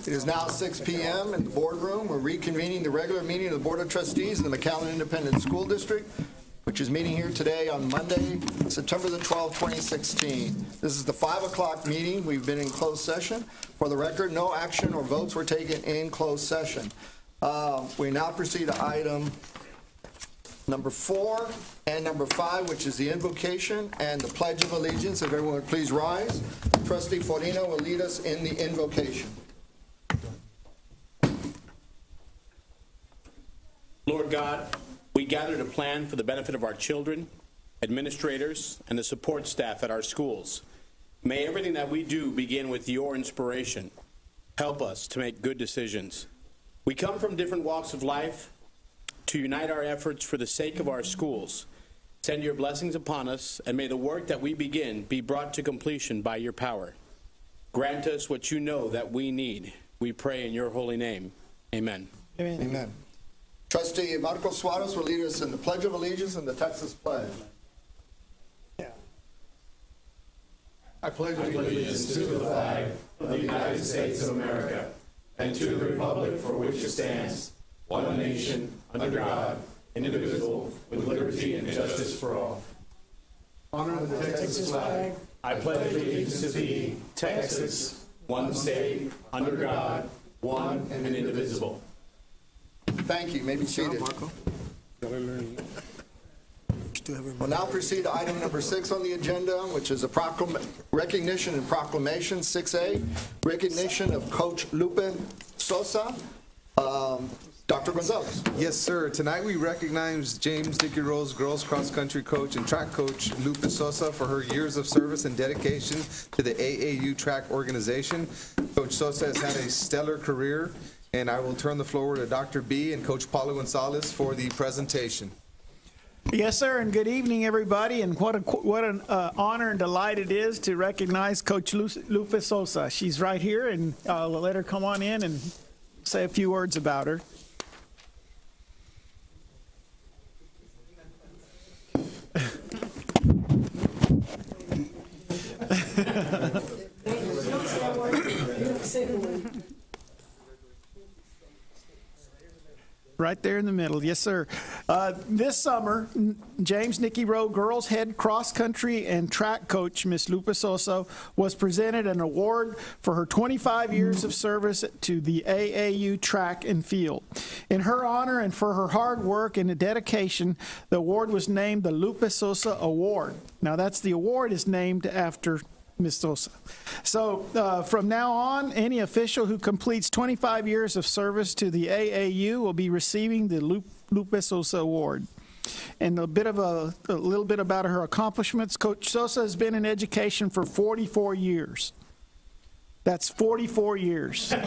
It is now 6 p.m. in the boardroom. We're reconvening the regular meeting of the Board of Trustees of the McAllen Independent School District, which is meeting here today on Monday, September the 12th, 2016. This is the 5 o'clock meeting. We've been in closed session. For the record, no action or votes were taken in closed session. We now proceed to item number 4 and number 5, which is the invocation and the Pledge of Allegiance. If everyone would please rise. Trustee Forino will lead us in the invocation. Lord God, we gather to plan for the benefit of our children, administrators, and the support staff at our schools. May everything that we do begin with your inspiration. Help us to make good decisions. We come from different walks of life to unite our efforts for the sake of our schools. Send your blessings upon us, and may the work that we begin be brought to completion by your power. Grant us what you know that we need. We pray in your holy name. Amen. Amen. Amen. Trustee Marco Suarez will lead us in the Pledge of Allegiance and the Texas Pledge. I pledge allegiance to the flag of the United States of America and to the republic for which it stands, one nation, under God, indivisible, with liberty and justice for all. Honor the Texas flag. I pledge allegiance to thee, Texas, one state, under God, one and indivisible. Thank you. You may be seated. We'll now proceed to item number 6 on the agenda, which is a recognition and proclamation. 6A, recognition of Coach Lupe Sosa. Dr. Gonzalez. Yes, sir. Tonight we recognize James Dickey Rose girls cross country coach and track coach Lupe Sosa for her years of service and dedication to the AAU track organization. Coach Sosa has had a stellar career, and I will turn the floor to Dr. B and Coach Paulo Gonzalez for the presentation. Yes, sir, and good evening, everybody. And what an honor and delight it is to recognize Coach Lupe Sosa. She's right here, and I'll let her come on in and say a few words about her. Right there in the middle, yes, sir. This summer, James Nicky Rowe girls head cross country and track coach, Miss Lupe Sosa, was presented an award for her 25 years of service to the AAU track and field. In her honor and for her hard work and dedication, the award was named the Lupe Sosa Award. Now, the award is named after Ms. Sosa. So from now on, any official who completes 25 years of service to the AAU will be receiving the Lupe Sosa Award. And a little bit about her accomplishments. Coach Sosa has been in education for 44 years. That's 44 years. Wow.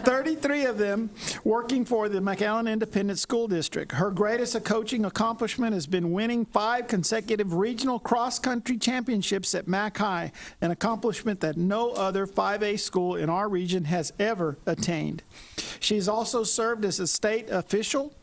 33 of them working for the McAllen Independent School District. Her greatest coaching accomplishment has been winning 5 consecutive regional cross-country championships at Mac High, an accomplishment that no other 5A school in our region has ever attained. She's also served as a state official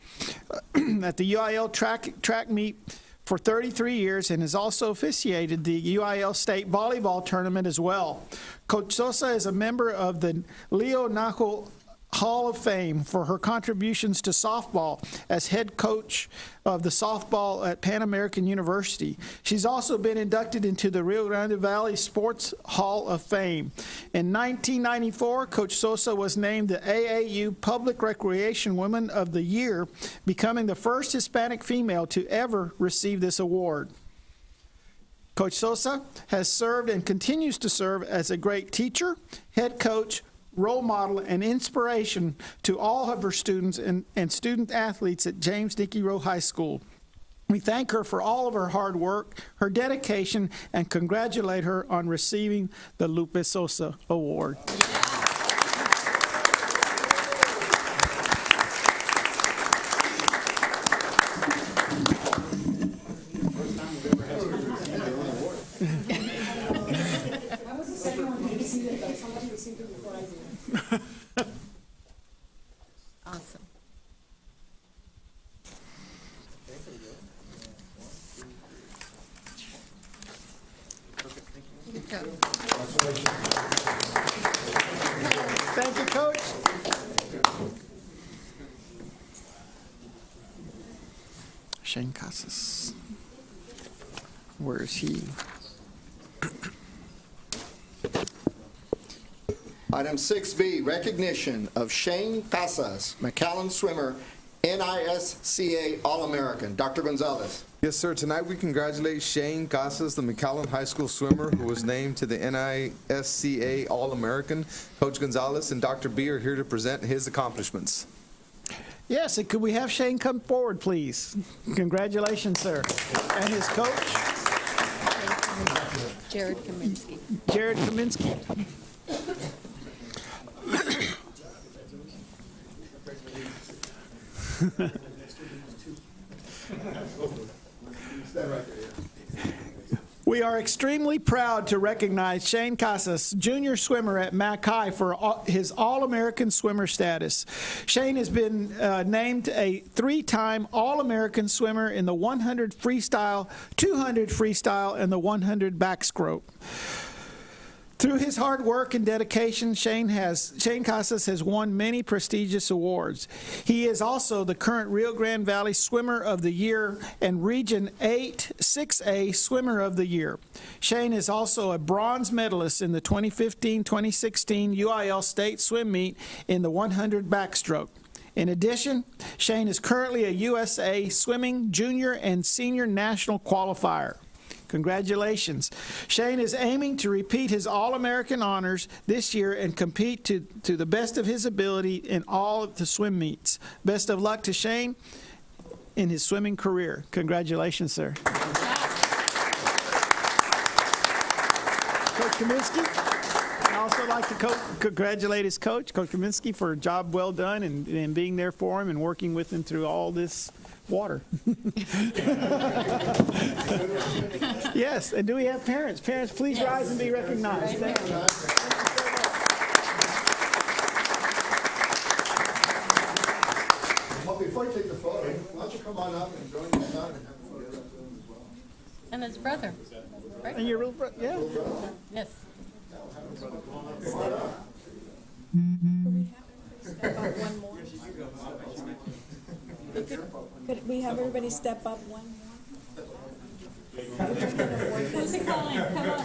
at the UIL track meet for 33 years and has also officiated the UIL State Volleyball Tournament as well. Coach Sosa is a member of the Leo Naco Hall of Fame for her contributions to softball as head coach of the softball at Pan American University. She's also been inducted into the Rio Grande Valley Sports Hall of Fame. In 1994, Coach Sosa was named the AAU Public Recreation Woman of the Year, becoming the first Hispanic female to ever receive this award. Coach Sosa has served and continues to serve as a great teacher, head coach, role model, and inspiration to all of her students and student athletes at James Dickey Rowe High School. We thank her for all of her hard work, her dedication, and congratulate her on receiving the Lupe Sosa Award. Awesome. Thank you, Coach. Shane Casas. Where is he? Item 6B, recognition of Shane Casas, McAllen swimmer, NISCA All-American. Dr. Gonzalez. Yes, sir. Tonight we congratulate Shane Casas, the McAllen High School swimmer who was named to the NISCA All-American. Coach Gonzalez and Dr. B are here to present his accomplishments. Yes, and could we have Shane come forward, please? Congratulations, sir. And his coach, Jared Kaminsky. Jared Kaminsky. We are extremely proud to recognize Shane Casas, junior swimmer at Mac High, for his All-American swimmer status. Shane has been named a 3-time All-American swimmer in the 100 freestyle, 200 freestyle, and the 100 backstroke. Through his hard work and dedication, Shane Casas has won many prestigious awards. He is also the current Rio Grande Valley Swimmer of the Year and Region 8 6A Swimmer of the Year. Shane is also a bronze medalist in the 2015-2016 UIL State Swim Meet in the 100 backstroke. In addition, Shane is currently a USA Swimming Junior and Senior National Qualifier. Congratulations. Shane is aiming to repeat his All-American honors this year and compete to the best of his ability in all of the swim meets. Best of luck to Shane in his swimming career. Congratulations, sir. Coach Kaminsky, I'd also like to congratulate his coach, Coach Kaminsky, for a job well done and being there for him and working with him through all this water. Yes, and do we have parents? Parents, please rise and be recognized. Thank you. Well, before you take the photo, why don't you come on up and join your son and have a photo as well? And his brother. Right? And your real brother, yeah. Yes. Could we have everybody step up one more? Who's it calling? Come on.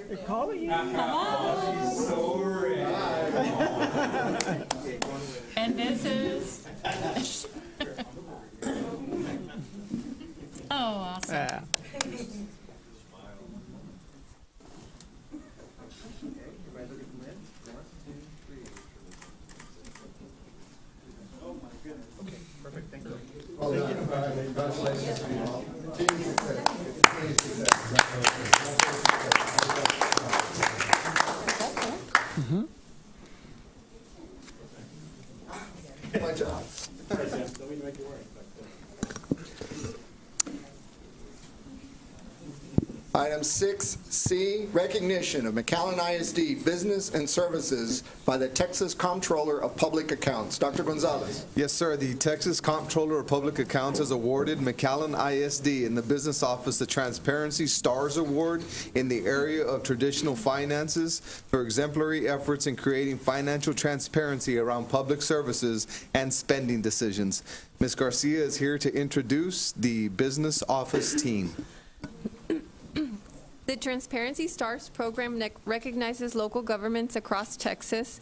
They're calling you. Come on. And this is. Oh, awesome. Yeah. Well done. Congratulations to you all. Continued success. Continued success. My job. Item 6C, recognition of McAllen ISD business and services by the Texas Comptroller of Public Accounts. Dr. Gonzalez. Yes, sir. The Texas Comptroller of Public Accounts has awarded McAllen ISD in the business office the Transparency Stars Award in the area of traditional finances for exemplary efforts in creating financial transparency around public services and spending decisions. Ms. Garcia is here to introduce the business office team. The Transparency Stars program recognizes local governments across Texas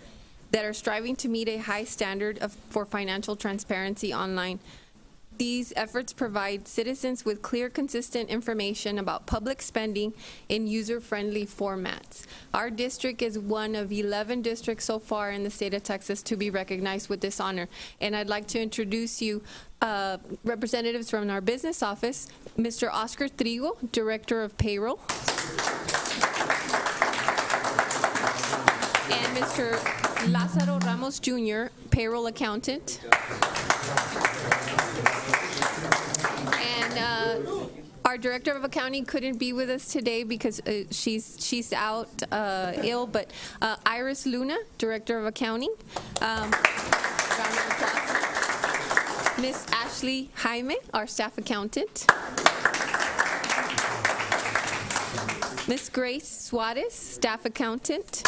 that are striving to meet a high standard for financial transparency online. These efforts provide citizens with clear, consistent information about public spending in user-friendly formats. Our district is one of 11 districts so far in the state of Texas to be recognized with this honor. And I'd like to introduce you representatives from our business office, Mr. Oscar Trigo, Director of Payroll, and Mr. Lázaro Ramos Jr., Payroll Accountant. And our Director of Accounting couldn't be with us today because she's out ill, but Iris Luna, Director of Accounting. Round of applause. Miss Ashley Jaime, our Staff Accountant. Ms. Grace Suarez, Staff Accountant.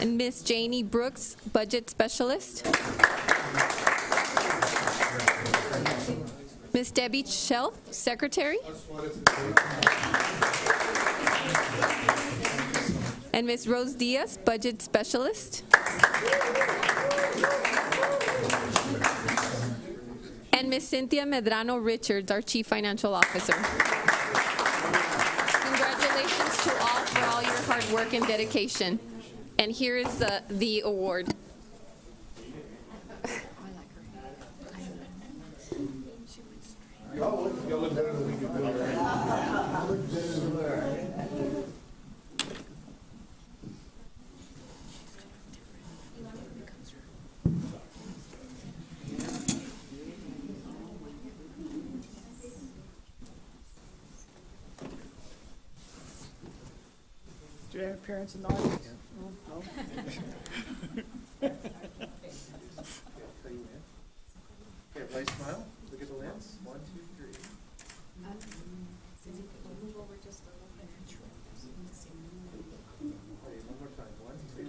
And Ms. Janie Brooks, Budget Specialist. Ms. Debbie Shelf, Secretary. And Ms. Rose Diaz, Budget Specialist. And Ms. Cynthia Medrano Richards, our Chief Financial Officer. Congratulations to all for all your hard work and dedication. And here is the award. Do you have parents in the audience? No? Okay, everybody smile. Look at the lens. 1, 2, 3. Okay, one more time. 1, 2, 3.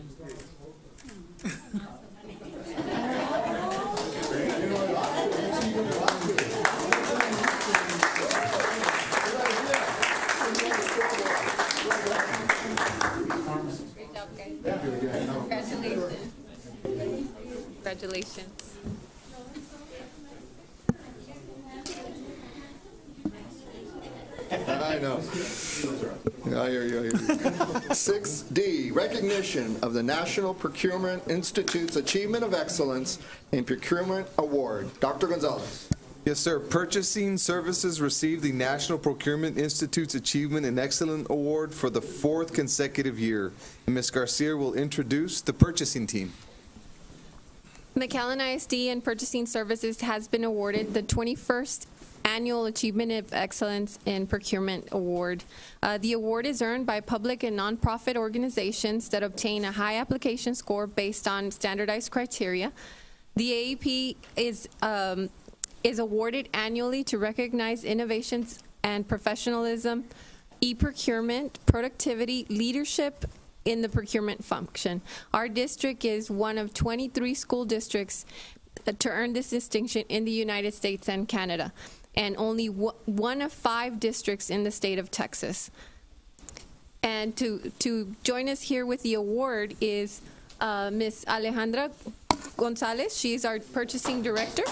Great job, guys. Congratulations. Congratulations. I know. I hear you, I hear you. 6D, recognition of the National Procurement Institute's Achievement of Excellence in Procurement Award. Dr. Gonzalez. Yes, sir. Purchasing Services received the National Procurement Institute's Achievement in Excellence Award for the 4th consecutive year. And Ms. Garcia will introduce the purchasing team. McAllen ISD and Purchasing Services has been awarded the 21st Annual Achievement of Excellence in Procurement Award. The award is earned by public and nonprofit organizations that obtain a high application score based on standardized criteria. The AEP is awarded annually to recognize innovations and professionalism, e-procurement, productivity, leadership in the procurement function. Our district is one of 23 school districts to earn this distinction in the United States and Canada, and only one of 5 districts in the state of Texas. And to join us here with the award is Ms. Alejandra Gonzalez. She is our purchasing director.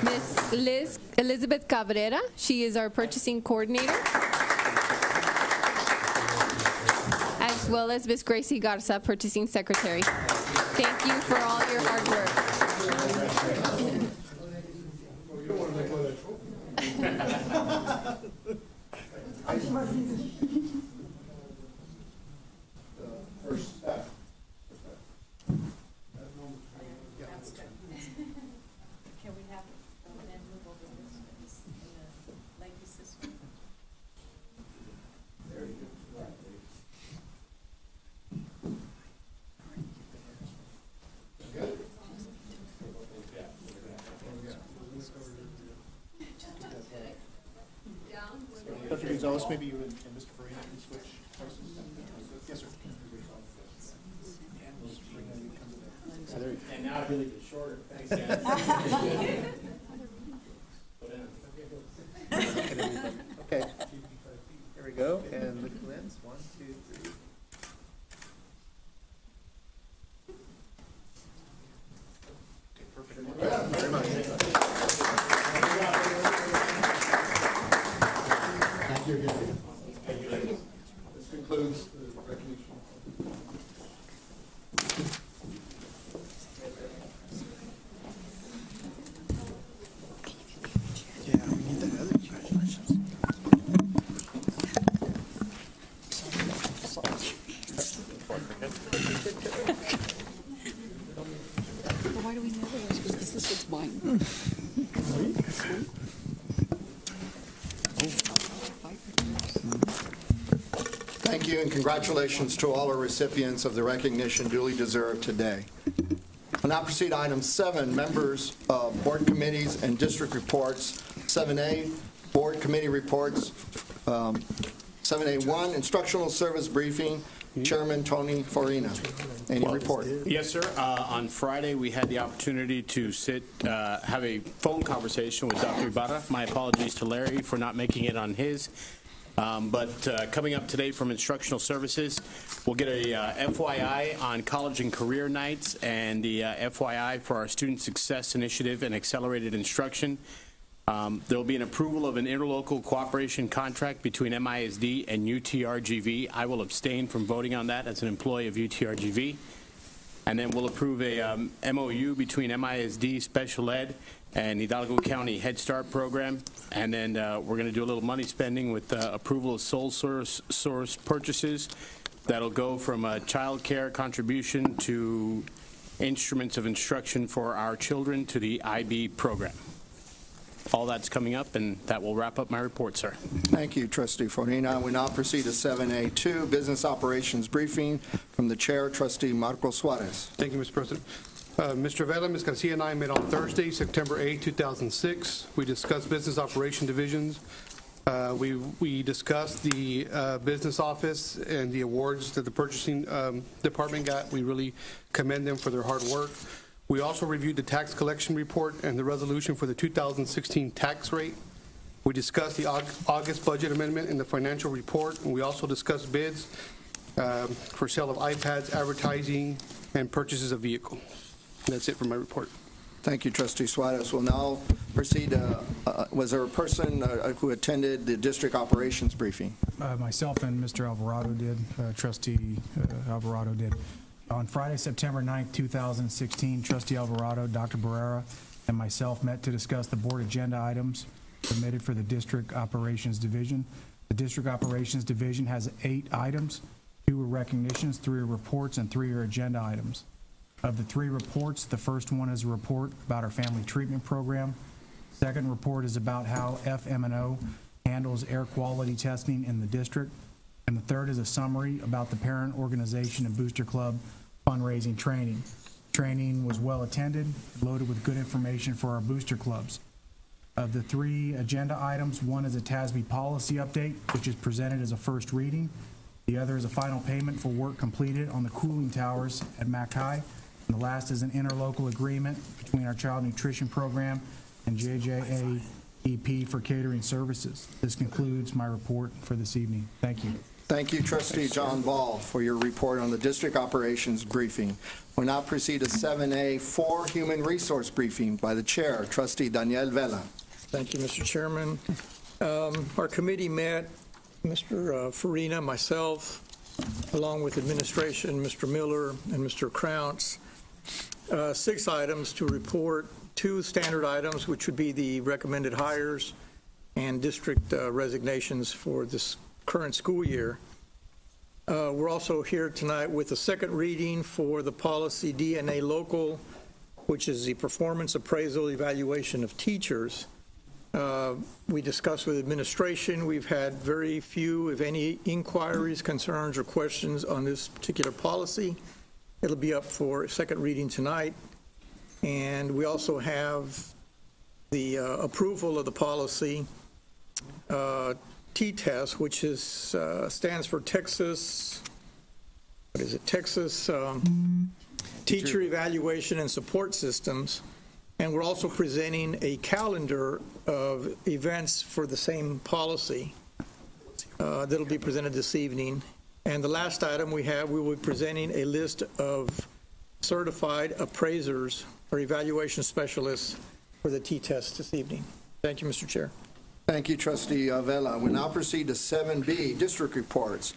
Ms. Elizabeth Cabrera. She is our purchasing coordinator. As well as Ms. Gracie Garza, purchasing secretary. Thank you for all your hard work. Can we have, and then move over this, like this one? Dr. Gonzalez, maybe you and Mr. Farina can switch places? Yes, sir. And now I really get shorter. Thanks, Dan. Okay, here we go, and look at the lens, 1, 2, 3. Okay, perfect. Thank you very much. Thank you again. This concludes the recognition. Yeah, we need that other judge. Why do we know this? Because this is mine. Thank you and congratulations to all our recipients of the recognition duly deserved today. We'll now proceed to item 7, members, board committees, and district reports. 7A, board committee reports. 7A1, instructional service briefing. Chairman Tony Farina. Any report? Yes, sir. On Friday, we had the opportunity to have a phone conversation with Dr. Ibarra. My apologies to Larry for not making it on his. But coming up today from Instructional Services, we'll get a FYI on college and career nights and the FYI for our Student Success Initiative and Accelerated Instruction. There will be an approval of an interlocal cooperation contract between MISD and UTRGV. I will abstain from voting on that as an employee of UTRGV. And then we'll approve a MOU between MISD Special Ed and Hidalgo County Head Start Program. And then we're going to do a little money spending with approval of sole source purchases. That'll go from a child care contribution to instruments of instruction for our children to the IB program. All that's coming up, and that will wrap up my report, sir. Thank you, Trustee Farina. We now proceed to 7A2, business operations briefing from the chair, Trustee Marco Suarez. Thank you, Mr. President. Mr. Vela, Ms. Garcia, and I met on Thursday, September 8, 2006. We discussed business operation divisions. We discussed the business office and the awards that the purchasing department got. We really commend them for their hard work. We also reviewed the tax collection report and the resolution for the 2016 tax rate. We discussed the August budget amendment in the financial report, and we also discussed bids for sale of iPads, advertising, and purchases of vehicles. That's it for my report. Thank you, Trustee Suarez. We'll now proceed. Was there a person who attended the district operations briefing? Myself and Mr. Alvarado did, Trustee Alvarado did. On Friday, September 9th, 2016, Trustee Alvarado, Dr. Barrera, and myself met to discuss the board agenda items submitted for the District Operations Division. The District Operations Division has 8 items. 2 are recognitions, 3 are reports, and 3 are agenda items. Of the 3 reports, the first one is a report about our family treatment program. Second report is about how FMO handles air quality testing in the district. And the third is a summary about the parent organization and booster club fundraising training. Training was well attended, loaded with good information for our booster clubs. Of the 3 agenda items, one is a TASB policy update, which is presented as a first reading. The other is a final payment for work completed on the cooling towers at Mac High. And the last is an interlocal agreement between our child nutrition program and JJAEP for catering services. This concludes my report for this evening. Thank you. Thank you, Trustee John Ball, for your report on the district operations briefing. We'll now proceed to 7A4, human resource briefing by the chair, Trustee Daniel Vela. Thank you, Mr. Chairman. Our committee met, Mr. Farina, myself, along with administration, Mr. Miller, and Mr. Crounce. 6 items to report, 2 standard items, which would be the recommended hires and district resignations for this current school year. We're also here tonight with a second reading for the policy DNA local, which is the performance appraisal evaluation of teachers. We discussed with administration. We've had very few, if any, inquiries, concerns, or questions on this particular policy. It'll be up for second reading tonight. And we also have the approval of the policy T-test, which is stands for Texas, what is it? Texas Teacher Evaluation and Support Systems. And we're also presenting a calendar of events for the same policy that'll be presented this evening. And the last item we will be presenting a list of certified appraisers or evaluation specialists for the T-test this evening. Thank you, Mr. Chair. Thank you, Trustee Vela. We now proceed to 7B, district reports.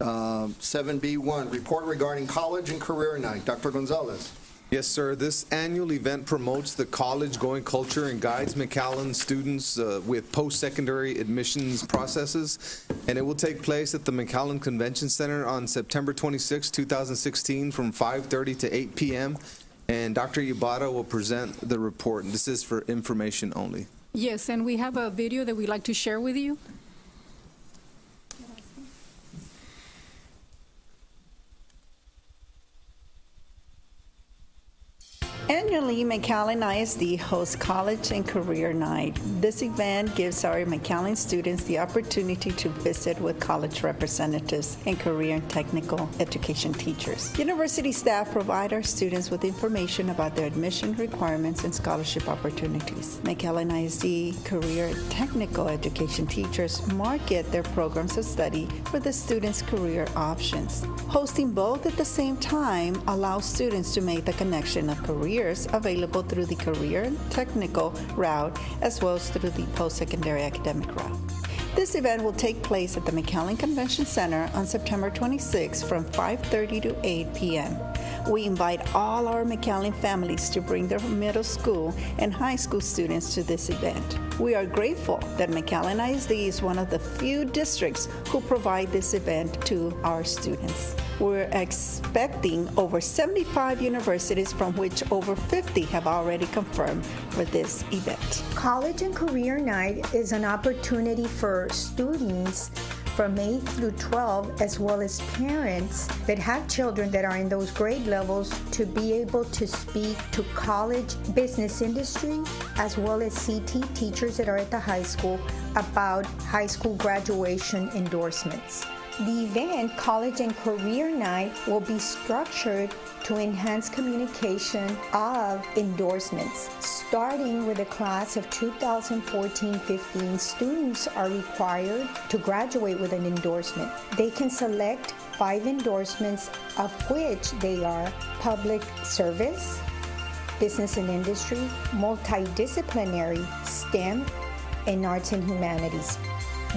7B1, report regarding college and career night. Dr. Gonzalez. Yes, sir. This annual event promotes the college-going culture and guides McAllen students with post-secondary admissions processes, and it will take place at the McAllen Convention Center on September 26, 2016 from 5:30 to 8 p.m., and Dr. Ibarra will present the report, and this is for information only. Yes, and we have a video that we'd like to share with you. Monthly, McAllen ISD hosts College and Career Night. This event gives our McAllen students the opportunity to visit with college representatives and career and technical education teachers. University staff provide our students with information about their admission requirements and scholarship opportunities. McAllen ISD career and technical education teachers market their programs of study for the students' career options. Hosting both at the same time allows students to make the connection of careers available through the career and technical route as well as through the post-secondary academic route. This event will take place at the McAllen Convention Center on September 26 from 5:30 to 8 p.m. We invite all our McAllen families to bring their middle school and high school students to this event. We are grateful that McAllen ISD is one of the few districts who provide this event to our students. We're expecting over 75 universities, from which over 50 have already confirmed for this event. College and Career Night is an opportunity for students from 8th through 12, as well as parents that have children that are in those grade levels, to be able to speak to college, business industry, as well as CT teachers that are at the high school about high school graduation endorsements. The event, College and Career Night, will be structured to enhance communication of endorsements. Starting with the class of 2014-15, students are required to graduate with an endorsement. They can select 5 endorsements, of which they are public service, business and industry, multidisciplinary, STEM, and arts and humanities.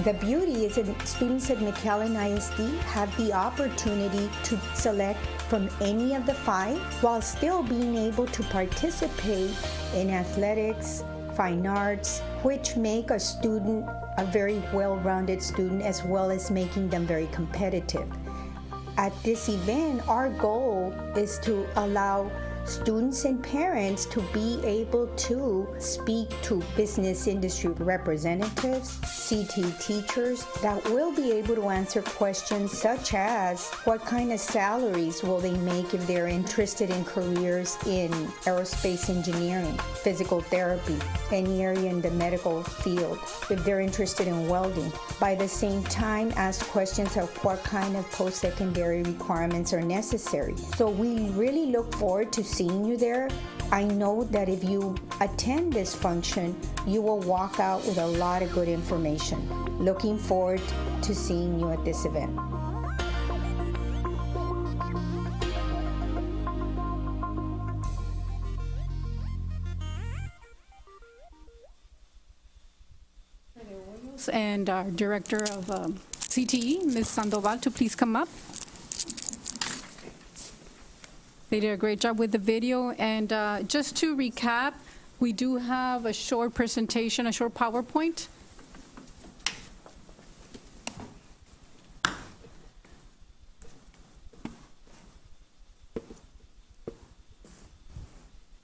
The beauty is that students at McAllen ISD have the opportunity to select from any of the 5 while still being able to participate in athletics, fine arts, which make a student a very well-rounded student, as well as making them very competitive. At this event, our goal is to allow students and parents to be able to speak to business industry representatives, CT teachers that will be able to answer questions such as what kind of salaries will they make if they're interested in careers in aerospace engineering, physical therapy, any area in the medical field, if they're interested in welding. By the same time, ask questions of what kind of post-secondary requirements are necessary. So we really look forward to seeing you there. I know that if you attend this function, you will walk out with a lot of good information. Looking forward to seeing you at this event. And our Director of CTE, Ms. Sandoval, to please come up. They did a great job with the video. And just to recap, we do have a short presentation, a short PowerPoint.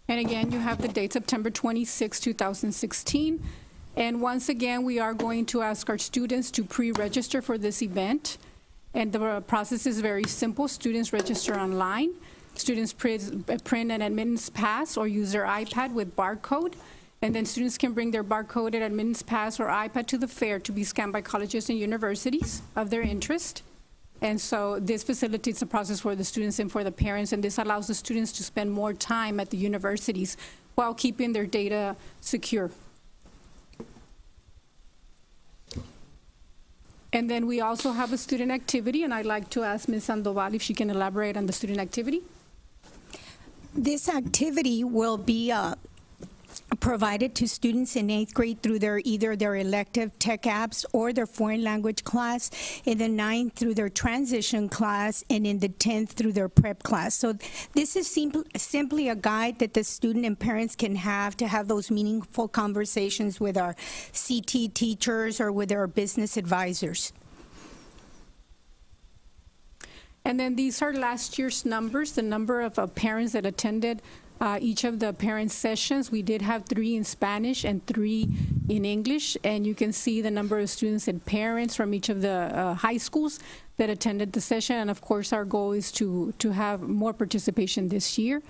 And again, you have the date, September 26, 2016. And once again, we are going to ask our students to pre-register for this event. And the process is very simple. Students register online. Students print an admittance pass or use their iPad with barcode. And then students can bring their barcoded admittance pass or iPad to the fair to be scanned by colleges and universities of their interest. And so this facilitates the process for the students and for the parents, and this allows the students to spend more time at the universities while keeping their data secure. And then we also have a student activity, and I'd like to ask Ms. Sandoval if she can elaborate on the student activity. This activity will be provided to students in 8th grade through either their elective tech apps or their foreign language class, in the 9th through their transition class, and in the 10th through their prep class. So this is simply a guide that the student and parents can have to have those meaningful conversations with our CT teachers or with our business advisors. And then these are last year's numbers, the number of parents that attended each of the parent sessions. We did have 3 in Spanish and 3 in English, and you can see the number of students and parents from each of the high schools that attended the session. And of course, our goal is to have more participation this year.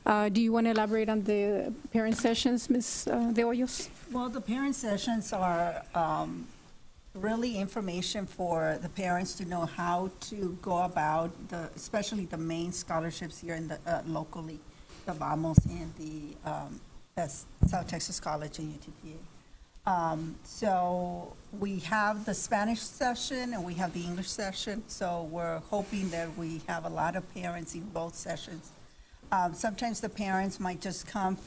Do you want to elaborate on the parent sessions, Ms. De Hoyos? Well, the parent sessions are really information for the parents to know how to go about especially the main scholarships here in the locally, the Vamos and the South Texas College and UTPA. So we have the Spanish session and we have the English session. So we're hoping that we have a lot of parents in both sessions. Sometimes the parents might just come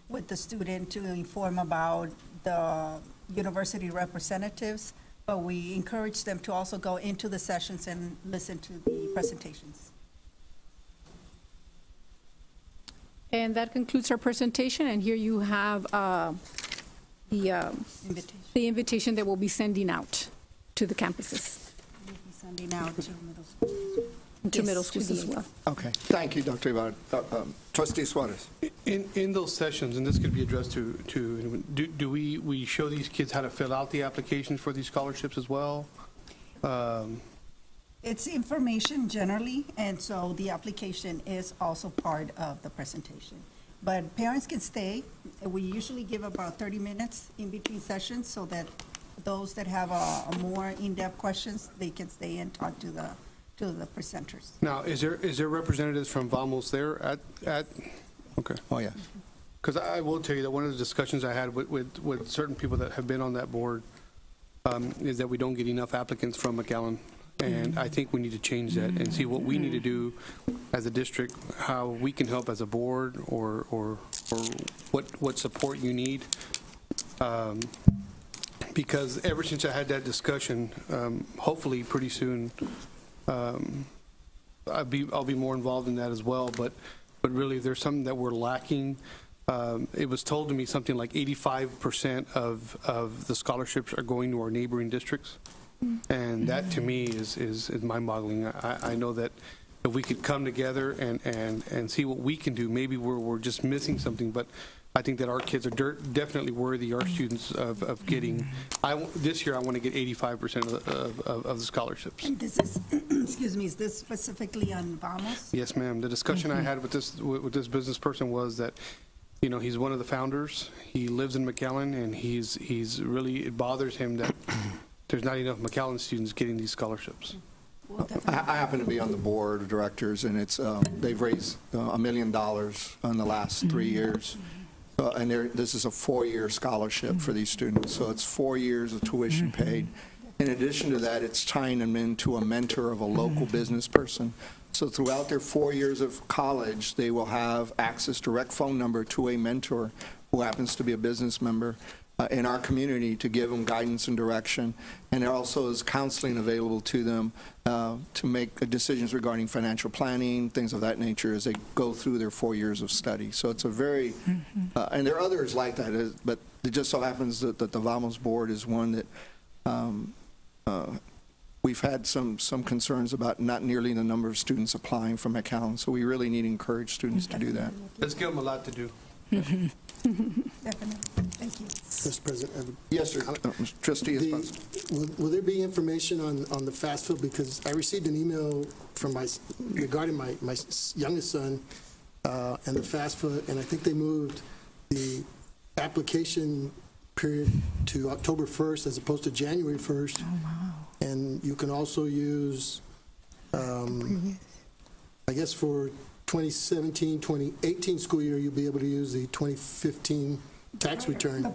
with the student to inform about the university representatives, but we encourage them to also go into the sessions and listen to the presentations. And that concludes our presentation, and here you have the invitation that we'll be sending out to the campuses. We'll be sending out to middle schools. To middle schools as well. Okay, thank you, Dr. Ibarra. Trustee Suarez. In those sessions, and this could be addressed to do we show these kids how to fill out the applications for these scholarships as well? It's information generally, and so the application is also part of the presentation. But parents can stay. We usually give about 30 minutes in between sessions so that those that have a more in-depth questions, they can stay and talk to the presenters. Now, is there representatives from Vamos there at okay. Oh, yes. Because I will tell you that one of the discussions I had with certain people that have been on that board is that we don't get enough applicants from McAllen. And I think we need to change that and see what we need to do as a district, how we can help as a board, or what support you need. Because ever since I had that discussion, hopefully pretty soon, I'll be more involved in that as well. But really, there's something that we're lacking. It was told to me something like 85% of the scholarships are going to our neighboring districts. And that to me is mind-boggling. I know that if we could come together and see what we can do, maybe we're just missing something, but I think that our kids are definitely worthy, our students, of getting, this year I want to get 85% of the scholarships. And this is, excuse me, is this specifically on Vamos? Yes, ma'am. The discussion I had with this business person was that, you know, he's one of the founders. He lives in McAllen, and he's really, it bothers him that there's not enough McAllen students getting these scholarships. I happen to be on the board of directors, and it's they've raised $1 million in the last 3 years. And this is a 4-year scholarship for these students, so it's 4 years of tuition paid. In addition to that, it's tying them into a mentor of a local business person. So throughout their 4 years of college, they will have access, direct phone number to a mentor who happens to be a business member in our community to give them guidance and direction. And there also is counseling available to them to make decisions regarding financial planning, things of that nature as they go through their 4 years of study. So it's a very, and there are others like that, but it just so happens that the Vamos board is one that we've had some concerns about not nearly the number of students applying from McAllen. So we really need to encourage students to do that. Let's give them a lot to do. Definitely. Thank you. Mr. President. Yes, sir. Trustee Esponza. Will there be information on the fast food? Because I received an email from regarding my youngest son and the fast food, and I think they moved the application period to October 1st as opposed to January 1st. Oh, wow. And you can also use, I guess for 2017, 2018 school year, you'll be able to use the 2015 tax return. So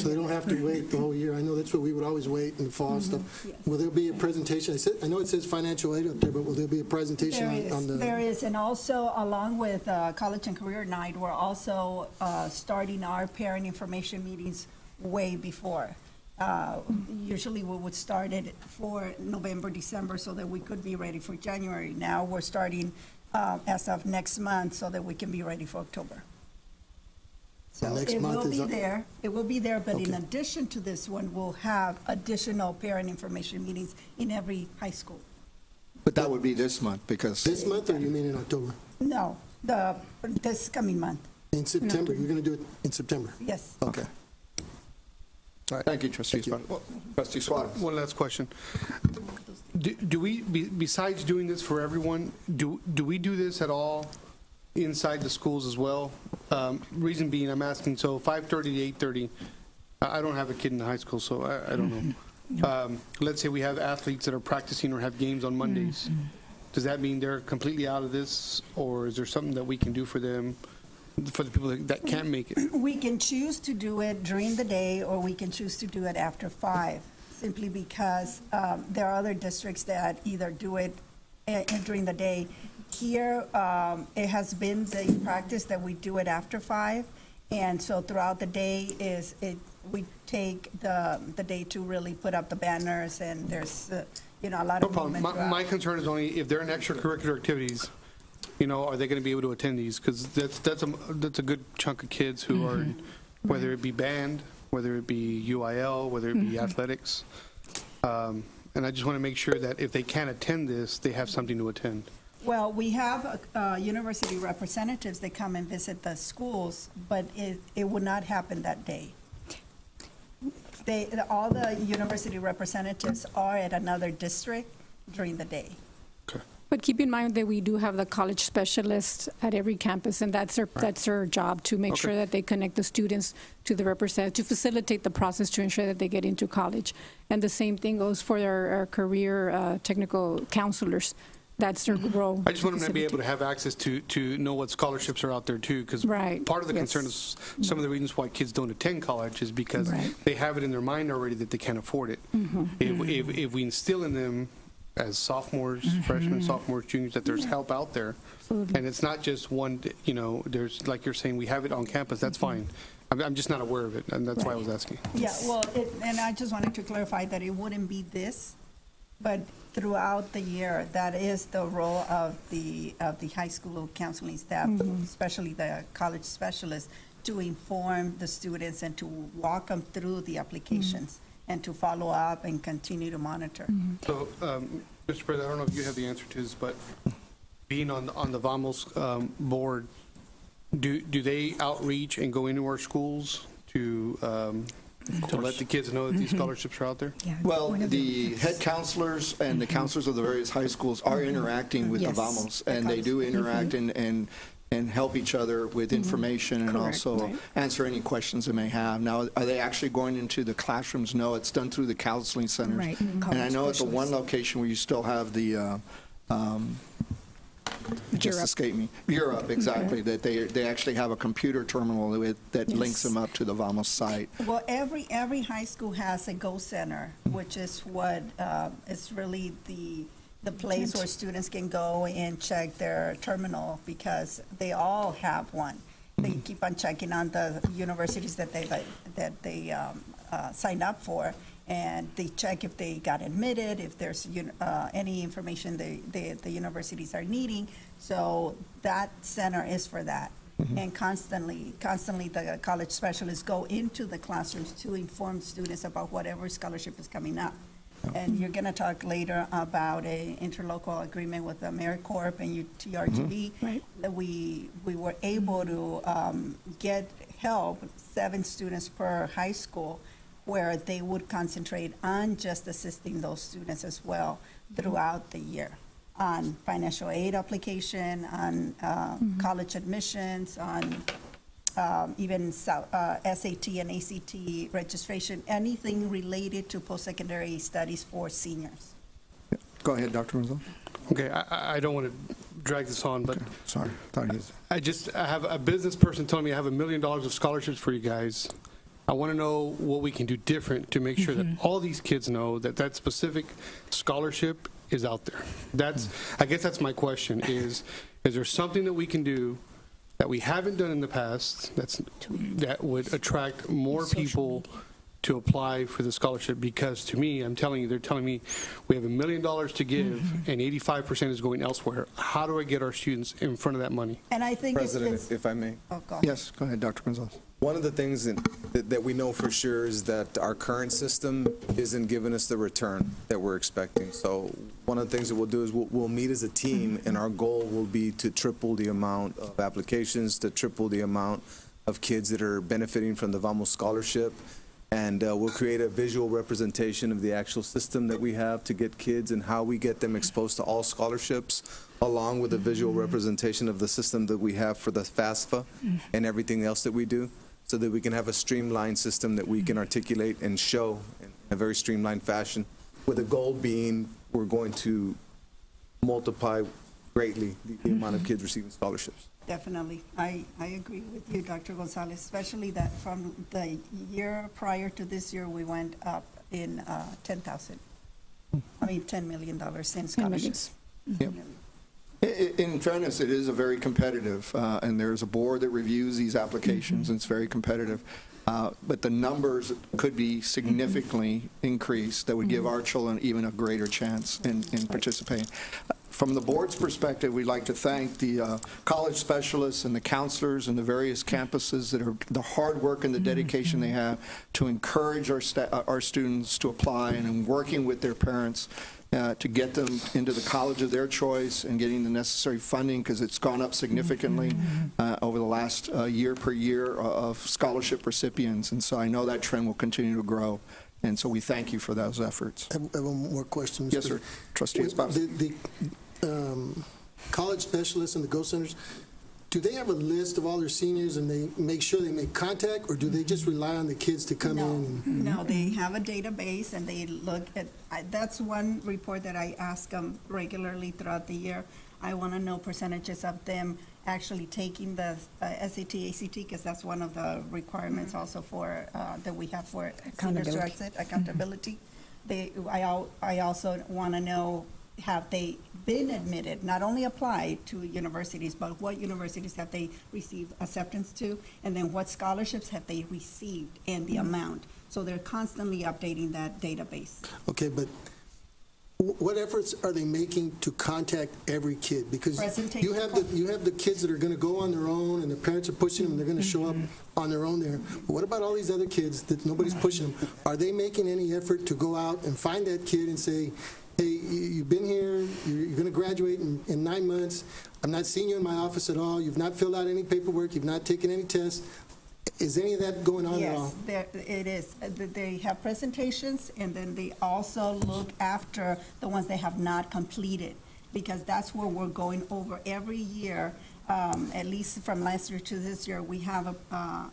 they don't have to wait the whole year. I know that's what we would always wait in the fall and stuff. Yes. Will there be a presentation? I know it says financial aid up there, but will there be a presentation on the? There is, and also along with College and Career Night, we're also starting our parent information meetings way before. Usually we would start it for November, December, so that we could be ready for January. Now we're starting as of next month so that we can be ready for October. So next it month will is be up- there, it will be there, but in Okay. addition to this one, we'll have additional parent information meetings in every high school. But that would be this month because. This month, or you mean in October? No, this coming month, In September? You're going to do it in September? yes. Okay. All right. Thank you, Trustee Esponza. Trustee Suarez. One last question. Do we, besides doing this for everyone, do we do this at all inside the schools as well. Reason being, I'm asking, so 5:30 to 8:30, I don't have a kid in high school, so I don't know. Let's say we have athletes that are practicing or have games on Mondays. Does that mean they're completely out of this, or is there something that we can do for them, for the people that can't make it? We can choose to do it during the day, or we can choose to do it after 5, simply because there are other districts that either do it during the day. Here, it has been the practice that we do it after 5, and so throughout the day we take the day to really put up the banners, and there's a lot No of problem. movement throughout. My concern is only if they're in extracurricular activities, are they going to be able to attend these? Because that's a good chunk of kids who are, whether it be band, whether it be UIL, whether it be athletics. And I just want to make sure that if they can't attend this, they have something to attend. Well, we have university representatives that come and visit the schools, but it would not happen that day. All the university representatives are at another district during the day. But keep in mind that we do have the college specialists at every campus, and that's their job, to make sure that they connect the students to the representative, to facilitate the process to ensure that they get into college. And the same thing goes for our career technical counselors. That's their role. I just want them to be able to have access to know what scholarships are out there too, because part of the concern is some of the reasons why kids don't attend college is because they have it in their mind already that they can't afford it. If we instill in them as sophomores, freshmen, sophomores, juniors, that there's help out there, and it's not just one, there's, like you're saying, we have it on campus, that's fine. I'm just not aware of it, and that's why I was asking. Yeah, well, and I just wanted to clarify that it wouldn't be this, but throughout the year, that is the role of the high school counseling staff, especially the college specialists, to inform the students and to walk them through the applications and to follow up and continue to monitor. So, Mr. President, I don't know if you have the answer to this, but being on the VAMOS board, do they outreach and go into our schools to let the kids know that these scholarships are out there? Well, the head counselors and the counselors of the various high schools are interacting with the VAMOS, and they do interact and help each other with information and also answer any questions they may have. Now, are they actually going into the classrooms? No, it's done through the counseling centers. And I know at the one location where you still have the, just escaped me, Europe, exactly, that they actually have a computer terminal that links them up to the VAMOS site. Well, every high school has a Go Center, which is what is really the place where students can go and check their terminal, because they all have one. They keep on checking on the universities that they sign up for, and they check if they got admitted, if there's any information the universities are needing. So that center is for that. And constantly the college specialists go into the classrooms to inform students about whatever scholarship is coming up. And you're going to talk later about an interlocal agreement with AmeriCorps and TRGV. That we were able to get help, 7 students per high school, where they would concentrate on just assisting those students as well throughout the year, on financial aid application, on college admissions, on even SAT and ACT registration, anything related to post-secondary studies for seniors. Go ahead, Dr. Gonzalez. Okay, I don't want to drag this on, but Sorry, thought he was. I have a business person telling me I have $1 million of scholarships for you guys. I want to know what we can do different to make sure that all these kids know that specific scholarship is out there. I guess that's my question, is there something that we can do that we haven't done in the past that would attract more people to apply for the scholarship? Because to me, they're telling me we have $1 million to give and 85% is going elsewhere. How do I get our students in front of that money? And I think President, if I may. Oh, go ahead. Yes, go ahead, Dr. Gonzalez. One of the things that we know for sure is that our current system isn't giving us the return that we're expecting. So one of the things that we'll do is we'll meet as a team, and our goal will be to triple the amount of applications, to triple the amount of kids that are benefiting from the VAMOS scholarship. And we'll create a visual representation of the actual system that we have to get kids and how we get them exposed to all scholarships, along with a visual representation of the system that we have for the FAFSA and everything else that we do, so that we can have a streamlined system that we can articulate and show in a very streamlined fashion, with the goal being we're going to multiply greatly the amount of kids receiving scholarships. Definitely. I agree with you, Dr. Gonzalez, especially that from the year prior to this year, we went up in $10 million in scholarships. Yep. In fairness, it is a very competitive, and there's a board that reviews these applications, and it's very competitive. But the numbers could be significantly increased that would give our children even a greater chance in participating. From the board's perspective, we'd like to thank the college specialists and the counselors and the various campuses that are the hard work and the dedication they have to encourage our students to apply, and in working with their parents to get them into the college of their choice and getting the necessary funding, because it's gone up significantly over the last year per year of scholarship recipients. And so I know that trend will continue to grow. And so we thank you for those efforts. I have one more question. Yes, sir. Trustee Esparza. The college specialists and the Go Centers, do they have a list of all their seniors and they make sure they make contact, or do they just rely on the kids to come in? No, they have a database and they look at, that's one report that I ask them regularly throughout the year. I want to know percentages of them actually taking the SAT, ACT, because that's one of the requirements also for, that we have for seniors to exit, accountability. I also want to know, have they been admitted, not only applied to universities, but what universities have they received acceptance to, and then what scholarships have they received and the amount. So they're constantly updating that database. Okay, but what efforts are they making to contact every kid? Because you have the kids that are going to go on their own, and the parents are pushing them, and they're going to show up on their own there. But what about all these other kids that nobody's pushing them? Are they making any effort to go out and find that kid and say, hey, you've been here, you're going to graduate in 9 months. I'm not seeing you in my office at all. You've not filled out any paperwork. You've not taken any tests. Is any of that going on at all? Yes, it is. They have presentations, and then they also look after the ones they have not completed, because that's where we're going over every year. At least from last year to this year, we have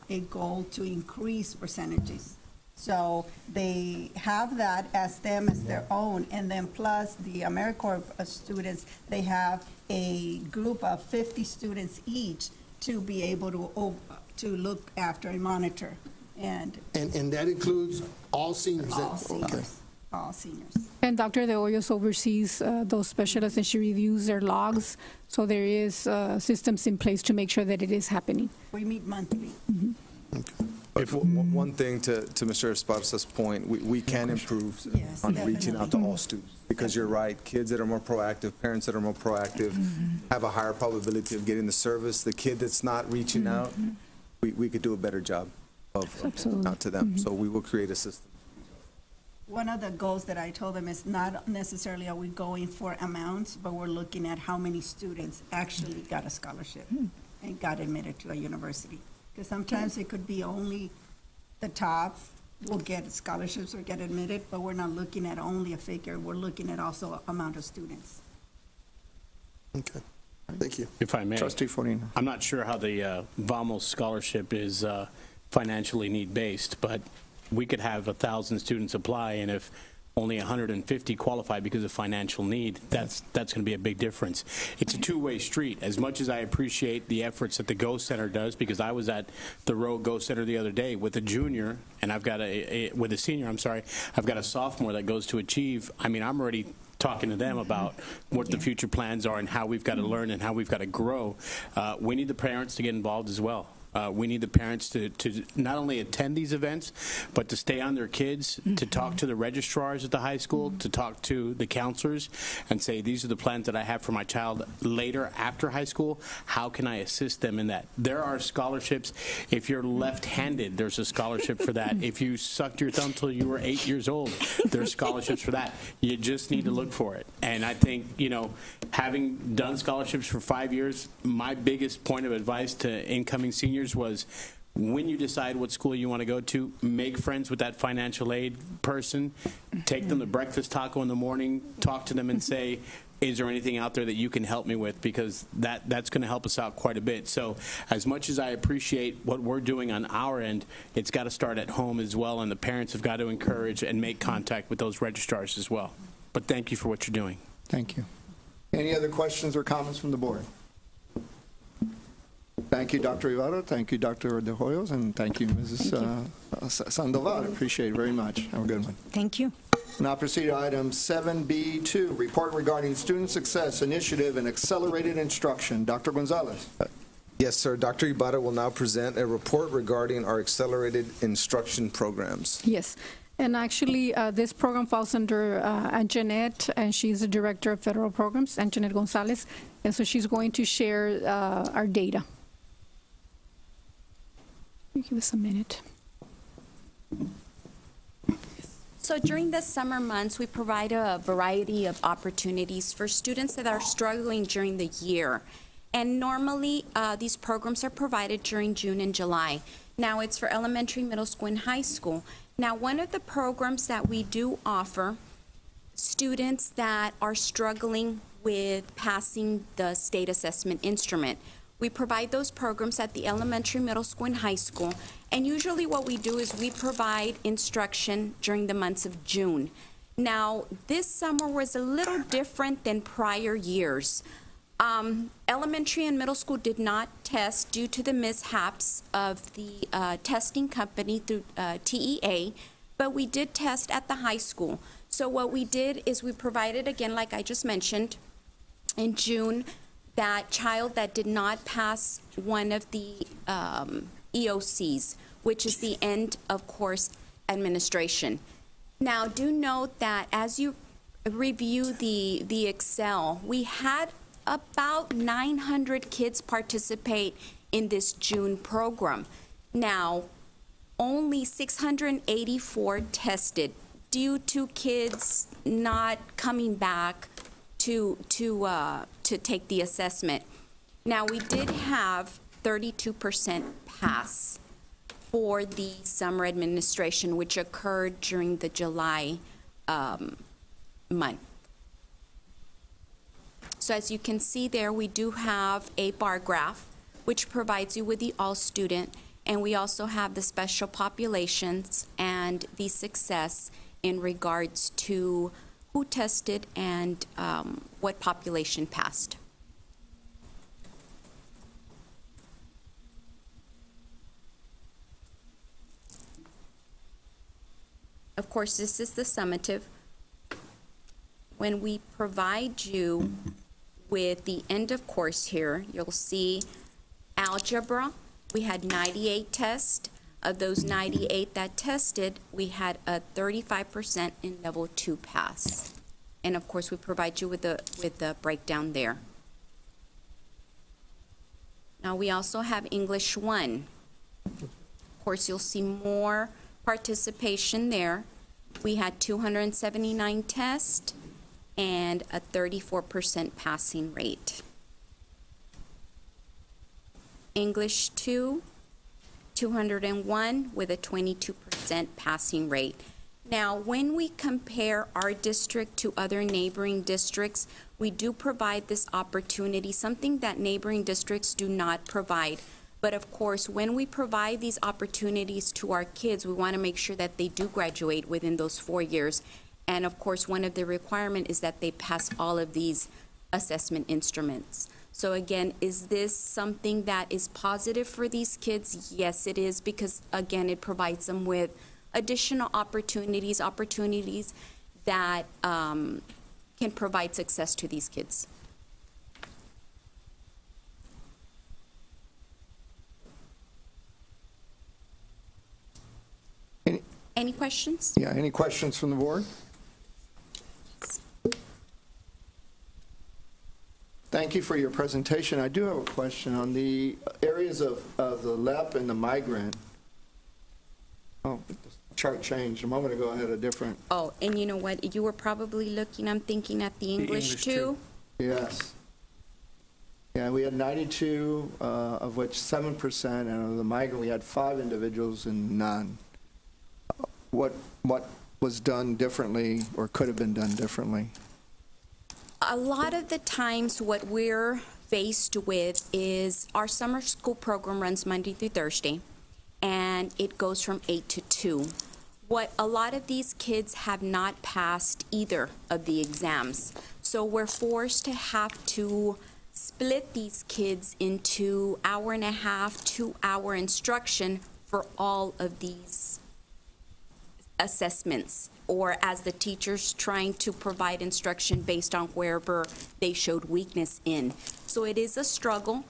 a goal to increase percentages. So they have that as their own, and then plus the AmeriCorps students, they have a group of 50 students each to be able to look after and monitor. And that includes all seniors? All seniors. All seniors. And Dr. De Hoyos oversees those specialists, and she reviews their logs. So there is systems in place to make sure that it is happening. We meet monthly. But one thing to Mr. Esparza's point, we can improve on reaching out to all students, because you're right, kids that are more proactive, parents that are more proactive have a higher probability of getting the service. The kid that's not reaching out, we could do a better job of reaching out to them. So we will create a system. One of the goals that I told them is not necessarily are we going for amounts, but we're looking at how many students actually got a scholarship and got admitted to a university. Because sometimes it could be only the top will get scholarships or get admitted, but we're not looking at only a figure. We're looking at also amount of students. Okay, thank you. If I may. Trustee Fornino. I'm not sure how the VAMOS scholarship is financially need-based, but we could have 1,000 students apply, and if only 150 qualify because of financial need, that's going to be a big difference. It's a two-way street. As much as I appreciate the efforts that the Go Center does, because I was at the Row Go Center the other day with a junior, and I've got with a senior, I've got a sophomore that goes to Achieve. I mean, I'm already talking to them about what the future plans are and how we've got to learn and how we've got to grow. We need the parents to get involved as well. We need the parents to not only attend these events, but to stay on their kids, to talk to the registrars at the high school, to talk to the counselors and say, these are the plans that I have for my child later after high school. How can I assist them in that? There are scholarships. If you're left-handed, there's a scholarship for that. If you sucked your thumb till you were 8 years old, there's scholarships for that. You just need to look for it. And I think, having done scholarships for 5 years, my biggest point of advice to incoming seniors was, when you decide what school you want to go to, make friends with that financial aid person, take them to breakfast taco in the morning, talk to them and say, is there anything out there that you can help me with? Because that's going to help us out quite a bit. So as much as I appreciate what we're doing on our end, it's got to start at home as well, and the parents have got to encourage and make contact with those registrars as well. But thank you for what you're doing. Thank you. Any other questions or comments from the board? Thank you, Dr. Ibarra. Thank you, Dr. De Hoyos, and thank you, Mrs. Sandoval. Appreciate it very much. Have a good one. Thank you. Now proceed to item 7B2, report regarding student success initiative and accelerated instruction. Dr. Gonzalez. Yes, sir. Dr. Ibarra will now present a report regarding our accelerated instruction programs. Yes. And actually, this program falls under Anjanette, and she's the Director of Federal Programs, Anjanette Gonzalez. And so she's going to share our data. Give us a minute. So during the summer months, we provide a variety of opportunities for students that are struggling during the year. And normally, these programs are provided during June and July. Now, it's for elementary, middle school, and high school. Now, one of the programs that we do offer students that are struggling with passing the state assessment instrument. We provide those programs at the elementary, middle school, and high school. And usually what we do is we provide instruction during the months of June. Now, this summer was a little different than prior years. Elementary and middle school did not test due to the mishaps of the testing company through TEA, but we did test at the high school. So what we did is we provided, again, like I just mentioned, in June, that child that did not pass one of the EOCs, which is the end of course administration. Now, do note that as you review the Excel, we had about 900 kids participate in this June program. Now, only 684 tested due to kids not coming back to take the assessment. Now, we did have 32% pass for the summer administration, which occurred during the July month. So as you can see there, we do have a bar graph, which provides you with the all student, and we also have the special populations and the success in regards to who tested and what population passed. Of course, this is the summative. When we provide you with the end of course here, you'll see algebra, we had 98 tests. Of those 98 that tested, we had a 35% in level 2 pass. And of course, we provide you with the breakdown there. Now, we also have English 1. Of course, you'll see more participation there. We had 279 tests and a 34% passing rate. English 2, 201 with a 22% passing rate. Now, when we compare our district to other neighboring districts, we do provide this opportunity, something that neighboring districts do not provide. But of course, when we provide these opportunities to our kids, we want to make sure that they do graduate within those 4 years. And of course, one of the requirements is that they pass all of these assessment instruments. So again, is this something that is positive for these kids? Yes, it is, because again, it provides them with additional opportunities that can provide success to these kids. Any questions? Yeah, any questions from the board? Thank you for your presentation. I do have a question on the areas of the LEP and the migrant. Oh, the chart changed. A moment ago, I had a different. Oh, and you know what? You were probably looking, I'm thinking, at the English too. Yes. Yeah, we had 92, of which 7%, and of the migrant, we had 5 individuals and none. What was done differently or could have been done differently? A lot of the times what we're faced with is our summer school program runs Monday through Thursday, and it goes from 8 to 2. What a lot of these kids have not passed either of the exams. So we're forced to have to split these kids into hour and a half, 2-hour instruction for all of these assessments, or as the teachers trying to provide instruction based on wherever they showed weakness in. So it is a struggle.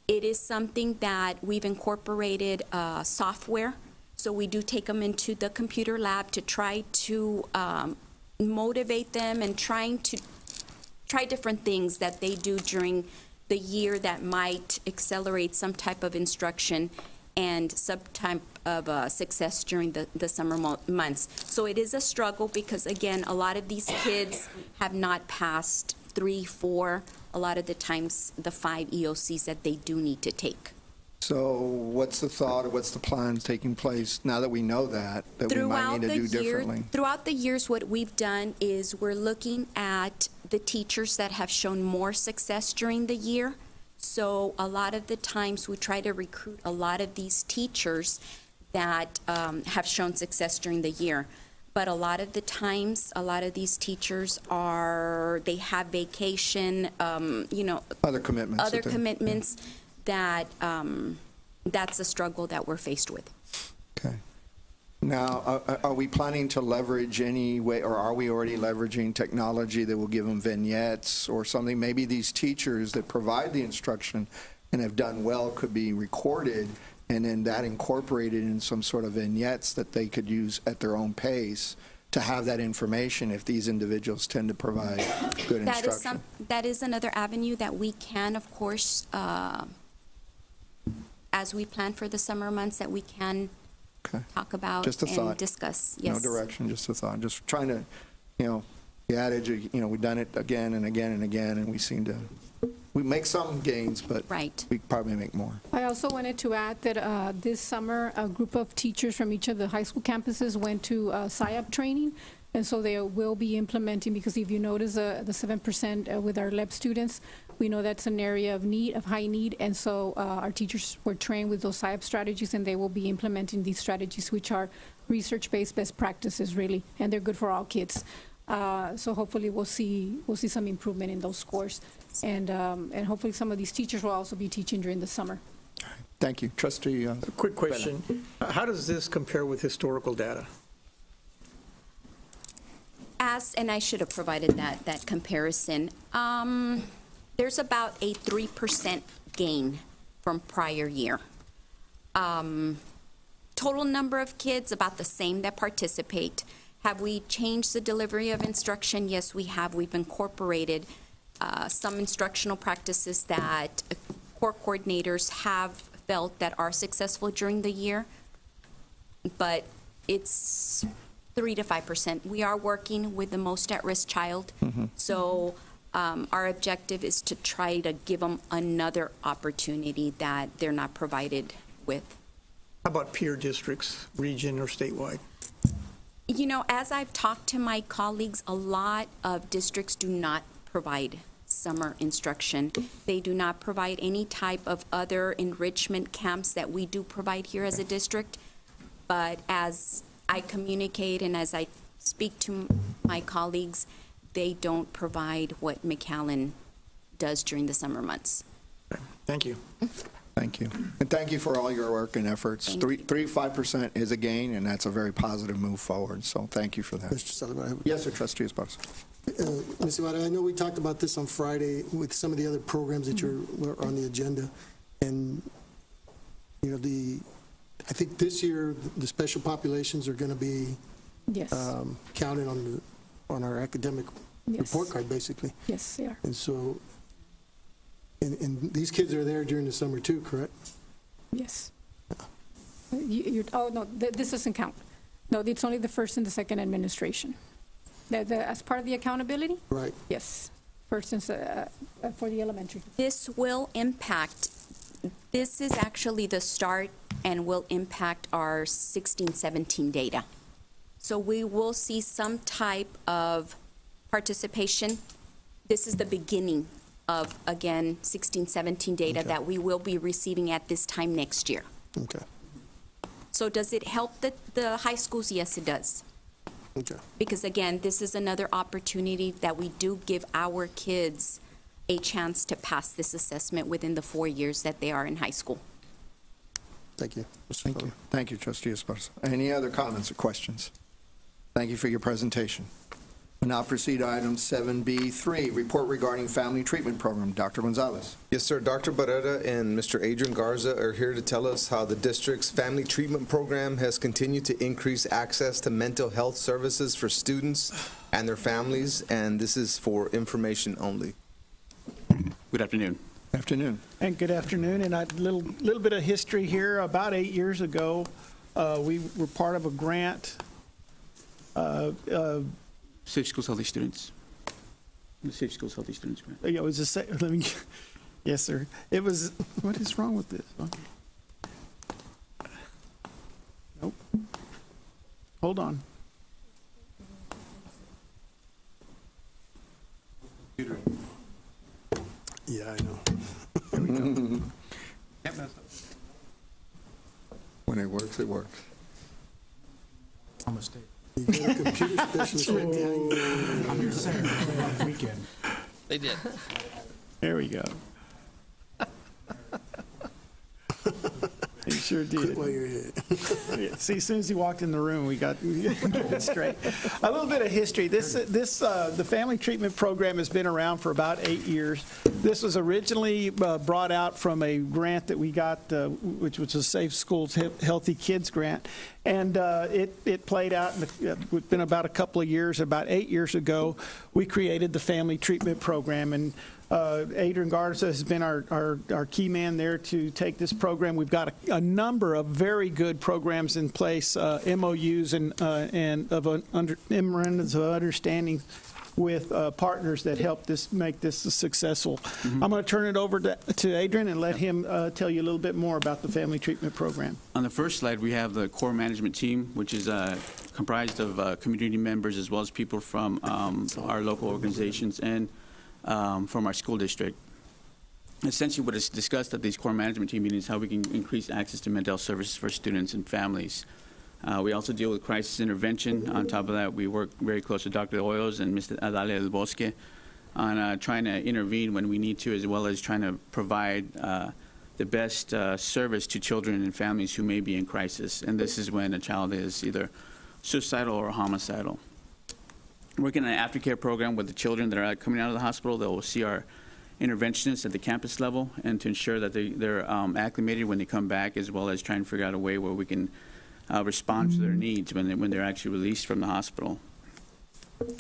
It is something that we've incorporated software. So we do take them into the computer lab to try to motivate them and try different things that they do during the year that might accelerate some type of instruction and some type of success during the summer months. So it is a struggle because, again, a lot of these kids have not passed 3, 4, a lot of the times the 5 EOCs that they do need to take. So what's the thought or what's the plan taking place now that we know that we might need to do differently? Throughout the years, what we've done is we're looking at the teachers that have shown more success during the year. So a lot of the times we try to recruit a lot of these teachers that have shown success during the year. But a lot of the times, a lot of these teachers they have vacation, Other commitments. That that's a struggle that we're faced with. Okay. Now, are we planning to leverage any way, or are we already leveraging technology that will give them vignettes or something? Maybe these teachers that provide the instruction and have done well could be recorded and then that incorporated in some sort of vignettes that they could use at their own pace to have that information if these individuals tend to provide good instruction. That is another avenue that we can, of course, as we plan for the summer months, that we can talk about and discuss. Yes. No direction, just a thought. Just trying to, the adage, we've done it again and again and again, and we make some gains, but we probably make more. I also wanted to add that this summer, a group of teachers from each of the high school campuses went to SIOP training, and so they will be implementing, because if you notice the 7% with our LEP students, we know that's an area of need, of high need, and so our teachers were trained with those SIOP strategies, and they will be implementing these strategies, which are research-based best practices, really, and they're good for all kids. So hopefully we'll see some improvement in those scores, and hopefully some of these teachers will also be teaching during the summer. Thank you. Trustee A quick question. How does this compare with historical data? And I should have provided that comparison. There's about a 3% gain from prior year. Total number of kids, about the same that participate. Have we changed the delivery of instruction? Yes, we have. We've incorporated some instructional practices that core coordinators have felt that are successful during the year, but it's 3 to 5%. We are working with the most at-risk child, so our objective is to try to give them another opportunity that they're not provided with. How about peer districts, region or statewide? As I've talked to my colleagues, a lot of districts do not provide summer instruction. They do not provide any type of other enrichment camps that we do provide here as a district. But as I communicate and as I speak to my colleagues, they don't provide what McAllen does during the summer months. Thank you. Thank you. And thank you for all your work and efforts. 3-5% is a gain, and that's a very positive move forward. So thank you for that. Mr. Sullivan. Yes, sir, Trustee Esparza. Ms. Ibarra, I know we talked about this on Friday with some of the other programs that were on the agenda. And, I think this year, the special populations are going to be counted on our academic report card, basically. Yes, they are. And so, and these kids are there during the summer too, correct? Yes. No, this doesn't count. No, it's only the first and the second administration. As part of the accountability? Right. Yes, first and for the elementary. This will impact, this is actually the start and will impact our 16-17 data. So we will see some type of participation This is the beginning of, again, 16, 17 data that we will be receiving at this time next year. Okay, So does it help the high schools? Yes, it does. okay. Because again, this is another opportunity that we do give our kids a chance to pass this assessment within the 4 years that they are in high school. Thank you. Thank you. Thank you, Trustee Esparza. Any other comments or questions? Thank you for your presentation. We'll now proceed to item 7B3, report regarding family treatment program. Dr. Gonzalez. Yes, sir. Dr. Barrera and Mr. Adrian Garza are here to tell us how the district's family treatment program has continued to increase access to mental health services for students and their families, and this is for information only. Good afternoon. Afternoon. And good afternoon, and a little bit of history here. About 8 years ago, we were part of a grant. Safe Schools, Healthy Students. The Safe Schools, Healthy Students grant. It was let me, yes, sir. It was, what is wrong with this? Nope. Hold on. Yeah, I know. When it works, it works. A mistake. You got a computer specialist right behind you. I'm your center. Weekend. They did. There we go. He sure did. While you're here. Yeah, see, as soon as he walked in the room, we got it straight. A little bit of history. The family treatment program has been around for about 8 years. This was originally brought out from a grant that we got, which was a Safe Schools, Healthy Kids grant. And it played out, it's been about a couple of years. About 8 years ago, we created the family treatment program. And Adrian Garza has been our key man there to take this program. We've got a number of very good programs in place, MOUs and memorandums of understanding with partners that help make this successful. I'm going to turn it over to Adrian and let him tell you a little bit more about the family treatment program. On the first slide, we have the core management team, which is comprised of community members as well as people from our local organizations and from our school district. Essentially, what is discussed at these core management team meetings is how we can increase access to mental health services for students and families. We also deal with crisis intervention. On top of that, we work very close with Dr. Hoyos and Mr. Adalia del Bosque on trying to intervene when we need to, as well as trying to provide the best service to children and families who may be in crisis. And this is when a child is either suicidal or homicidal. Working on an aftercare program with the children that are coming out of the hospital. They will see our interventionists at the campus level and to ensure that they're acclimated when they come back, as well as trying to figure out a way where we can respond to their needs when they're actually released from the hospital.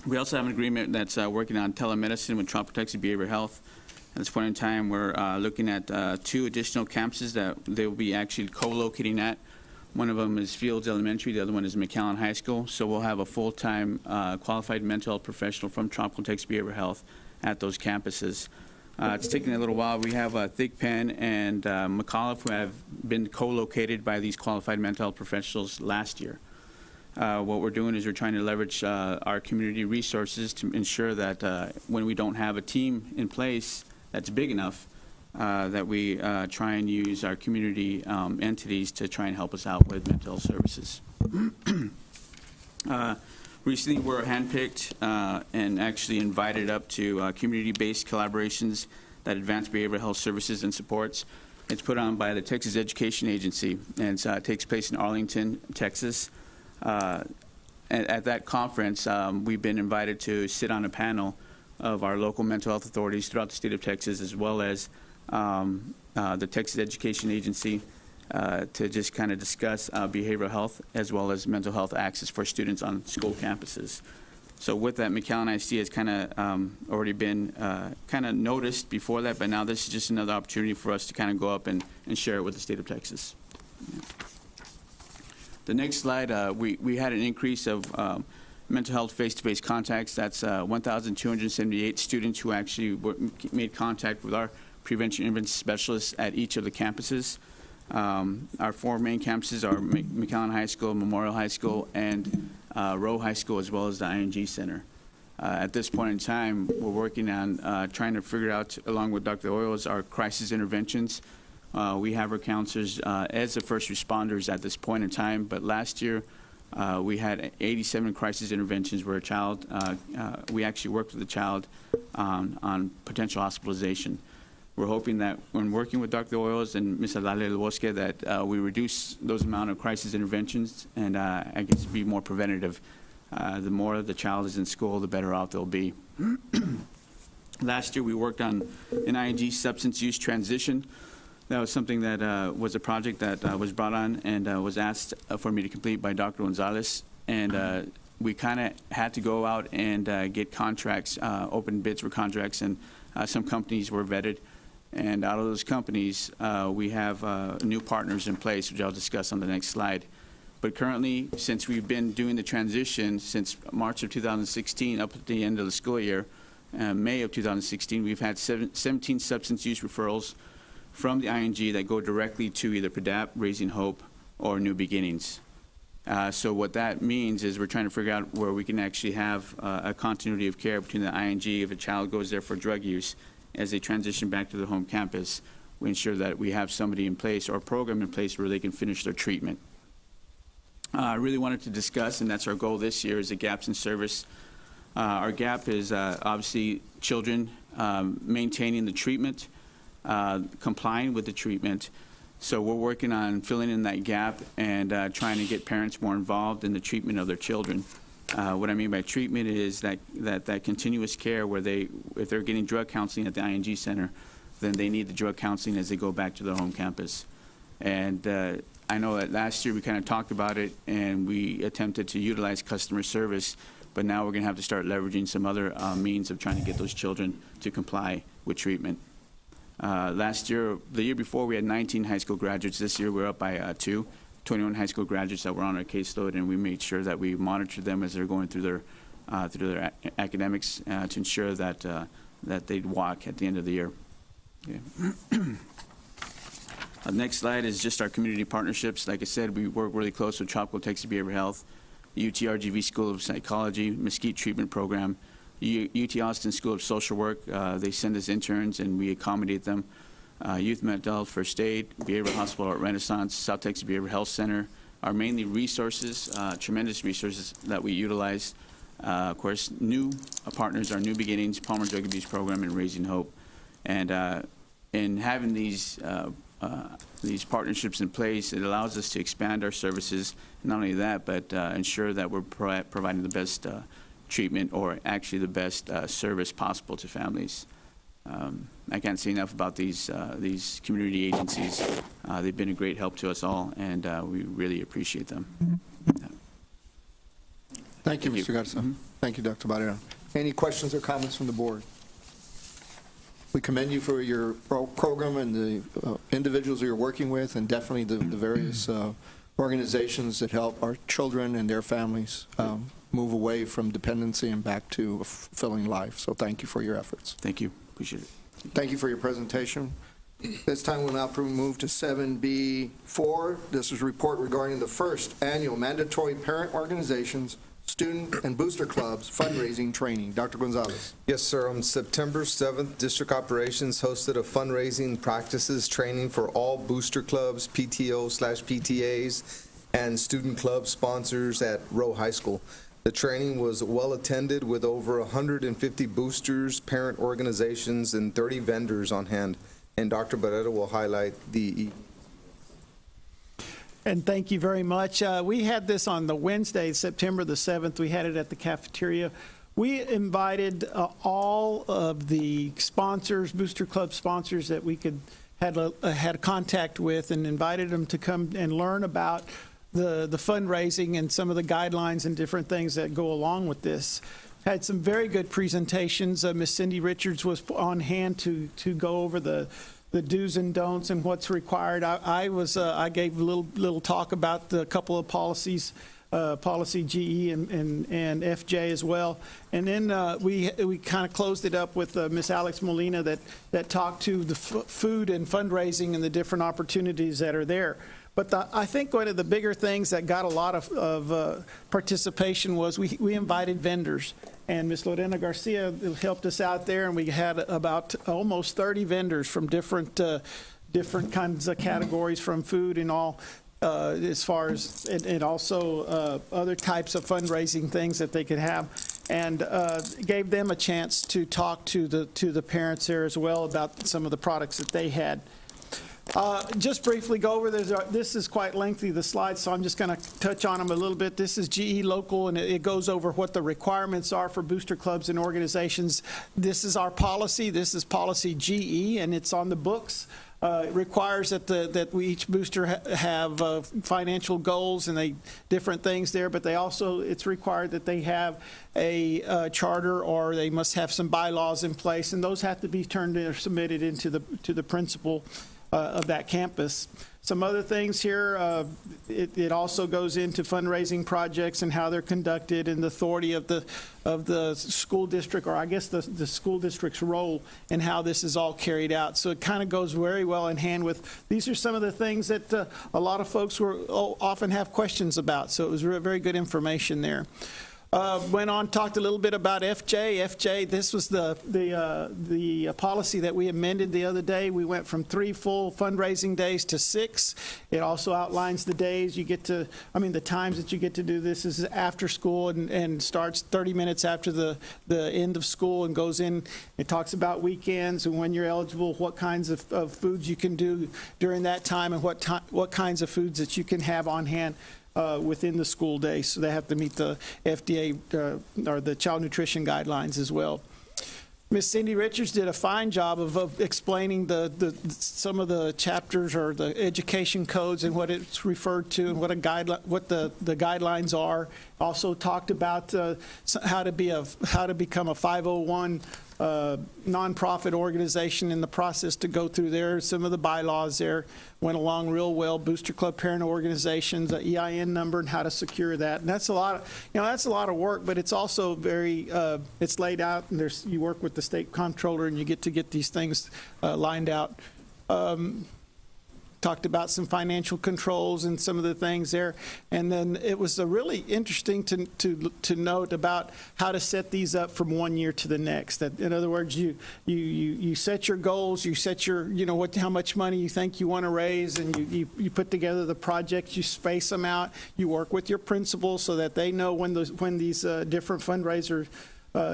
We also have an agreement that's working on telemedicine with Child Protective Behavioral Health. At this point in time, we're looking at 2 additional campuses that they will be actually co-locating at. One of them is Fields Elementary, the other one is McAllen High School. So we'll have a full-time qualified mental health professional from Tropical Texas Behavioral Health at those campuses. It's taking a little while. We have Thigpen and McAuliffe who have been co-located by these qualified mental health professionals last year. What we're doing is we're trying to leverage our community resources to ensure that when we don't have a team in place that's big enough, that we try and use our community entities to try and help us out with mental health services. Recently, we're handpicked and actually invited up to community-based collaborations that advance behavioral health services and supports. It's put on by the Texas Education Agency, and it takes place in Arlington, Texas. At that conference, we've been invited to sit on a panel of our local mental health authorities throughout the state of Texas, as well as the Texas Education Agency, to just kind of discuss behavioral health as well as mental health access for students on school campuses. So with that, McAllen ISD has kind of already been kind of noticed before that, but now this is just another opportunity for us to kind of go up and share it with the state of Texas. The next slide, we had an increase of mental health face-to-face contacts. That's 1,278 students who actually made contact with our prevention intervention specialists at each of the campuses. Our 4 main campuses are McAllen High School, Memorial High School, and Rowe High School, as well as the ING Center. At this point in time, we're working on trying to figure out, along with Dr. Oyles, our crisis interventions. We have our counselors as the first responders at this point in time, but last year we had 87 crisis interventions where a child, we actually worked with the child on potential hospitalization. We're hoping that when working with Dr. Oyles and Ms. Adale del Bosque that we reduce those amount of crisis interventions and I guess be more preventative. The more the child is in school, the better off they'll be. Last year we worked on an ING substance use transition. That was something that was a project that was brought on and was asked for me to complete by Dr. Gonzalez. And we kind of had to go out and get contracts, open bids for contracts, and some companies were vetted. And out of those companies, we have new partners in place, which I'll discuss on the next slide. But currently, since we've been doing the transition since March of 2016 up at the end of the school year, May of 2016, we've had 17 substance use referrals from the ING that go directly to either PDAP, Raising Hope, or New Beginnings. So what that means is we're trying to figure out where we can actually have a continuity of care between the ING if a child goes there for drug use. As they transition back to the home campus, we ensure that we have somebody in place or a program in place where they can finish their treatment. I really wanted to discuss, and that's our goal this year, is the gaps in service. Our gap is obviously children maintaining the treatment, complying with the treatment. So we're working on filling in that gap and trying to get parents more involved in the treatment of their children. What I mean by treatment is that continuous care where if they're getting drug counseling at the ING center, then they need the drug counseling as they go back to their home campus. And I know that last year we kind of talked about it and we attempted to utilize customer service, but now we're going to have to start leveraging some other means of trying to get those children to comply with treatment. The year before, we had 19 high school graduates. This year we're up by 21 high school graduates that were on our caseload, and we made sure that we monitored them as they're going through their academics to ensure that they'd walk at the end of the year. Yeah. The next slide is just our community partnerships. Like I said, we work really close with Tropical Texas Behavioral Health, UTRGV School of Psychology, Mesquite Treatment Program, UT Austin School of Social Work. They send us interns and we accommodate them. Youth Mental Health First Aid, Behavioral Hospital at Renaissance, South Texas Behavioral Health Center are mainly resources, tremendous resources that we utilize. Of course, new partners are New Beginnings, Palmer Drug Abuse Program, and Raising Hope. And in having these partnerships in place, it allows us to expand our services. Not only that, but ensure that we're providing the best treatment or actually the best service possible to families. I can't say enough about these community agencies. They've been a great help to us all, and we really appreciate them. Thank you, Mr. Garza. Thank you, Dr. Barrera. Any questions or comments from the board? We commend you for your program and the individuals you're working with, and definitely the various organizations that help our children and their families move away from dependency and back to a fulfilling life. So thank you for your efforts. Thank you. Appreciate it. Thank you for your presentation. This time we'll now move to 7B4. This is a report regarding the first annual mandatory parent organizations, student and booster clubs fundraising training. Dr. Gonzalez. Yes, sir. On September 7th, District Operations hosted a fundraising practices training for all booster clubs, PTO/PTAs, and student club sponsors at Rowe High School. The training was well attended with over 150 boosters, parent organizations, and 30 vendors on hand. And Dr. Barrera will highlight the And thank you very much. We had this on the Wednesday, September the 7th. We had it at the cafeteria. We invited all of the sponsors, Booster Club sponsors that we had contact with, and invited them to come and learn about the fundraising and some of the guidelines and different things that go along with this. Had some very good presentations. Miss Cindy Richards was on hand to go over the do's and don'ts and what's required. I gave a little talk about the couple of policies, policy GE and FJ as well. And then we kind of closed it up with Miss Alex Molina that talked to the food and fundraising and the different opportunities that are there. But I think one of the bigger things that got a lot of participation was we invited vendors. And Ms. Lorena Garcia helped us out there, and we had about almost 30 vendors from different kinds of categories, from food and all, as far as, and also other types of fundraising things that they could have, and gave them a chance to talk to the parents there as well about some of the products that they had. Just briefly go over, this is quite lengthy, the slides, so I'm just going to touch on them a little bit. This is GE Local, and it goes over what the requirements are for booster clubs and organizations. This is our policy. This is policy GE, and it's on the books. It requires that each booster have financial goals and different things there, but it's required that they have a charter, or they must have some bylaws in place, and those have to be turned in or submitted into the principal of that campus. Some other things here, it also goes into fundraising projects and how they're conducted, and the authority of the school district, or I guess the school district's role in how this is all carried out. So it kind of goes very well in hand with, these are some of the things that a lot of folks often have questions about. So it was very good information there. Went on, talked a little bit about FJ. FJ, this was the policy that we amended the other day. We went from 3 full fundraising days to 6. It also outlines the days you get to, the times that you get to do this is after school, and starts 30 minutes after the end of school and goes in. It talks about weekends and when you're eligible, what kinds of foods you can do during that time, and what kinds of foods that you can have on hand within the school day. So they have to meet the FDA or the child nutrition guidelines as well. Miss Cindy Richards did a fine job of explaining some of the chapters or the education codes and what it's referred to, and what the guidelines are. Also talked about how to become a 501 nonprofit organization, in the process to go through there. Some of the bylaws there went along real well. Booster Club parent organizations, the EIN number, and how to secure that. And that's a lot of work, but it's also very it's laid out, and you work with the state comptroller, and you get these things lined out. Talked about some financial controls and some of the things there. And then it was really interesting to note about how to set these up from one year to the next. That, in other words, you set your goals, you set your, how much money you think you want to raise, and you put together the projects, you space them out, you work with your principals so that they know when these different fundraiser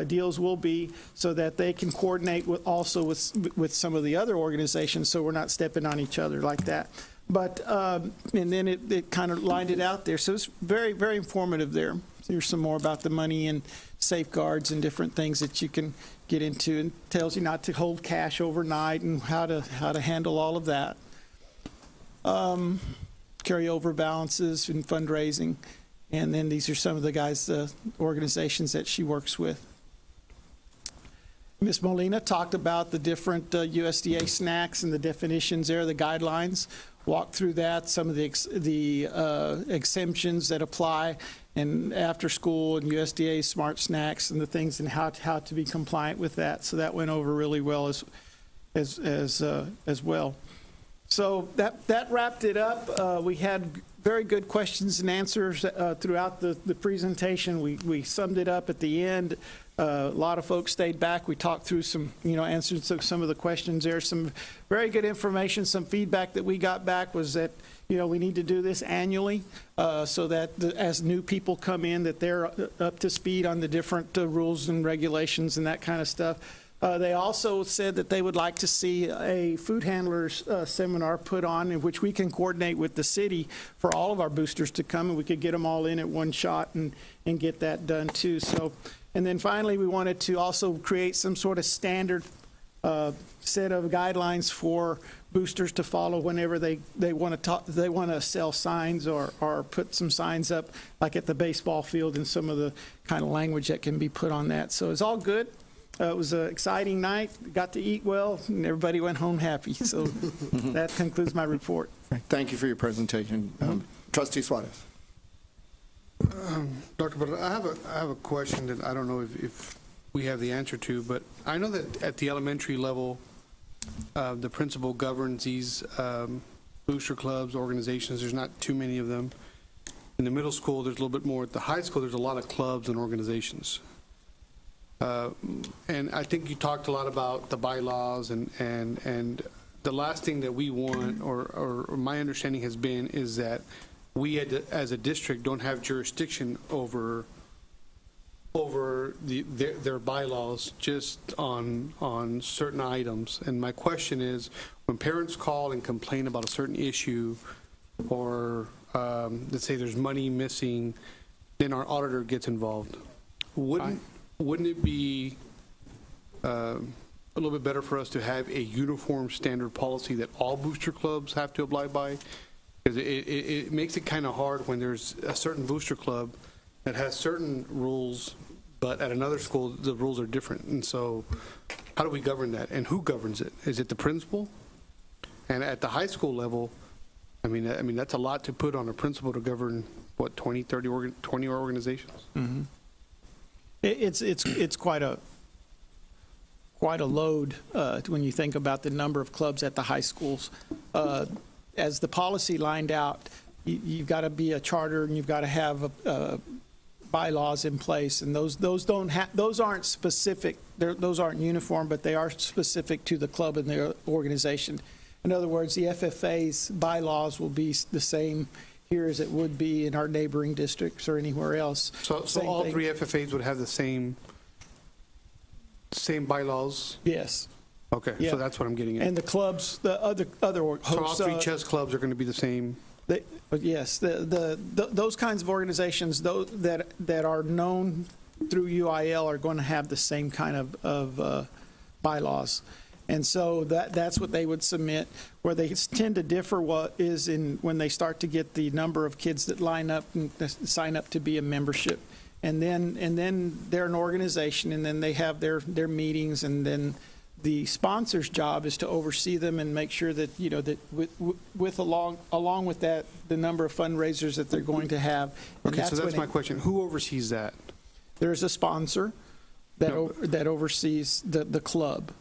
deals will be, so that they can coordinate with some of the other organizations, so we're not stepping on each other like that. But and then it kind of lined it out there, so it's very, very informative there. Here's some more about the money and safeguards and different things that you can get into, and tells you not to hold cash overnight and how to handle all of that. Carryover balances and fundraising. And then these are some of the organizations that she works with. Ms. Molina talked about the different USDA snacks and the definitions there, the guidelines, walked through that, some of the exemptions that apply, and after school and USDA smart snacks and the things, and how to be compliant with that. So that went over really well as well. So that wrapped it up. We had very good questions and answers throughout the presentation. We summed it up at the end. A lot of folks stayed back. We talked through some, answers to some of the questions there. Some very good information. Some feedback that we got back was that, we need to do this annually so that as new people come in, that they're up to speed on the different rules and regulations and that kind of stuff. They also said that they would like to see a food handlers seminar put on, in which we can coordinate with the city for all of our boosters to come, and we could get them all in at one shot and get that done too. So, and then finally, we wanted to also create some sort of standard set of guidelines for boosters to follow whenever they want to sell signs or put some signs up, like at the baseball field, and some of the kind of language that can be put on that. So it's all good. It was an exciting night. Got to eat well, and everybody went home happy. So that concludes my report. Thank you for your presentation. Trustee Suarez. Dr. Butler, I have a question that I don't know if we have the answer to, but I know that at the elementary level, the principal governs these booster clubs, organizations. There's not too many of them. In the middle school, there's a little bit more. At the high school, there's a lot of clubs and organizations. And I think you talked a lot about the bylaws and the last thing that we want, or my understanding has been, is that we as a district don't have jurisdiction over their bylaws just on certain items. And my question is, when parents call and complain about a certain issue, or let's say there's money missing, then our auditor gets involved. Wouldn't it be a little bit better for us to have a uniform standard policy that all booster clubs have to abide by? Because it makes it kind of hard when there's a certain booster club that has certain rules, but at another school, the rules are different. And so how do we govern that? And who governs it? Is it the principal? And at the high school level, I mean that's a lot to put on a principal to govern, what, 20 organizations? Mm-hmm. It's quite a load when you think about the number of clubs at the high schools. As the policy lined out, you've got to be a charter and you've got to have bylaws in place, and those aren't specific. Those aren't uniform, but they are specific to the club and their organization. In other words, the FFA's bylaws will be the same here as it would be in our neighboring districts or anywhere else. So all three FFAs would have the same bylaws? Yes. Okay, Yeah. so that's what I'm getting at. And the clubs, the other So all three chess clubs are going to be the same? Yes, those kinds of organizations that are known through UIL are going to have the same kind of bylaws. And so that's what they would submit. Where they tend to differ when they start to get the number of kids that line up and sign up to be a membership. And then they're an organization, and then they have their meetings, and then the sponsor's job is to oversee them and make sure that, that along with that, the number of fundraisers that they're going to have. Okay, so that's my question. Who oversees that? There's a sponsor that oversees the club,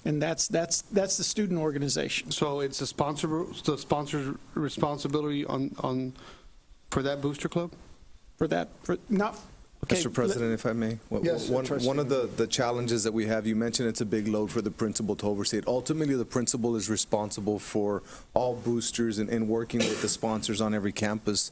and that's the student organization. So it's the sponsor's responsibility for that booster club? Mr. President, if I may. Yes, One of the challenges that we have, you mentioned it's a big load for the principal to oversee it. Ultimately, the principal is responsible for all boosters and working with the sponsors on every campus.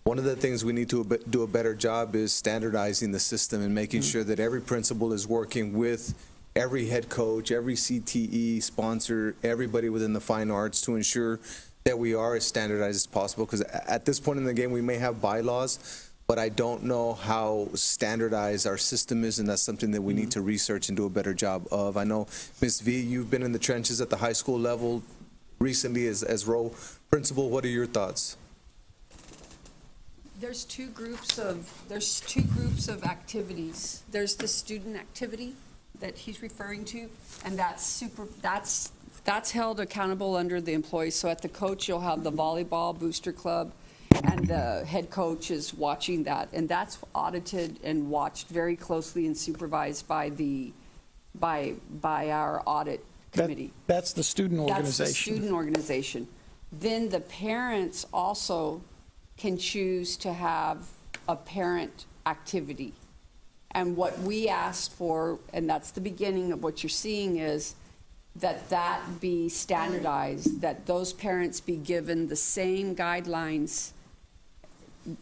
One of the things we need to do a better job is standardizing the system and making sure that every principal is working with every head coach, every CTE sponsor, everybody within the fine arts to ensure that we are as standardized as possible. Because at this point in the game, we may have bylaws, but I don't know how standardized our system is, and that's something that we need to research and do a better job of. I know, Ms. V, you've been in the trenches at the high school level recently as role principal. What are your thoughts? There's two groups of activities. There's the student activity that he's referring to, and that's held accountable under the employees. So at the coach, you'll have the volleyball booster club, and the head coach is watching that, and that's audited and watched very closely and supervised by our audit committee. That's the student organization. That's the student organization. Then the parents also can choose to have a parent activity. And what we asked for, and that's the beginning of what you're seeing, is that be standardized, that those parents be given the same guidelines,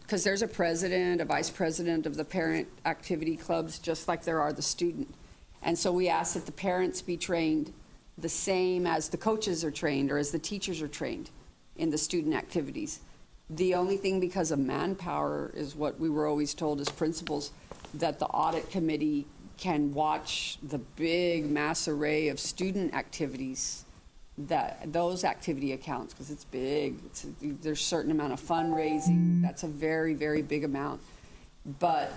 because there's a president, a vice president of the parent activity clubs, just like there are the student. And so we ask that the parents be trained the same as the coaches are trained or as the teachers are trained in the student activities. The only thing, because of manpower, is what we were always told as principals, that the audit committee can watch the big mass array of student activities, those activity accounts, because it's big. There's a certain amount of fundraising. That's a very, very big amount. But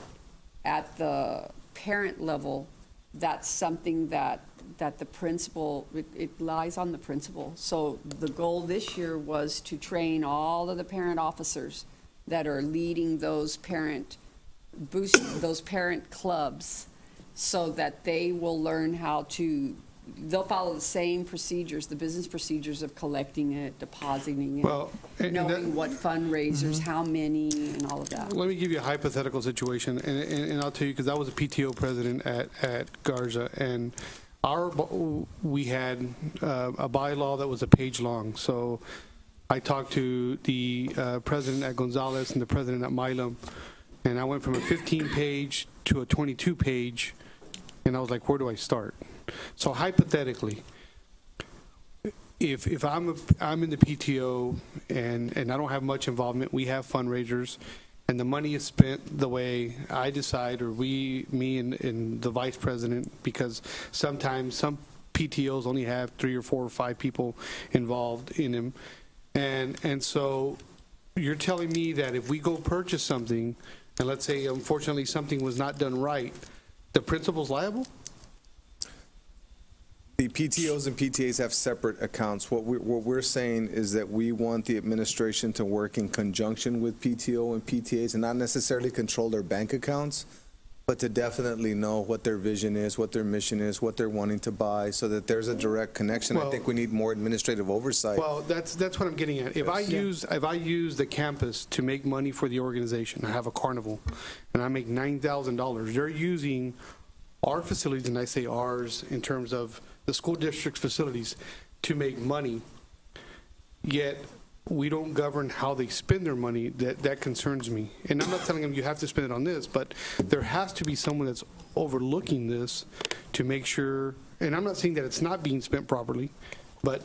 at the parent level, that's something that the principal, it lies on the principal. So the goal this year was to train all of the parent officers that are leading those parent clubs, so that they will learn how to they'll follow the same procedures, the business procedures of collecting it, depositing it, Well, and knowing what fundraisers, how many, and all of that. Let me give you a hypothetical situation, and I'll tell you, because I was a PTO president at Garza, and we had a bylaw that was a page long. So I talked to the president at Gonzalez and the president at Milam, and I went from a 15-page to a 22-page, and I was like, where do I start? So hypothetically, if I'm in the PTO and I don't have much involvement, we have fundraisers, and the money is spent the way I decide, or me and the vice president, because sometimes some PTOs only have 3 or 4 or 5 people involved in them, and so you're telling me that if we go purchase something, and let's say unfortunately something was not done right, the principal's liable? The PTOs and PTAs have separate accounts. What we're saying is that we want the administration to work in conjunction with PTO and PTAs and not necessarily control their bank accounts, but to definitely know what their vision is, what their mission is, what they're wanting to buy, so that there's a direct connection. I think we need more administrative oversight. Well, that's what I'm getting at. If I use the campus to make money for the organization, I have a carnival, and I make $9,000. They're using our facilities, and I say ours in terms of the school district's facilities, to make money, yet we don't govern how they spend their money. That concerns me. And I'm not telling them you have to spend it on this, but there has to be someone that's overlooking this to make sure, and I'm not saying that it's not being spent properly, but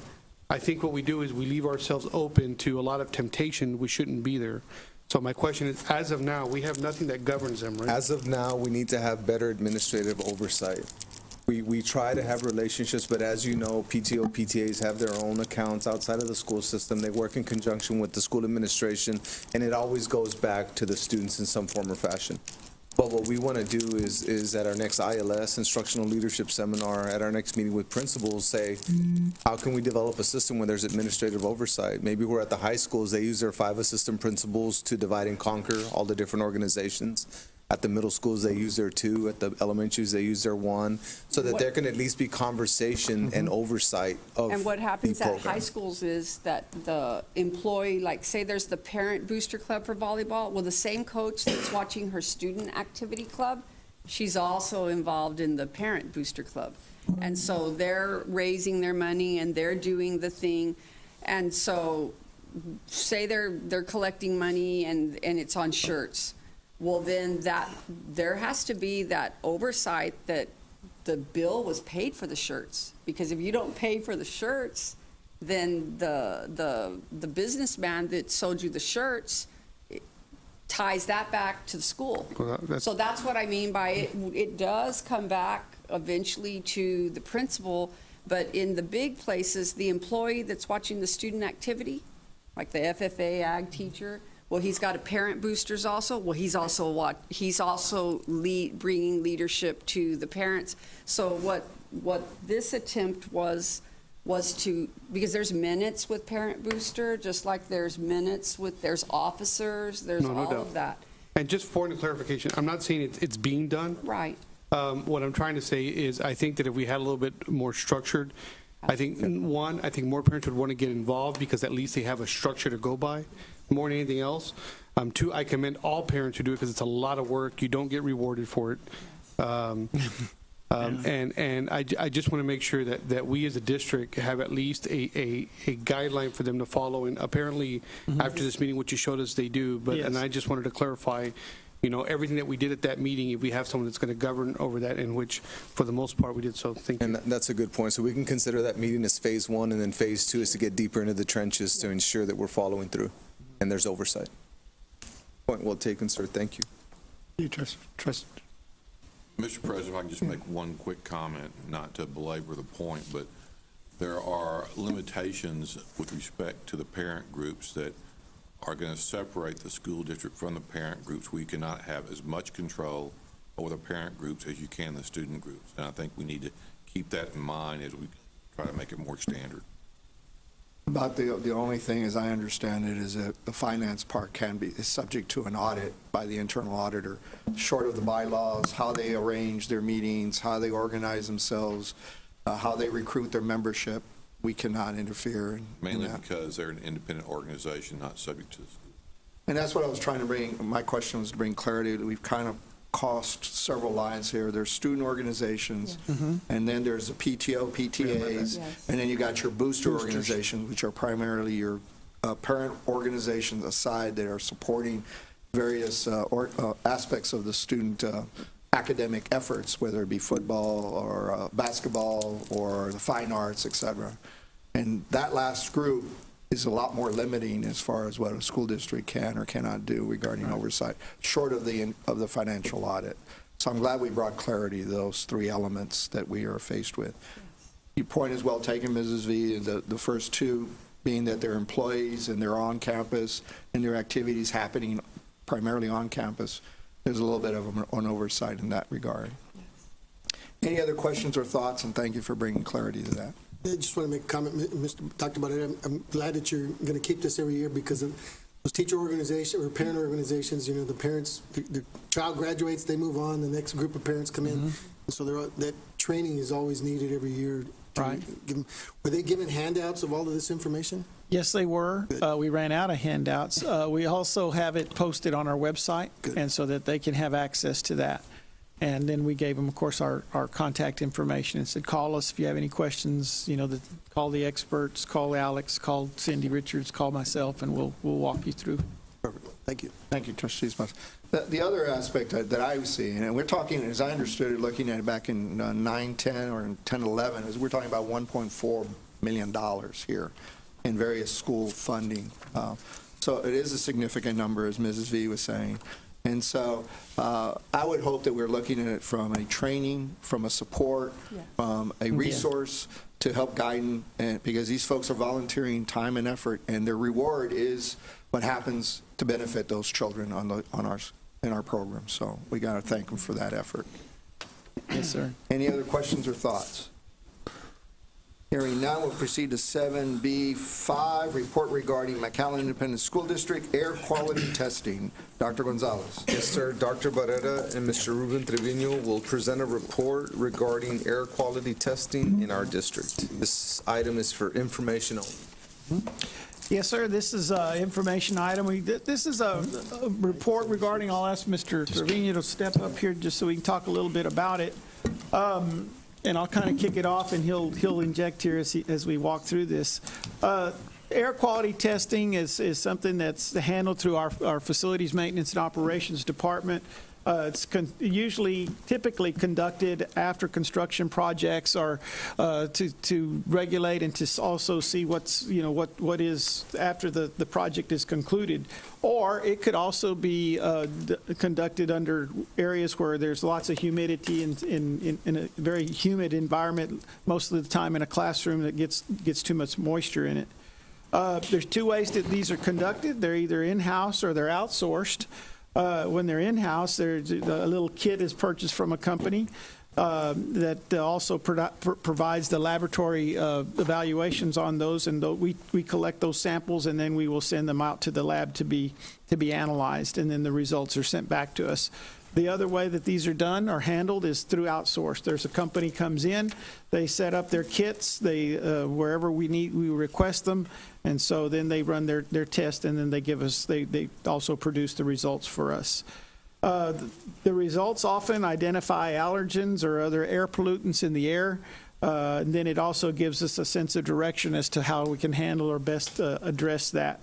I think what we do is we leave ourselves open to a lot of temptation. We shouldn't be there. So my question is, as of now, we have nothing that governs them, right? As of now, we need to have better administrative oversight. We try to have relationships, but as you know, PTO, PTAs have their own accounts outside of the school system. They work in conjunction with the school administration, and it always goes back to the students in some form or fashion. But what we want to do is at our next ILS, Instructional Leadership Seminar, at our next meeting with principals, say, how can we develop a system where there's administrative oversight? Maybe we're at the high schools, they use their 5 assistant principals to divide and conquer all the different organizations. At the middle schools, they use their 2. At the elementaries, they use their 1, so that there can at least be conversation and oversight of And what happens the at program. high schools is that the employee, like say there's the parent booster club for volleyball, well, the same coach that's watching her student activity club, she's also involved in the parent booster club. And so they're raising their money and they're doing the thing. And so say they're collecting money and it's on shirts. Well, then there has to be that oversight that the bill was paid for the shirts. Because if you don't pay for the shirts, then the businessman that sold you the shirts ties that back to the school. Well, So that's what I mean by it. It does come back eventually to the principal, but in the big places, the employee that's watching the student activity, like the FFA ag teacher, well, he's got a parent boosters also. Well, he's also bringing leadership to the parents. So what this attempt was to, because there's minutes with parent booster, just like there's minutes there's officers, there's No all doubt. of that. And just for the clarification, I'm not saying it's being done. Right. What I'm trying to say is I think that if we had a little bit more structured, I think more parents would want to get involved because at least they have a structure to go by more than anything else. 2, I commend all parents who do it because it's a lot of work. You don't get rewarded for it. And I just want to make sure that we as a district have at least a guideline for them to follow. And apparently after this meeting, what you showed us, they do. And I just wanted to clarify, everything that we did at that meeting, if we have someone that's going to govern over that, in which for the most part we did. So thank you. And that's a good point. So we can consider that meeting as phase 1, and then phase 2 is to get deeper into the trenches to ensure that we're following through and there's oversight. Point well taken, sir. Thank you. Trust. Mr. President, if I can just make one quick comment, not to belabor the point, but there are limitations with respect to the parent groups that are going to separate the school district from the parent groups. We cannot have as much control over the parent groups as you can the student groups. And I think we need to keep that in mind as we try to make it more standard. About the only thing, as I understand it, is that the finance part is subject to an audit by the internal auditor, short of the bylaws, how they arrange their meetings, how they organize themselves. how they recruit their membership. We cannot interfere in Mainly that. because they're an independent organization, not subject to the school. And that's what I was trying to bring, my question was to bring clarity. We've kind of crossed several lines here. There's student organizations, and then there's the PTO, PTAs, and then you got your booster organizations, which are primarily your parent organizations aside that are supporting various aspects of the student academic efforts, whether it be football or basketball or the fine arts, et cetera. And that last group is a lot more limiting as far as what a school district can or cannot do regarding oversight, short of the financial audit. So I'm glad we brought clarity to those three elements that we are faced with. Your point is well taken, Mrs. V. The first two being that they're employees and they're on campus and their activities happening primarily on campus. There's a little bit of an oversight in that regard. Any other questions or thoughts? And thank you for bringing clarity to that. I just want to make a comment, Mr. talked about it. I'm glad that you're going to keep this every year because of those teacher organizations or parent organizations. You know, the parents, the child graduates, they move on, the next group of parents come in. And so that training is always needed every year. Were they given handouts of all of this information? Yes, they were. We ran out of handouts. We also have it posted on our website, and so that they can have access to that. And then we gave them, of course, our contact information and said, call us if you have any questions, you know, call the experts, call Alex, call Cindy Richards, call myself, and we'll walk you through. Perfect. Thank you. Thank you, Trustee Smuts. The other aspect that I was seeing, and we're talking, as I understood it, looking at it back in 9-10 or 10-11, is we're talking about $1.4 million here in various school funding. So it is a significant number, as Mrs. V was saying. And so I would hope that we're looking at it from a training, from a support, from a resource to help guide, and because these folks are volunteering time and effort, and their reward is what happens to benefit those children in our program. So we got to thank them for that effort. Yes, sir. Any other questions or thoughts? Hearing none, we'll proceed to 7B5, report regarding McAllen Independent School District air quality testing. Dr. Gonzalez. Yes, sir. Dr. Barrera and Mr. Ruben Trevino will present a report regarding air quality testing in our district. This item is for information only. Yes, sir. This is an information item. This is a report regarding, I'll ask Mr. Trevino to step up here just so we can talk a little bit about it. And I'll kind of kick it off, and he'll inject here as we walk through this. Air quality testing is something that's handled through our facilities maintenance and operations department. It's typically conducted after construction projects, or to regulate and to also see what is after the project is concluded. Or it could also be conducted under areas where there's lots of humidity in a very humid environment, most of the time in a classroom that gets too much moisture in it. There's two ways that these are conducted. They're either in-house or they're outsourced. When they're in-house, a little kit is purchased from a company that also provides the laboratory evaluations on those, and we collect those samples, and then we will send them out to the lab to be analyzed, and then the results are sent back to us. The other way that these are done or handled is through outsource. There's a company comes in, they set up their kits, wherever we request them, and so then they run their test, and then they also produce the results for us. The results often identify allergens or other air pollutants in the air. And then it also gives us a sense of direction as to how we can handle or best address that.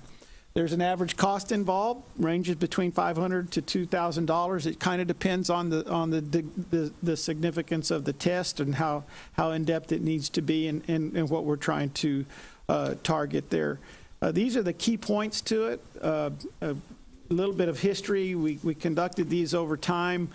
There's an average cost involved, ranges between $500 to $2,000. It kind of depends on the significance of the test and how in-depth it needs to be and what we're trying to target there. These are the key points to it. A little bit of history. We conducted these over time.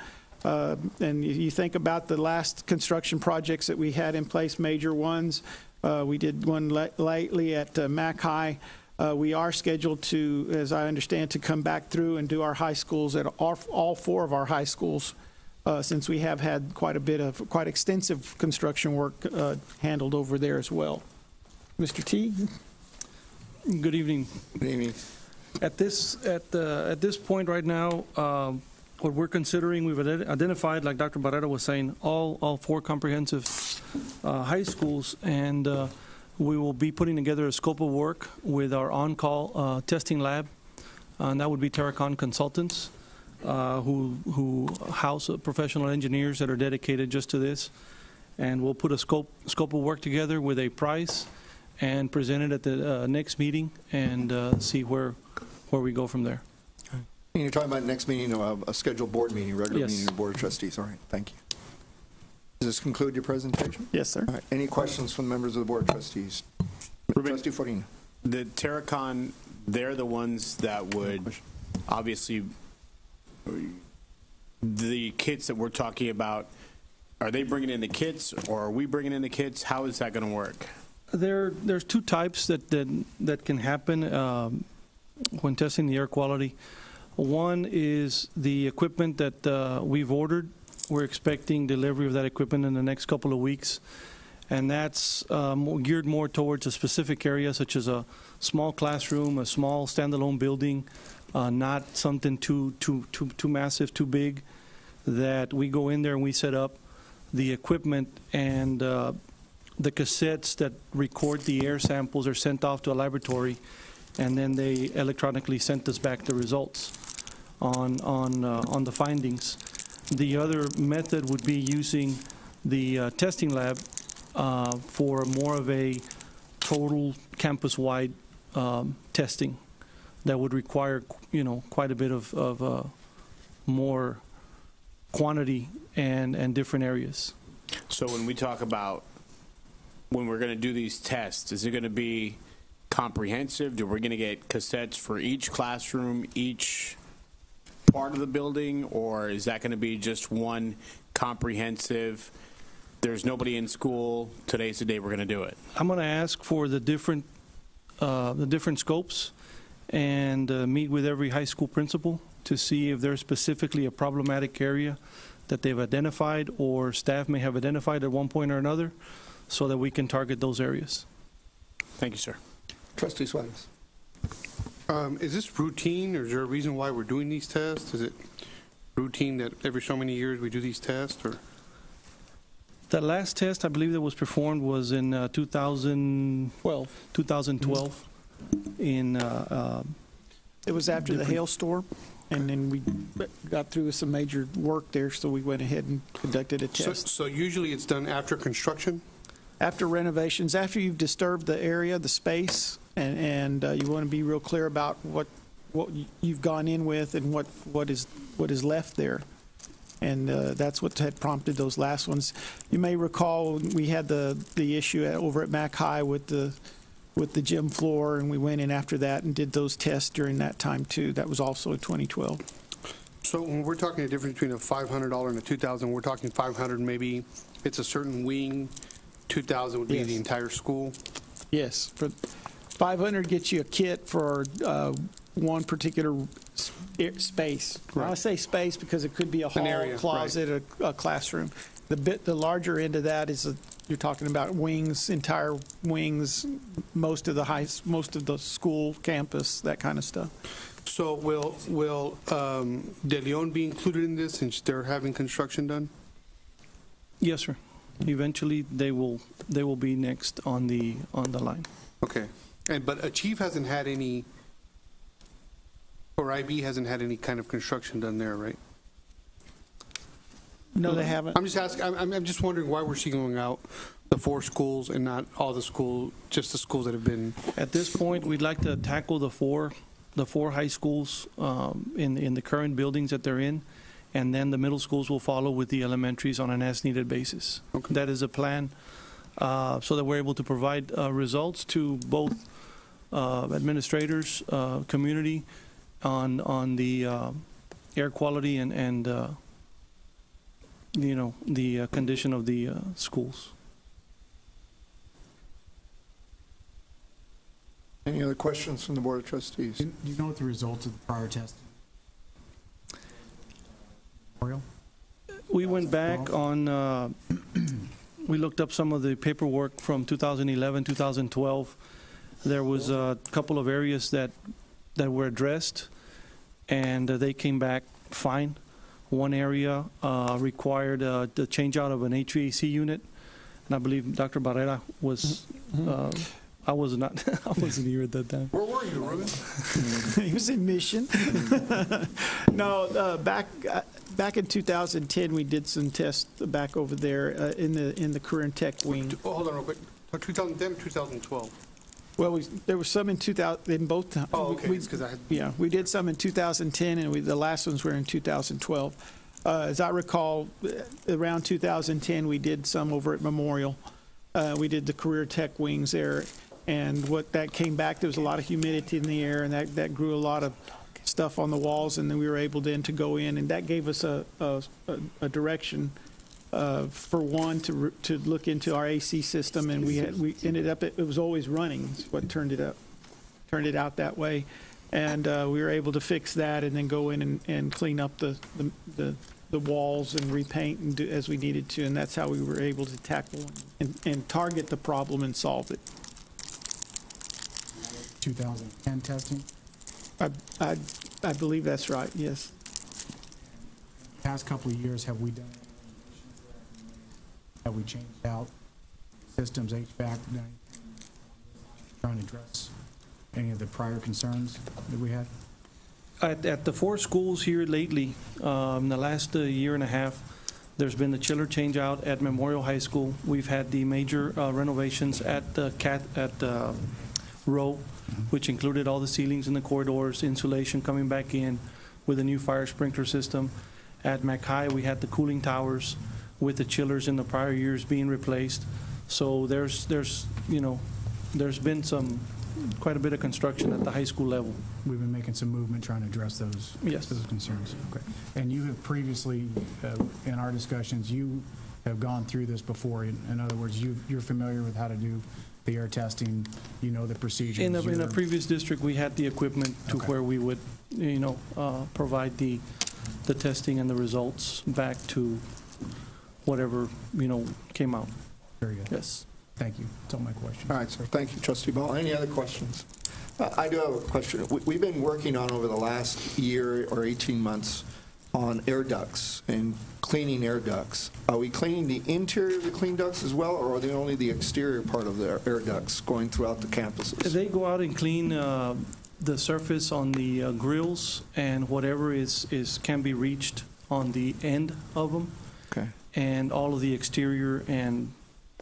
And you think about the last construction projects that we had in place, major ones. We did one lately at Mac High. We are scheduled to, as I understand, to come back through and do our high schools at all four of our high schools, since we have had quite extensive construction work handled over there as well. Mr. T. Good evening. Good evening. At this point right now, what we're considering, we've identified, like Dr. Barrera was saying, all 4 comprehensive high schools, and we will be putting together a scope of work with our on-call testing lab, and that would be Terracon Consultants, who house professional engineers that are dedicated just to this. And we'll put a scope of work together with a price and present it at the next meeting and see where we go from there. And you're talking about next meeting, a scheduled board meeting, regular Yes. meeting of the Board of Trustees. All right, thank you. Does this conclude your presentation? Yes, sir. All right, any questions from the members of the Board of Trustees? Trustee Farina. The Terracon, they're the ones that would, obviously, the kits that we're talking about, are they bringing in the kits, or are we bringing in the kits? How is that going to work? There's 2 types that can happen when testing the air quality. One is the equipment that we've ordered. We're expecting delivery of that equipment in the next couple of weeks, and that's geared more towards a specific area, such as a small classroom, a small standalone building, not something too massive, too big, that we go in there and we set up the equipment, and the cassettes that record the air samples are sent off to a laboratory, and then they electronically sent us back the results on the findings. The other method would be using the testing lab for more of a total campus-wide testing that would require, quite a bit of more quantity and different areas. So when we talk about when we're going to do these tests, is it going to be comprehensive? Are we going to get cassettes for each classroom, each part of the building, or is that going to be just one comprehensive, there's nobody in school, today's the day we're going to do it? I'm going to ask for the different scopes and meet with every high school principal to see if there's specifically a problematic area that they've identified or staff may have identified at one point or another, so that we can target those areas. Thank you, sir. Trustee Suarez. Is this routine, or is there a reason why we're doing these tests? Is it routine that every so many years we do these tests, or? The last test I believe that was performed was in 2012. In It was after the hailstorm, and then we got through with some major work there, so we went ahead and conducted a test. So usually it's done after construction? After renovations, after you've disturbed the area, the space, and you want to be real clear about what you've gone in with and what is left there. And that's what had prompted those last ones. You may recall we had the issue over at Mac High with the gym floor, and we went in after that and did those tests during that time too. That was also in 2012. So when we're talking a difference between a $500 and a $2,000, we're talking 500 maybe it's a certain wing, 2,000 would be Yes. the entire school? Yes, for 500 gets you a kit for one particular space. Right. I say space because it could be a hall, area, closet, a classroom. The larger end of that is you're talking about wings, entire wings, most of the school campus, that kind of stuff. So will De Leon be included in this since they're having construction done? Yes, sir. Eventually, they will be next on the line. Okay. But Achieve hasn't had any, or IB hasn't had any kind of construction done there, right? No, they haven't. I'm just asking. I'm just wondering why we're singling out the 4 schools and not all the schools, just the schools that have been. At this point, we'd like to tackle the four high schools in the current buildings that they're in, and then the middle schools will follow with the elementaries on an as-needed basis. Okay. That is a plan, so that we're able to provide results to both administrators, community, on the air quality and the condition of the schools. Any other questions from the Board of Trustees? Do you know what the results of the prior test? We went back on, we looked up some of the paperwork from 2011, 2012. There was a couple of areas that were addressed, and they came back fine. One area required the change out of an HVAC unit, and I believe Dr. Barrera was, I was not, I wasn't here at that time. Where were you, Ruben? He was in mission. No, back in 2010, we did some tests back over there in the career and tech wing. Hold on real quick. 2010 or 2012? Well, there was some in 2000, in both times. Oh, okay, it's 'cause I had- Yeah, we did some in 2010, and the last ones were in 2012. As I recall, around 2010, we did some over at Memorial. We did the career tech wings there, and what that came back, there was a lot of humidity in the air, and that grew a lot of stuff on the walls, and then we were able then to go in, and that gave us a direction for one, to look into our AC system, and we ended up, it was always running, is what turned it out that way. And we were able to fix that and then go in and clean up the walls and repaint and do as we needed to, and that's how we were able to tackle and target the problem and solve it. 2010 testing? I believe that's right, yes. Past couple of years, have we done, have we changed out systems, HVAC, trying to address any of the prior concerns that we had? At the 4 schools here lately, in the last year and a half, there's been the chiller change out at Memorial High School. We've had the major renovations at Rowe, which included all the ceilings in the corridors, insulation coming back in with a new fire sprinkler system. At McHigh, we had the cooling towers with the chillers in the prior years being replaced. So there's been quite a bit of construction at the high school level. We've been making some movement trying to address those concerns. Okay. And you have previously, in our discussions, you have gone through this before. In other words, you're familiar with how to do the air testing, you know the procedures. In a previous district, we had the equipment to where we would, provide the testing and the results back to whatever, came out. Very good. Yes. Thank you. That's all my questions. All right, sir. Thank you, Trustee Ball. Any other questions? I do have a question. We've been working on over the last year or 18 months on air ducts and cleaning air ducts. Are we cleaning the interior of the clean ducts as well, or are they only the exterior part of the air ducts going throughout the campuses? They go out and clean the surface on the grills and whatever can be reached on the end of them. Okay. And all of the exterior and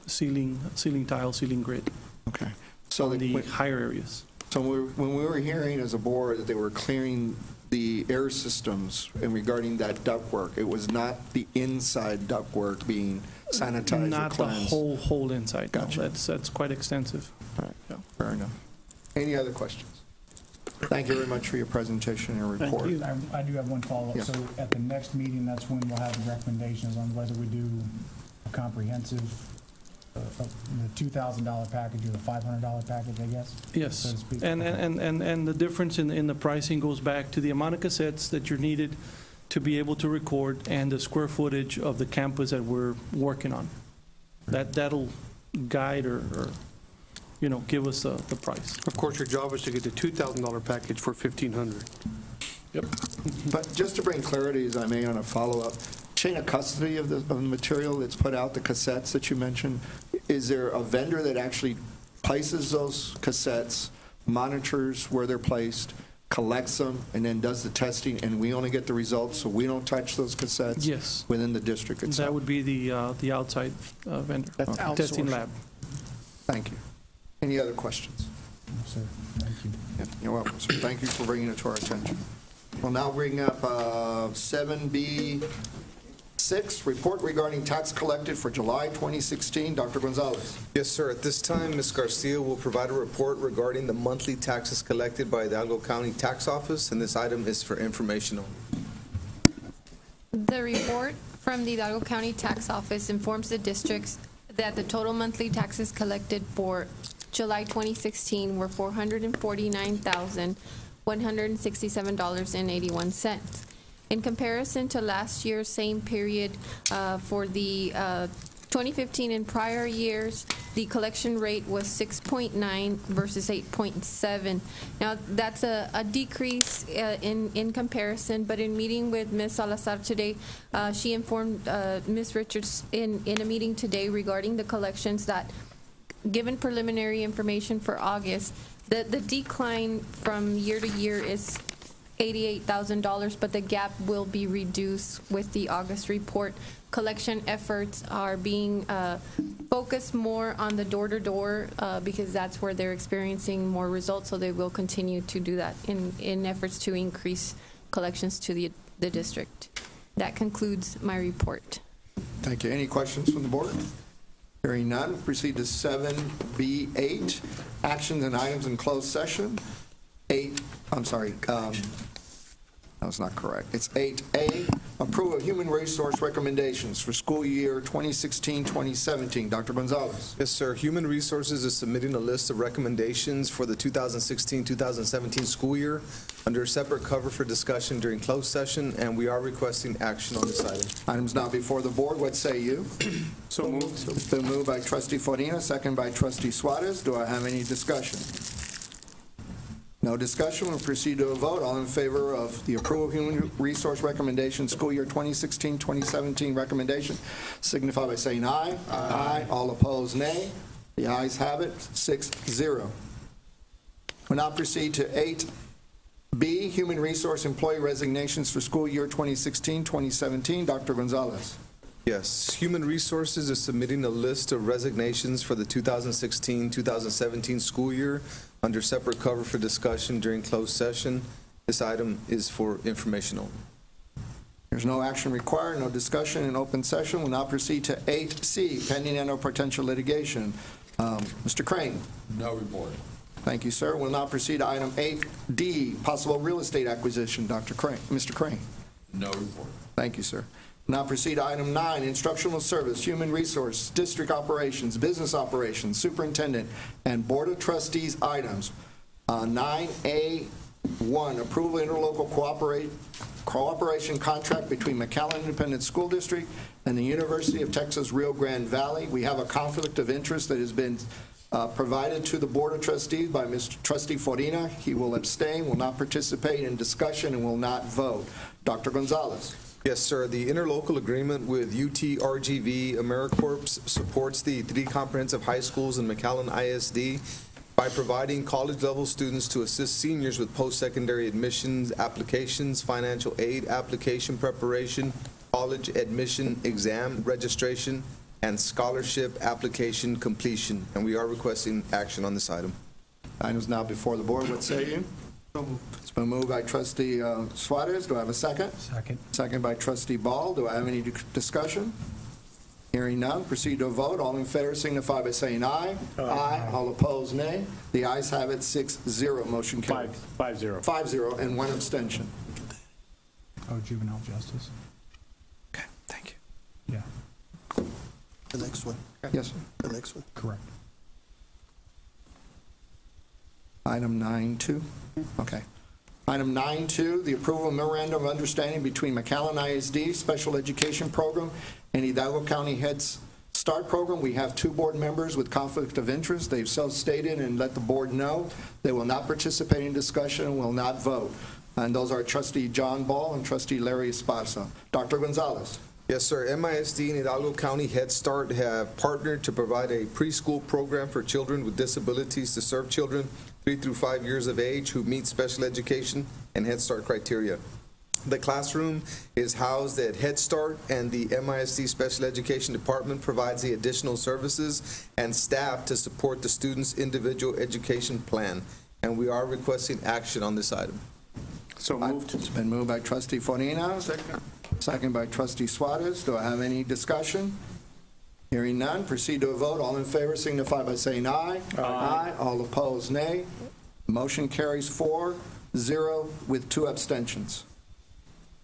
ceiling tile, ceiling grid. Okay. So the higher areas. So when we were hearing as a board that they were clearing the air systems and regarding that ductwork, it was not the inside ductwork being sanitized or Not the cleansed? whole inside. No, Gotcha. that's quite extensive. All right, yeah, fair enough. Any other questions? Thank you very much for your presentation and your report. I do have one follow-up. Yes. So at the next meeting, that's when we'll have the recommendations on whether we do a comprehensive, the $2,000 package or the $500 package, I guess? Yes, so to speak. and the difference in the pricing goes back to the amount of cassettes that you're needed to be able to record and the square footage of the campus that we're working on. That'll guide or give us the price. Of course, your job is to get the $2,000 package for $1,500. Yep. But just to bring clarity, as I may, on a follow-up, chain of custody of the material that's put out, the cassettes that you mentioned, is there a vendor that actually places those cassettes, monitors where they're placed, collects them, and then does the testing, and we only get the results, so we don't touch those cassettes? Yes. Within the district itself? That would be the outside vendor. That's Okay. Testing outsourced. lab. Thank you. Any other questions? No, sir. Thank you. Yeah, you're welcome, sir. Thank you for bringing it to our attention. We'll now bring up 7B6, report regarding tax collected for July 2016. Dr. Gonzalez. Yes, sir. At this time, Ms. Garcia will provide a report regarding the monthly taxes collected by the Hidalgo County Tax Office, and this item is for information only. The report from the Hidalgo County Tax Office informs the districts that the total monthly taxes collected for July 2016 were $449,167.81. In comparison to last year's same period for the 2015 and prior years, the collection rate was 6.9 versus 8.7. Now, that's a decrease in comparison, but in meeting with Ms. Salazar today, she informed Ms. Richards in a meeting today regarding the collections that, given preliminary information for August, the decline from year to year is $88,000, but the gap will be reduced with the August report. Collection efforts are being focused more on the door-to-door because that's where they're experiencing more results, so they will continue to do that in efforts to increase collections to the district. That concludes my report. Thank you. Any questions from the board? Hearing none, we'll proceed to 7B8, actions and items in closed session. That's not correct. It's 8A, approve of human resource recommendations for school year 2016-2017. Dr. Gonzalez. Yes, sir. Human Resources is submitting a list of recommendations for the 2016-2017 school year under a separate cover for discussion during closed session, and we are requesting action on this item. Items now before the board. What say you? So moved. It's been moved by trustee Farina, second by trustee Suarez. Do I have any discussion? No discussion. We'll proceed to a vote. All in favor of the approval of human resource recommendation, school year 2016-2017 recommendation, signify by saying aye. Aye. All opposed, nay. The ayes have it, 6-0. We'll now proceed to 8B, human resource employee resignations for school year 2016-2017. Dr. Gonzalez. Yes, Human Resources is submitting a list of resignations for the 2016-2017 school year under separate cover for discussion during closed session. This item is for informational. There's no action required, no discussion in open session. We'll now proceed to 8C, pending and or potential litigation. Mr. Crane. No report. Thank you, sir. We'll now proceed to item 8D, possible real estate acquisition. Dr. Crane. Mr. Crane. No report. Thank you, sir. Now proceed to item 9, instructional service, human resource, district operations, business operations, superintendent, and board of trustees items. 9A1, approval interlocal cooperation contract between McAllen Independent School District and the University of Texas Rio Grande Valley. We have a conflict of interest that has been provided to the board of trustees by Mr. Trustee Farina. He will abstain, will not participate in discussion, and will not vote. Dr. Gonzalez. Yes, sir. The interlocal agreement with UTRGV AmeriCorps supports the 3 comprehensive high schools in McAllen ISD by providing college-level students to assist seniors with post-secondary admissions, applications, financial aid application preparation, college admission exam registration, and scholarship application completion. And we are requesting action on this item. Items now before the board. What say you? It's been moved by trustee Suarez. Do I have a second? Second. Second by trustee Ball. Do I have any discussion? Hearing none, proceed to a vote. All in favor signify by saying aye. Aye. All opposed, nay. The ayes have it, 6-0. Motion carries. 5-0. 5-0, and 1 abstention. Oh, juvenile justice. Okay, thank Yeah, The next one. you. Yes, sir. The next one. correct. Item 9-2. Okay. Item 9-2, the approval of memorandum of understanding between McAllen ISD Special Education Program and Hidalgo County Head Start Program. We have 2 board members with conflict of interest. They've so stated and let the board know they will not participate in discussion and will not vote. And those are trustee John Ball and trustee Larry Esparza. Dr. Gonzalez. Yes, sir. MISD and Hidalgo County Head Start have partnered to provide a preschool program for children with disabilities to serve children 3 through 5 years of age who meet special education and Head Start criteria. The classroom is housed at Head Start, and the MISD Special Education Department provides the additional services and staff to support the student's individual education plan. And we are requesting action on this item. So moved. It's been moved by trustee Farina. Second by trustee Suarez. Do I have any discussion? Hearing none, proceed to a vote. All in favor signify by saying aye. Aye. All opposed, nay. Motion carries 4-0 with 2 abstentions.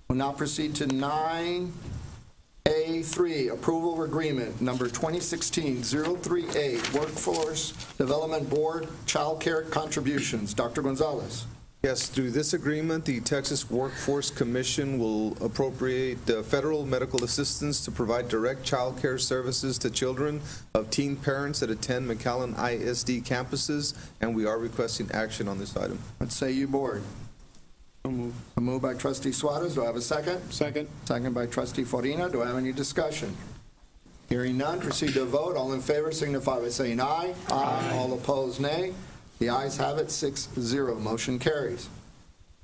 We'll now proceed to 9A3, approval of agreement number 2016-038, Workforce Development Board Child Care Contributions. Dr. Gonzalez. Yes, through this agreement, the Texas Workforce Commission will appropriate federal medical assistance to provide direct child care services to children of teen parents that attend McAllen ISD campuses, and we are requesting action on this item. What say you, board? A move by trustee Suarez. Do I have a second? Second. Second by trustee Farina. Do I have any discussion? Hearing none, proceed to a vote. All in favor signify by saying aye. Aye. All opposed, nay. The ayes have it, 6-0. Motion carries.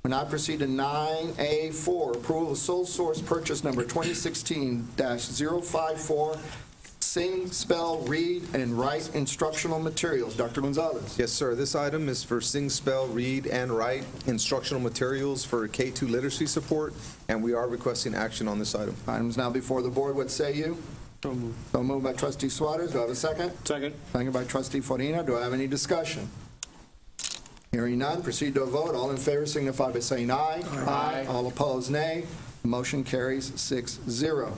We now proceed to 9A4, approval of sole source purchase number 2016-054, Sing, Spell, Read, and Write instructional materials. Dr. Gonzalez. Yes, sir. This item is for Sing, Spell, Read, and Write instructional materials for K-2 literacy support, and we are requesting action on this item. Item's now before the board. What say you? So moved by trustee Suarez. Do I have a second? Second. Second by trustee Farina. Do I have any discussion? Hearing none, proceed to a vote. All in favor signify by saying aye. Aye. All opposed, nay. The motion carries 6-0.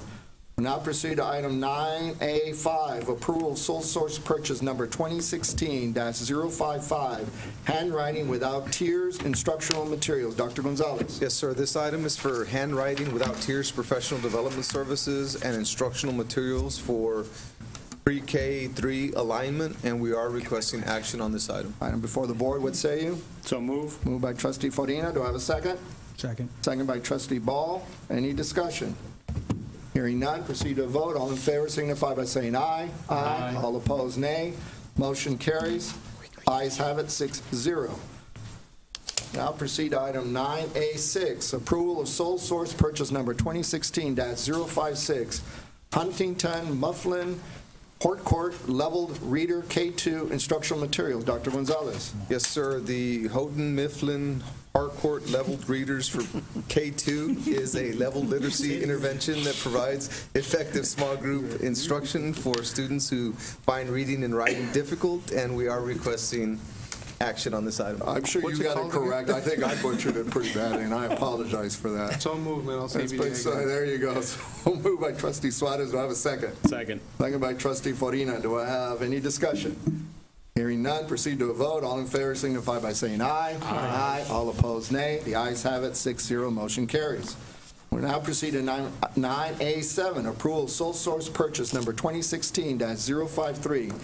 We'll now proceed to item 9A5, approval of sole source purchase number 2016-055, handwriting without tiers instructional materials. Dr. Gonzalez. Yes, sir. This item is for handwriting without tiers professional development services and instructional materials for pre-K-3 alignment, and we are requesting action on this item. Item before the board. What say you? So move. Moved by trustee Farina. Do I have a second? Second. Second by trustee Ball. Any discussion? Hearing none, proceed to a vote. All in favor signify by saying aye. Aye. All opposed, nay. Motion carries. Ayes have it, 6-0. Now proceed to item 9A6, approval of sole source purchase number 2016-056, Huntington Mifflin Court leveled reader K2 instructional materials. Dr. Gonzalez. Yes, sir. The Houghton Mifflin Harcourt leveled readers for K2 is a level literacy intervention that provides effective small group instruction for students who find reading and writing difficult, and we are requesting action on this item. I'm sure you got it correct. I think I butchered it pretty badly, and I apologize for that. So moved, man. I'll see There you go. So moved by trustee Suarez. Do I have a second? Second. Second by trustee Farina. Do I have any discussion? Hearing none, proceed to a vote. All in favor signify by saying aye. Aye. All opposed, nay. The ayes have it, 6-0. Motion carries. We'll now proceed to 9A7, approval of sole source purchase number 2016-053,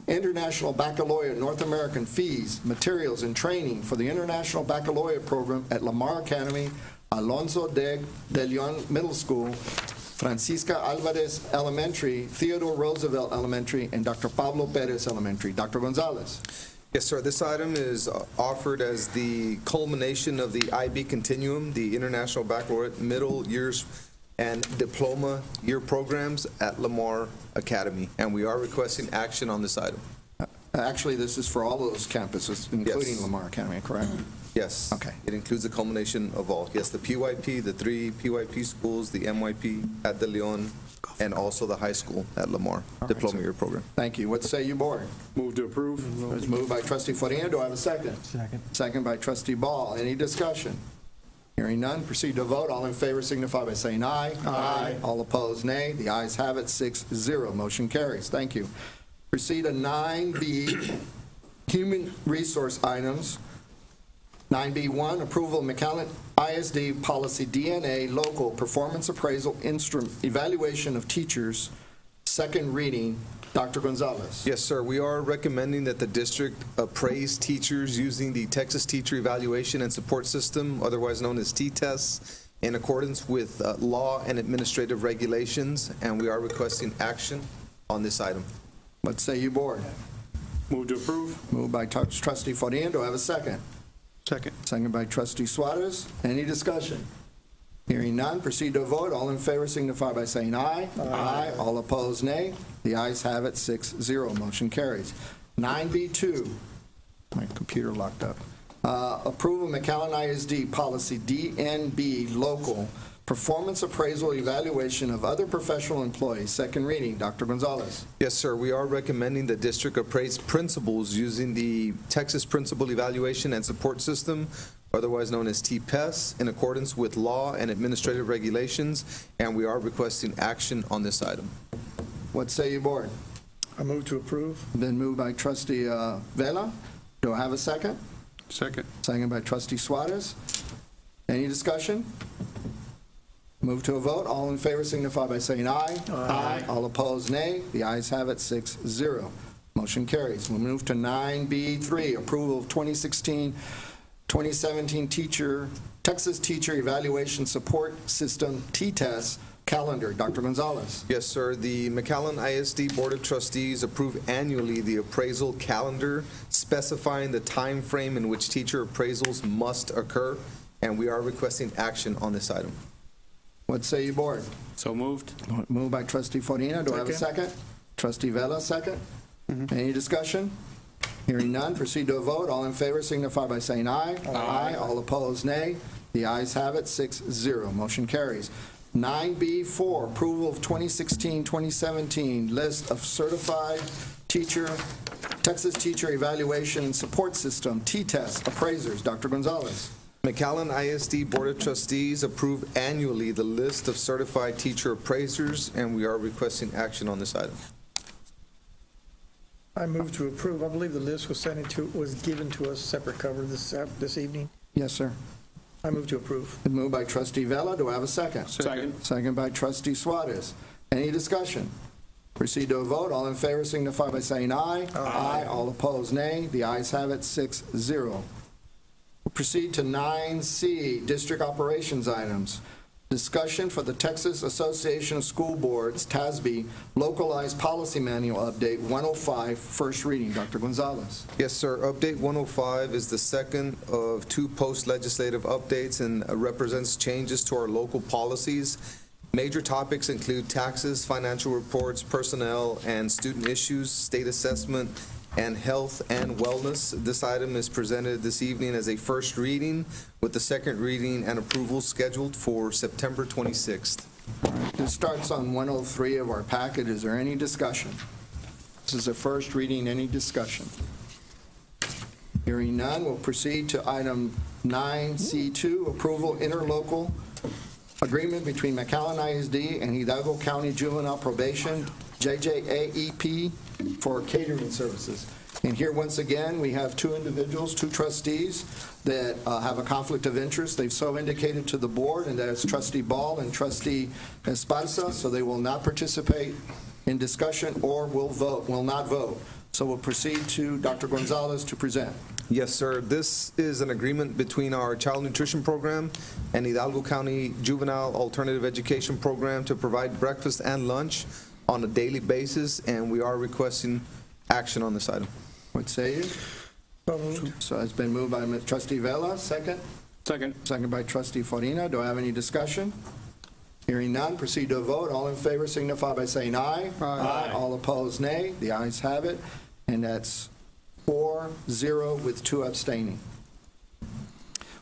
International Baccalaureate North American fees, materials, and training for the International Baccalaureate program at Lamar Academy, Alonso de Leon Middle School, Francisca Alvarez Elementary, Theodore Roosevelt Elementary, and Dr. Pablo Perez Elementary. Dr. Gonzalez. Yes, sir. This item is offered as the culmination of the IB Continuum, the International Baccalaureate Middle Years and Diploma Year programs at Lamar Academy, and we are requesting action on this item. Actually, this is for all of those campuses, including Yes. Lamar Academy, correct? Yes. Okay. It includes the culmination of all. Yes, the PYP, the 3 PYP schools, the MYP at De Leon, and also the high school at Lamar, Diploma Year program. Thank you. What say you, board? Move to approve. It's moved by trustee Farina. Do I have a second? Second. Second by trustee Ball. Any discussion? Hearing none, proceed to vote. All in favor signify by saying aye. Aye. All opposed, nay. The ayes have it, 6-0. Motion carries. Thank you. Proceed to 9B, human resource items. 9B1, approval of McAllen ISD policy DNA local performance appraisal instrument evaluation of teachers, second reading. Dr. Gonzalez. Yes, sir. We are recommending that the district appraise teachers using the Texas Teacher Evaluation and Support System, otherwise known as T-TESS, in accordance with law and administrative regulations, and we are requesting action on this item. What say you, board? Move to approve. Moved by trustee Farina. Do I have a second? Second. Second by trustee Suarez. Any discussion? Hearing none, proceed to a vote. All in favor signify by saying aye. Aye. All opposed, nay. The ayes have it, 6-0. Motion carries. 9B2, my computer locked up. Approval of McAllen ISD policy DNB local performance appraisal evaluation of other professional employees, second reading. Dr. Gonzalez. Yes, sir. We are recommending the district appraise principals using the Texas Principal Evaluation and Support System, otherwise known as TPES, in accordance with law and administrative regulations, and we are requesting action on this item. What say you, board? I move to approve. Been moved by trustee Vela. Do I have a second? Second. Second by trustee Suarez. Any discussion? Move to a vote. All in favor signify by saying aye. Aye. All opposed, nay. The ayes have it, 6-0. Motion carries. We'll move to 9B3, approval of 2016-2017 Texas Teacher Evaluation Support System, T-Test calendar. Dr. Gonzalez. Yes, sir. The McAllen ISD Board of Trustees approve annually the appraisal calendar specifying the time frame in which teacher appraisals must occur, and we are requesting action on this item. What say you, board? So moved. Moved by trustee Farina. Do I have a second? Trustee Vella, second. Any discussion? Hearing none, proceed to a vote. All in favor signify by saying aye. Aye. All opposed, nay. The ayes have it, 6-0. Motion carries. 9B4, approval of 2016-2017 list of certified Texas Teacher Evaluation and Support System, T-Test appraisers. Dr. Gonzalez. McAllen ISD Board of Trustees approve annually the list of certified teacher appraisers, and we are requesting action on this item. I move to approve. I believe the list was given to us separate cover this evening. Yes, sir. I move to approve. Been moved by trustee Vella. Do I have a second? Second. Second by trustee Suarez. Any discussion? Proceed to a vote. All in favor signify by saying aye. Aye. All opposed, nay. The ayes have it, 6-0. We'll proceed to 9C, district operations items. Discussion for the Texas Association of School Boards, TASB, localized policy manual update 105, first reading. Dr. Gonzalez. Yes, sir. Update 105 is the second of two post-legislative updates and represents changes to our local policies. Major topics include taxes, financial reports, personnel and student issues, state assessment, and health and wellness. This item is presented this evening as a first reading with the second reading and approval scheduled for September 26th. All right, this starts on 103 of our packet. Is there any discussion? This is a first reading. Any discussion? Hearing none, we'll proceed to item 9C2, approval interlocal agreement between McAllen ISD and Hidalgo County Juvenile Probation, JJAEP, for catering services. And here, once again, we have two individuals, two trustees that have a conflict of interest. They've so indicated to the board, and that's trustee Ball and trustee Esparza, so they will not participate in discussion or will not vote. So we'll proceed to Dr. Gonzalez to present. Yes, sir. This is an agreement between our child nutrition program and Hidalgo County Juvenile Alternative Education Program to provide breakfast and lunch on a daily basis, and we are requesting action on this item. What say you? So moved. So it's been moved by trustee Vella, second? Second. Second by trustee Farina. Do I have any discussion? Hearing none, proceed to a vote. All in favor signify by saying aye. Aye. All opposed, nay. The ayes have it, and that's 4-0 with 2 abstaining.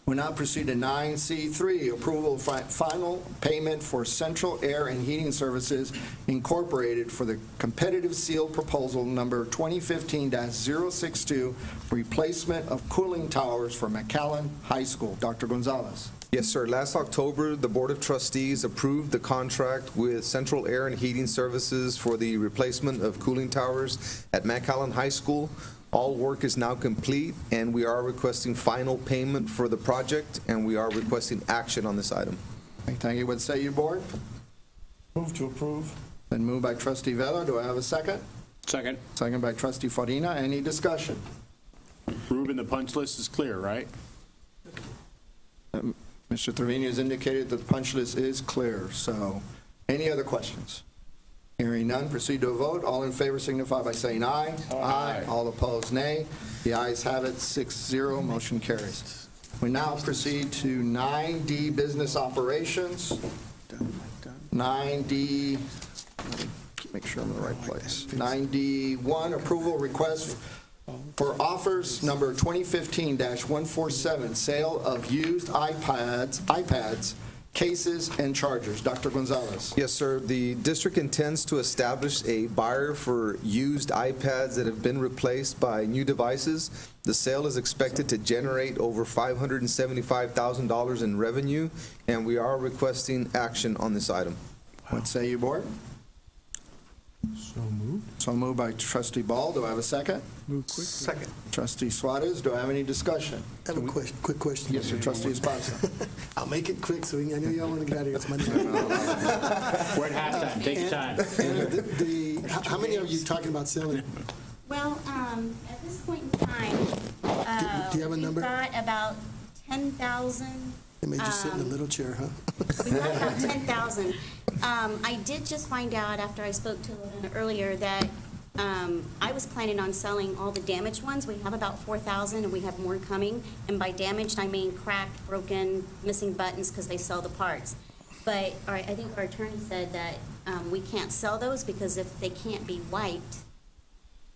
We'll now proceed to 9C3, approval of final payment for Central Air and Heating Services Incorporated for the competitive sealed proposal number 2015-062, replacement of cooling towers for McAllen High School. Dr. Gonzalez. Yes, sir. Last October, the Board of Trustees approved the contract with Central Air and Heating Services for the replacement of cooling towers at McAllen High School. All work is now complete, and we are requesting final payment for the project, and we are requesting action on this item. Thank you. What say you, board? Move to approve. Been moved by trustee Vella. Do I have a second? Second. Second by trustee Farina. Any discussion? Ruben, the punch list is clear, right? Mr. Trevino has indicated that the punch list is clear, so any other questions? Hearing none, proceed to a vote. All in favor signify by saying aye. Aye. All opposed, nay. The ayes have it, 6-0, motion carries. We now proceed to 9D, business operations. 9D, make sure I'm in the right place. 9D1, approval request for offers number 2015-147, sale of used iPads, cases, and chargers. Dr. Gonzalez. Yes, sir. The district intends to establish a buyer for used iPads that have been replaced by new devices. The sale is expected to generate over $575,000 in revenue, and we are requesting action on this item. What say you, board? So moved. So moved by trustee Ball. Do I have a second? Move quick. Second. Trustee Suarez, do I have any discussion? I have a quick question. Yes, sir, trustee Esparza. I'll make it quick, so I know y'all want to get out of here. It's Monday. We're at halftime, take your time. How many are you talking about selling? Well, at this point in time, Do you have a number? we've got about 10,000. They may just sit in a little chair, huh? We've got about 10,000. I did just find out after I spoke to Lorena earlier that I was planning on selling all the damaged ones. We have about 4,000 and we have more coming. And by damaged, I mean cracked, broken, missing buttons because they sell the parts. But I think our attorney said that we can't sell those because if they can't be wiped,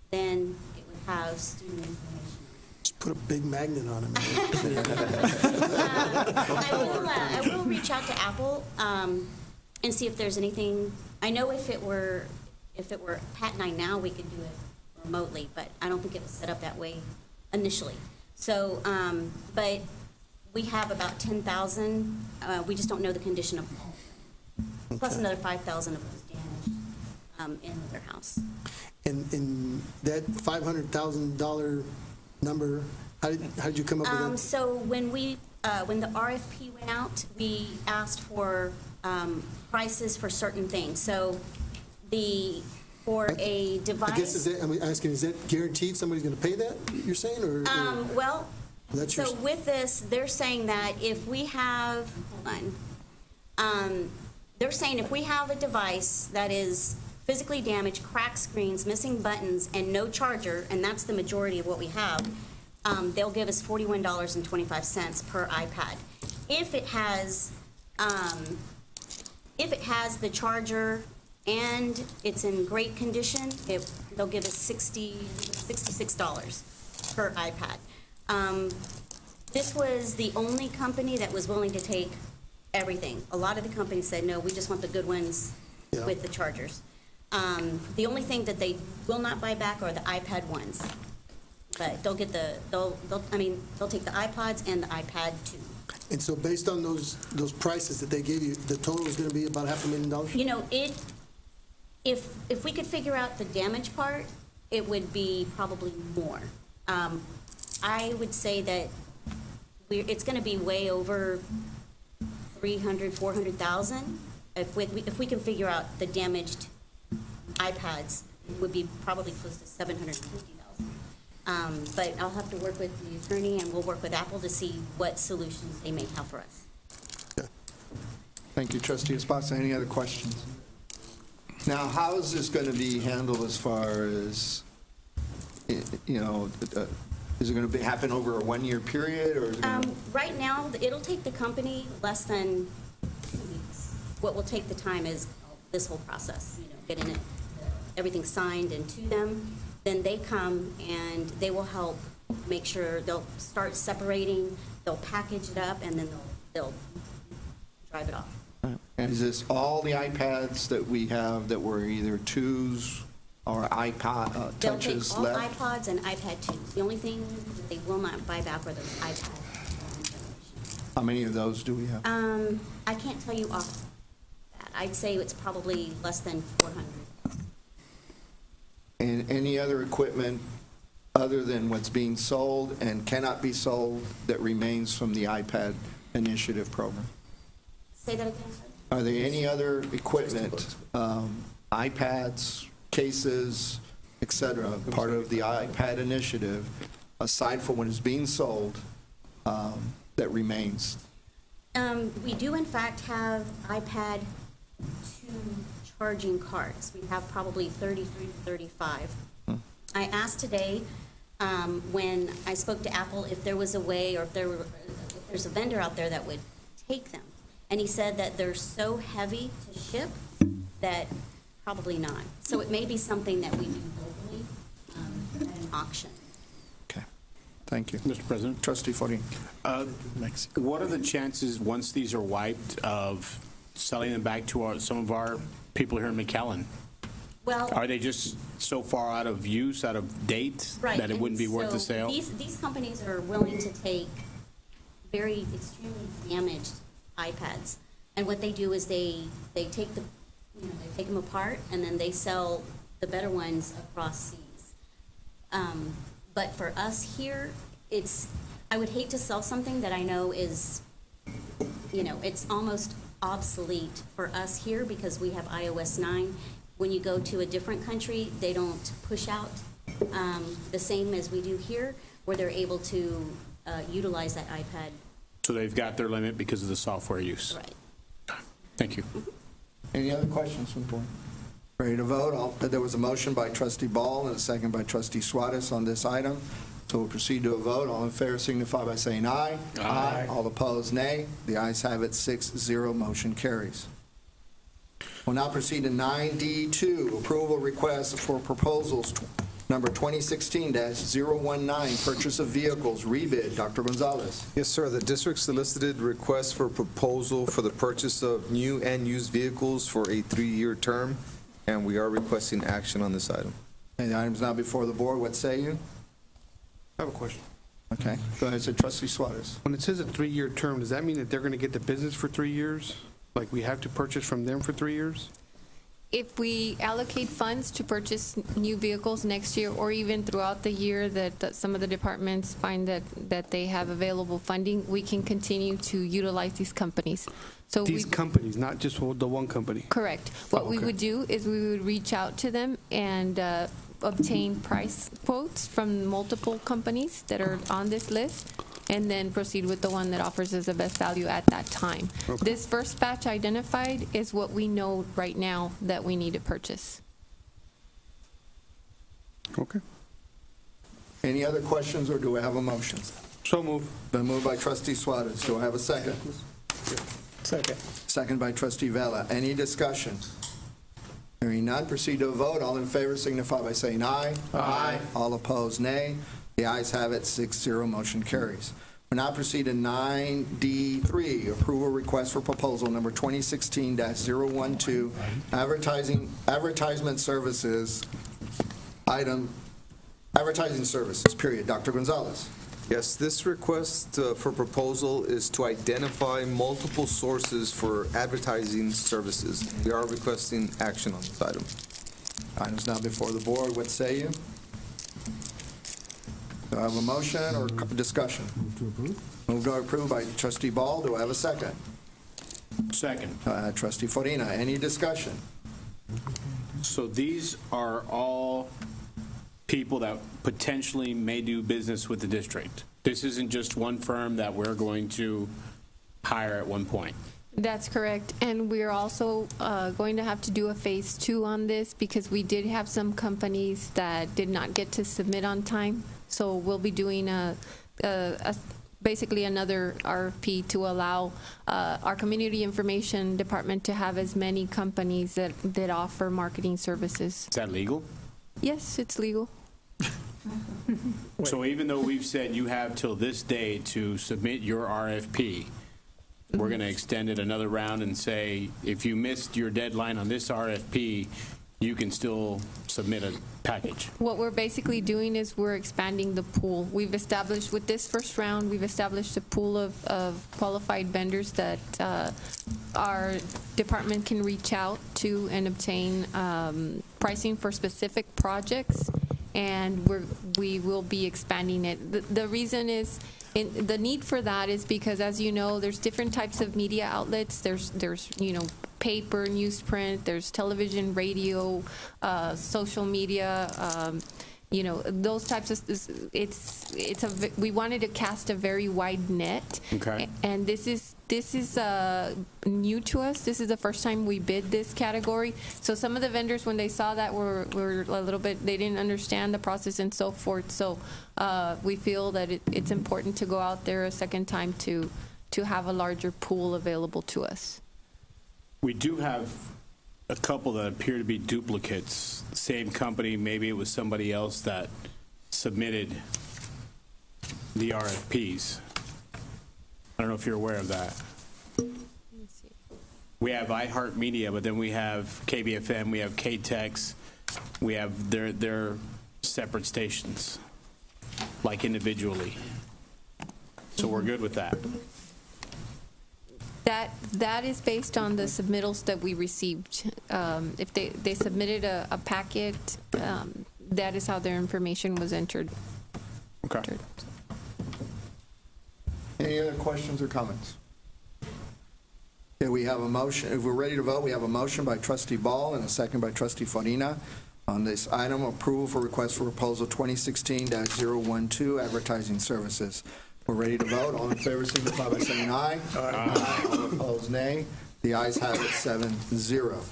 then it would have student information. Just put a big magnet on them. I will reach out to Apple and see if there's anything. I know if it were Pat and I now, we could do it remotely, but I don't think it was set up that way initially. So, but we have about 10,000. We just don't know the condition of them all. Plus another 5,000 of those damaged in their house. And that $500,000 number, how did you come up with that? So when the RFP went out, we asked for prices for certain things. So for a device. I guess I'm asking, is that guaranteed somebody's going to pay that, you're saying, or? Well, That's so your- with this, they're saying that if we have, they're saying if we have a device that is physically damaged, cracked screens, missing buttons, and no charger, and that's the majority of what we have, they'll give us $41.25 per iPad. If it has the charger and it's in great condition, they'll give us $66 per iPad. This was the only company that was willing to take everything. A lot of the companies said, no, we just want the good ones with the chargers. The only thing that they will not buy back are the iPad ones. But they'll take the iPods and the iPad too. And so based on those prices that they gave you, the total is going to be about $500,000? You know, if we could figure out the damage part, it would be probably more. I would say that it's going to be way over 300, 400,000. If we can figure out the damaged iPads, it would be probably close to 750,000. But I'll have to work with the attorney and we'll work with Apple to see what solutions they may have for us. Thank you, trustee Esparza. Any other questions? Now, how is this going to be handled as far as, you know, is it going to happen over a one-year period, or is it going to? Right now, it'll take the company less than 2 weeks. What will take the time is this whole process, you know, getting everything signed and to them. Then they come and they will help make sure they'll start separating, they'll package it up, and then they'll drive it off. And is this all the iPads that we have that were either 2s or iPod They'll take touches all left? iPods and iPad 2s. The only thing that they will not buy back are those iPads. How many of those do we have? I can't tell you off that. I'd say it's probably less than 400. And any other equipment other than what's being sold and cannot be sold that remains from the iPad initiative program? Say that again, sir? Are there any other equipment, iPads, cases, et cetera, part of the iPad initiative, aside from what is being sold, that remains? We do in fact have iPad 2 charging cards. We have probably 33 to 35. I asked today, when I spoke to Apple, if there was a way or if there's a vendor out there that would take them. And he said that they're so heavy to ship that probably not. So it may be something that we do locally at an auction. Thank you. Mr. President. Trustee Forin. What are the chances, once these are wiped, of selling them back to some of our people here in McAllen? Well, are they just so far out of use, out of date, right, that it wouldn't be worth the so sale? These companies are willing to take very extremely damaged iPads, and what they do is they take them apart, and then they sell the better ones across seas. But for us here, I would hate to sell something that I know is, it's almost obsolete for us here because we have iOS 9. When you go to a different country, they don't push out the same as we do here, where they're able to utilize that iPad. So they've got their limit because of the software use. Right. Thank you. Any other questions from the board? Ready to vote? There was a motion by trustee Ball and a second by trustee Suarez on this item. So we'll proceed to a vote. All in favor signify by saying aye. Aye. All opposed, nay. The ayes have it, 6-0, motion carries. We'll now proceed to 9D2, approval request for proposals number 2016-019, purchase of vehicles, rebid. Dr. Gonzalez. Yes, sir. The district solicited request for proposal for the purchase of new and used vehicles for a 3-year term, and we are requesting action on this item. And the item's now before the board. What say you? I have a question. Okay. Go ahead, trustee Suarez. When it says a 3-year term, does that mean that they're going to get the business for 3 years? Like we have to purchase from them for 3 years? If we allocate funds to purchase new vehicles next year or even throughout the year that some of the departments find that they have available funding, we can continue to utilize these companies. So These companies, not just the one company? Correct. What we okay. would do is we would reach out to them and obtain price quotes from multiple companies that are on this list, and then proceed with the one that offers us the best value at that time. Okay. This first batch identified is what we know right now that we need to purchase. Okay. Any other questions, or do I have a motion? So moved. Been moved by trustee Suarez. Do I have a second? Second. Second by trustee Vela. Any discussion? Hearing none, proceed to a vote. All in favor signify by saying aye. Aye. All opposed, nay. The ayes have it, 6-0, motion carries. We'll now proceed to 9D3, approval request for proposal number 2016-012, advertisement services, advertising services, period. Dr. Gonzalez. Yes, this request for proposal is to identify multiple sources for advertising services. We are requesting action on this item. Item's now before the board. What say you? Do I have a motion or discussion? Move to approve. Moved to approve by trustee Ball. Do I have a second? Second. Trustee Farina. Any discussion? So these are all people that potentially may do business with the district. This isn't just one firm that we're going to hire at one point. That's correct. And we're also going to have to do a phase 2 on this because we did have some companies that did not get to submit on time. So we'll be doing basically another RFP to allow our community information department to have as many companies that offer marketing services. Is that legal? Yes, it's legal. So even though we've said you have till this day to submit your RFP, we're going to extend it another round and say, if you missed your deadline on this RFP, you can still submit a package. What we're basically doing is we're expanding the pool. We've established, with this first round, we've established a pool of qualified vendors that our department can reach out to and obtain pricing for specific projects, and we will be expanding it. The reason is, the need for that is because, as you know, there's different types of media outlets. There's paper, newsprint, there's television, radio, social media, those types of, we wanted to cast a very wide net. Okay. And this is new to us. This is the first time we bid this category. So some of the vendors, when they saw that, were a little bit, they didn't understand the process and so forth. So we feel that it's important to go out there a second time to have a larger pool available to us. We do have a couple that appear to be duplicates. Same company, maybe it was somebody else that submitted the RFPs. I don't know if you're aware of that. We have iHeartMedia, but then we have KBFM, we have KTEX, we have their separate stations, like individually. So we're good with that. That is based on the submittals that we received. If they submitted a packet, that is how their information was entered. Okay. Any other questions or comments? Okay, we have a motion. If we're ready to vote, we have a motion by trustee Ball and a second by trustee Farina on this item, approval for request for proposal 2016-012, advertising services. We're ready to vote. All in favor signify by saying aye. Aye. All opposed, nay. The ayes have it, 7-0.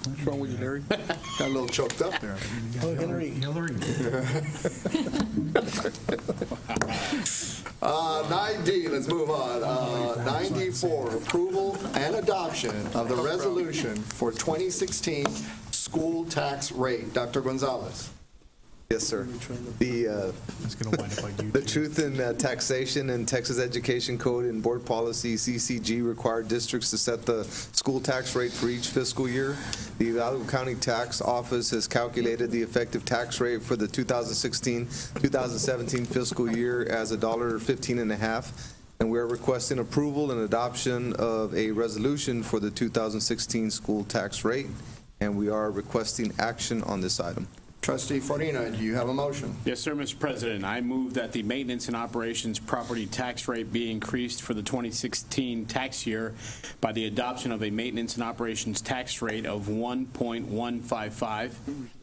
What's wrong with you, Larry? Got a little choked up there. Oh, Hillary. 9D, let's move on. 94, approval and adoption of the resolution for 2016 school tax rate. Dr. Gonzalez. Yes, sir. The Truth in Taxation and Texas Education Code and Board Policy, CCG, require districts to set the school tax rate for each fiscal year. The Hidalgo County Tax Office has calculated the effective tax rate for the 2016-2017 fiscal year as $1.15.5, and we are requesting approval and adoption of a resolution for the 2016 school tax rate, and we are requesting action on this item. Trustee Farina, do you have a motion? Yes, sir, Mr. President. I move that the maintenance and operations property tax rate be increased for the 2016 tax year by the adoption of a maintenance and operations tax rate of 1.155,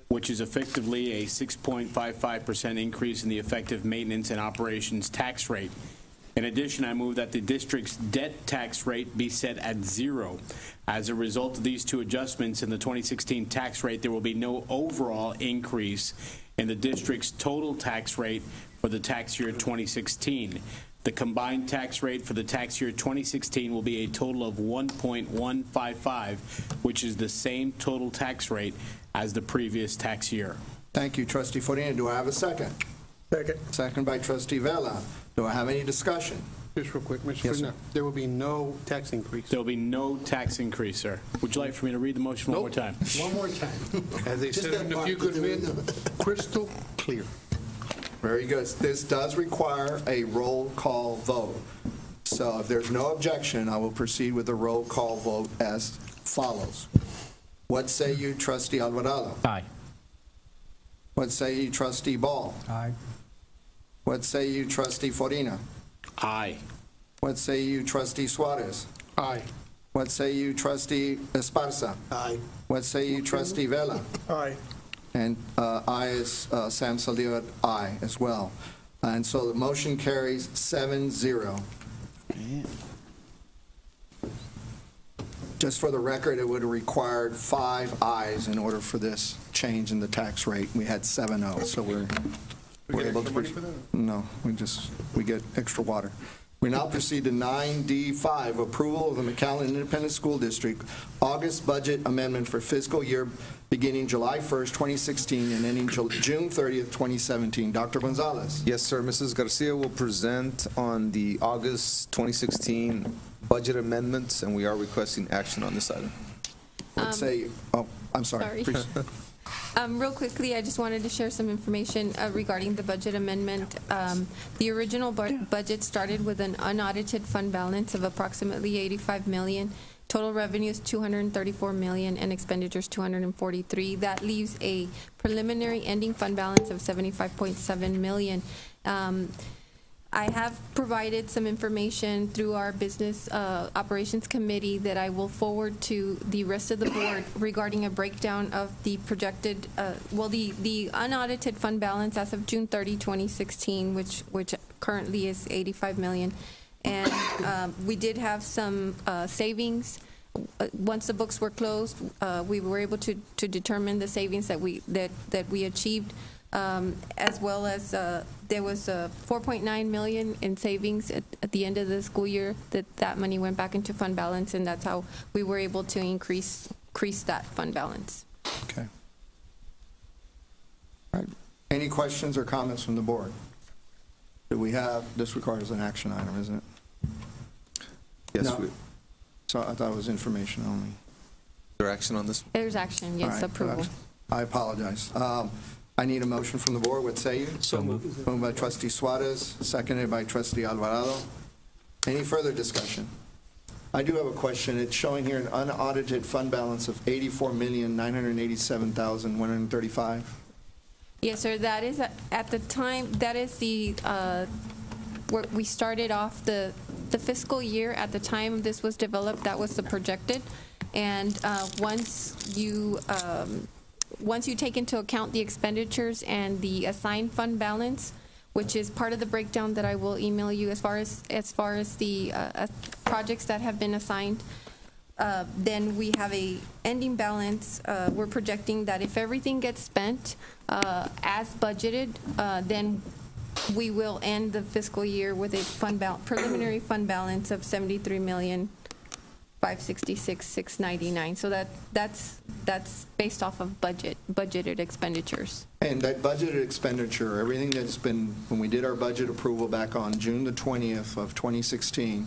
which is effectively a 6.55% increase in the effective maintenance and operations tax rate. In addition, I move that the district's debt tax rate be set at 0. As a result of these two adjustments in the 2016 tax rate, there will be no overall increase in the district's total tax rate for the tax year 2016. The combined tax rate for the tax year 2016 will be a total of 1.155, which is the same total tax rate as the previous tax year. Thank you, Trustee Farina. Do I have a second? Second. Second by Trustee Vela. Do I have any discussion? Just real quick, Mr. Yes, President, there will be no tax increase. There will be no tax increase, sir. Would you like for me to read the motion one more time? One more time. As they Just said that in a part few good that they men, crystal clear. Very good. This does require a roll call vote. So if there's no objection, I will proceed with the roll call vote as follows. What say you, Trustee Alvarado? Aye. What say you, Trustee Ball? Aye. What say you, Trustee Farina? Aye. What say you, Trustee Suarez? Aye. What say you, Trustee Esparza? Aye. What say you, Trustee Vela? Aye. And I is Sam Saliva, aye as well. And so the motion carries 7-0. Just for the record, it would have required 5 ayes in order for this change in the tax rate. We had 7-0, so we're able to. No, we get extra water. We now proceed to 9D5, approval of the McAllen Independent School District August budget amendment for fiscal year beginning July 1st, 2016 and ending June 30th, 2017. Dr. Gonzalez. Yes, sir. Mrs. Garcia will present on the August 2016 budget amendments, and we are requesting action on this item. Let's say, I'm sorry. Sorry. Real quickly, I just wanted to share some information regarding the budget amendment. The original budget started with an unaudited fund balance of approximately $85 million. Total revenue is $234 million and expenditures $243. That leaves a preliminary ending fund balance of $75.7 million. I have provided some information through our business operations committee that I will forward to the rest of the board regarding a breakdown of the projected, the unaudited fund balance as of June 30, 2016, which currently is $85 million. And we did have some savings. Once the books were closed, we were able to determine the savings that we achieved. As well as there was $4.9 million in savings at the end of the school year. That money went back into fund balance, and that's how we were able to increase that fund balance. Okay. All right. Any questions or comments from the board? Do we have, this requires an action item, isn't it? Yes. No. So I thought it was information only. Is there action on this? There's action, yes, All right. approval. I apologize. I need a motion from the board. What say you? So moved. Moved by Trustee Suarez, seconded by Trustee Alvarado. Any further discussion? I do have a question. It's showing here an unaudited fund balance of $84,987,135. Yes, sir, that is at the time, that is the, where we started off the fiscal year. At the time this was developed, that was the projected. And once you take into account the expenditures and the assigned fund balance, which is part of the breakdown that I will email you as far as the projects that have been assigned, then we have a ending balance. We're projecting that if everything gets spent as budgeted, then we will end the fiscal year with a preliminary fund balance of $73,566,699. So that's based off of budgeted expenditures. And that budgeted expenditure, everything that's been, when we did our budget approval back on June the 20th of 2016,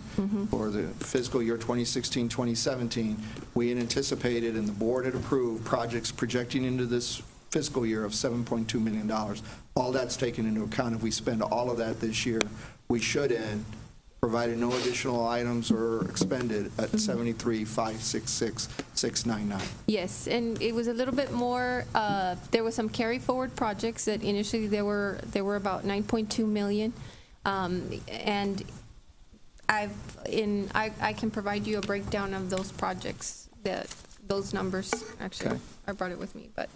for the fiscal year 2016-2017, we had anticipated and the board had approved projects projecting into this fiscal year of $7.2 million. All that's taken into account. If we spend all of that this year, we should end, provided no additional items are expended, at $73,566,699. Yes, and it was a little bit more, there was some carry forward projects that initially there were about 9.2 million. And I can provide you a breakdown of those projects, those numbers. Actually, Okay. I brought it with me, but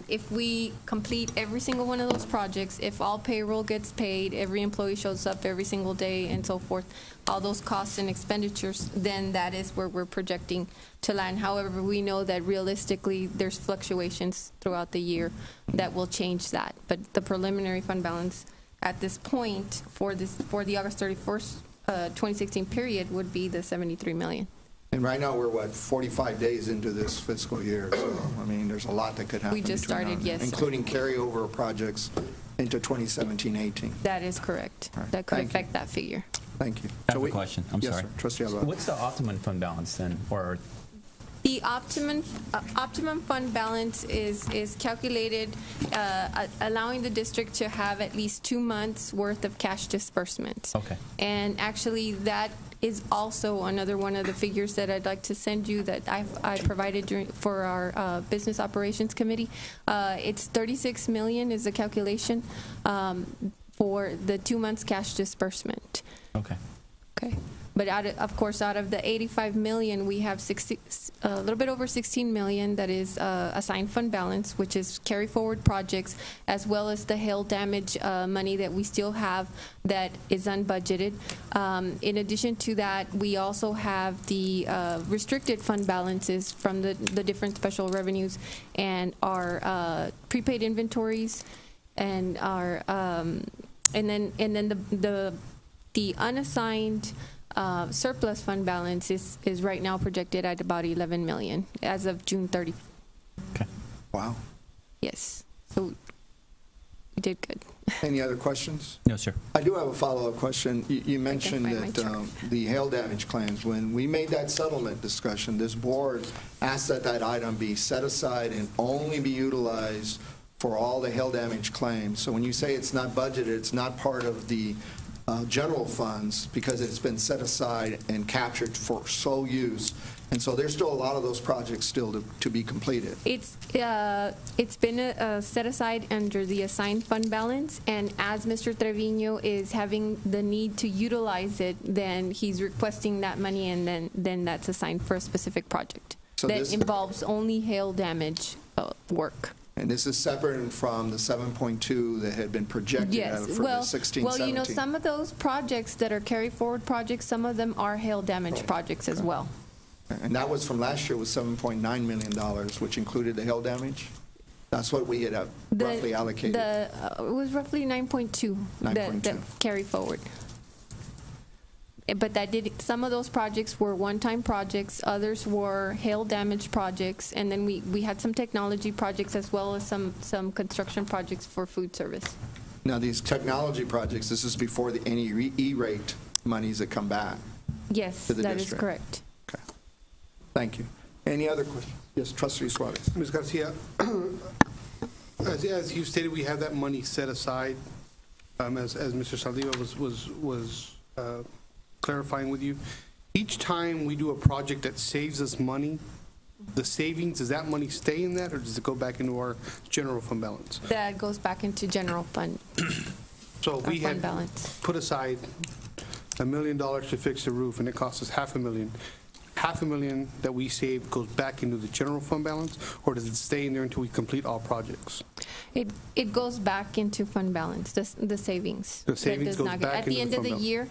if we complete every single one of those projects, if all payroll gets paid, every employee shows up every single day and so forth, all those costs and expenditures, then that is where we're projecting to land. However, we know that realistically, there's fluctuations throughout the year that will change that. But the preliminary fund balance at this point for the August 31st, 2016 period would be the 73 million. And right now, we're, 45 days into this fiscal year, so, I mean, there's a lot that could happen. We just between now started, and then, yes, sir. including carryover projects into 2017-18. That is correct. All right. That could Thank you. affect that figure. Thank you. I have a question. I'm Yes, sorry. sir. Trustee Alvarado. What's the optimum fund balance then, or The optimum fund balance is calculated, allowing the district to have at least 2 months' worth of cash disbursements. Okay. And actually, that is also another one of the figures that I'd like to send you that I provided for our Business Operations Committee. It's 36 million is the calculation for the 2 months' cash disbursement. Okay. Okay. But of course, out of the 85 million, we have a little bit over 16 million that is assigned fund balance, which is carry forward projects, as well as the hail damage money that we still have that is unbudgeted. In addition to that, we also have the restricted fund balances from the different special revenues and our prepaid inventories and our and then the unassigned surplus fund balance is right now projected at about 11 million as of June 30. Okay. Wow. Yes. So we did good. Any other questions? No, sir. I do have a follow-up question. You mentioned find my that the hail damage claims, when we made that settlement discussion, this board asked that item be set aside and only be utilized for all the hail damage claims. So when you say it's not budgeted, it's not part of the general funds because it's been set aside and captured for sole use. And so there's still a lot of those projects still to be completed. It's been set aside under the assigned fund balance, and as Mr. Trevino is having the need to utilize it, then he's requesting that money, and then that's assigned for a specific project So that this- involves only hail damage work. And this is separate from the 7.2 that had been projected Yes, for the 16, well, you know, 17. some of those projects that are carry forward projects, some of them are hail damage projects as well. And that was from last year was $7.9 million, which included the hail damage? That's what we had roughly allocated. It was roughly 9.2 that carry forward. But some of those projects were one-time projects, others were hail damage projects, and then we had some technology projects as well as some construction projects for food service. Now, these technology projects, this is before any E-rate monies that come back. Yes, to the that is district. correct. Okay. Thank you. Any other questions? Yes, Trustee Suarez. Ms. Garcia, as you stated, we have that money set aside, as Mr. Saldívar was clarifying with you. Each time we do a project that saves us money, the savings, does that money stay in that, or does it go back into our general fund balance? That goes back into general fund. So if Our we fund had balance. put aside $1 million to fix the roof, and it cost us $500,000, $500,000 that we saved goes back into the general fund balance, or does it stay in there until we complete all projects? It goes back into fund balance, the savings. The savings That does goes not go- back At the into end the of the fund year,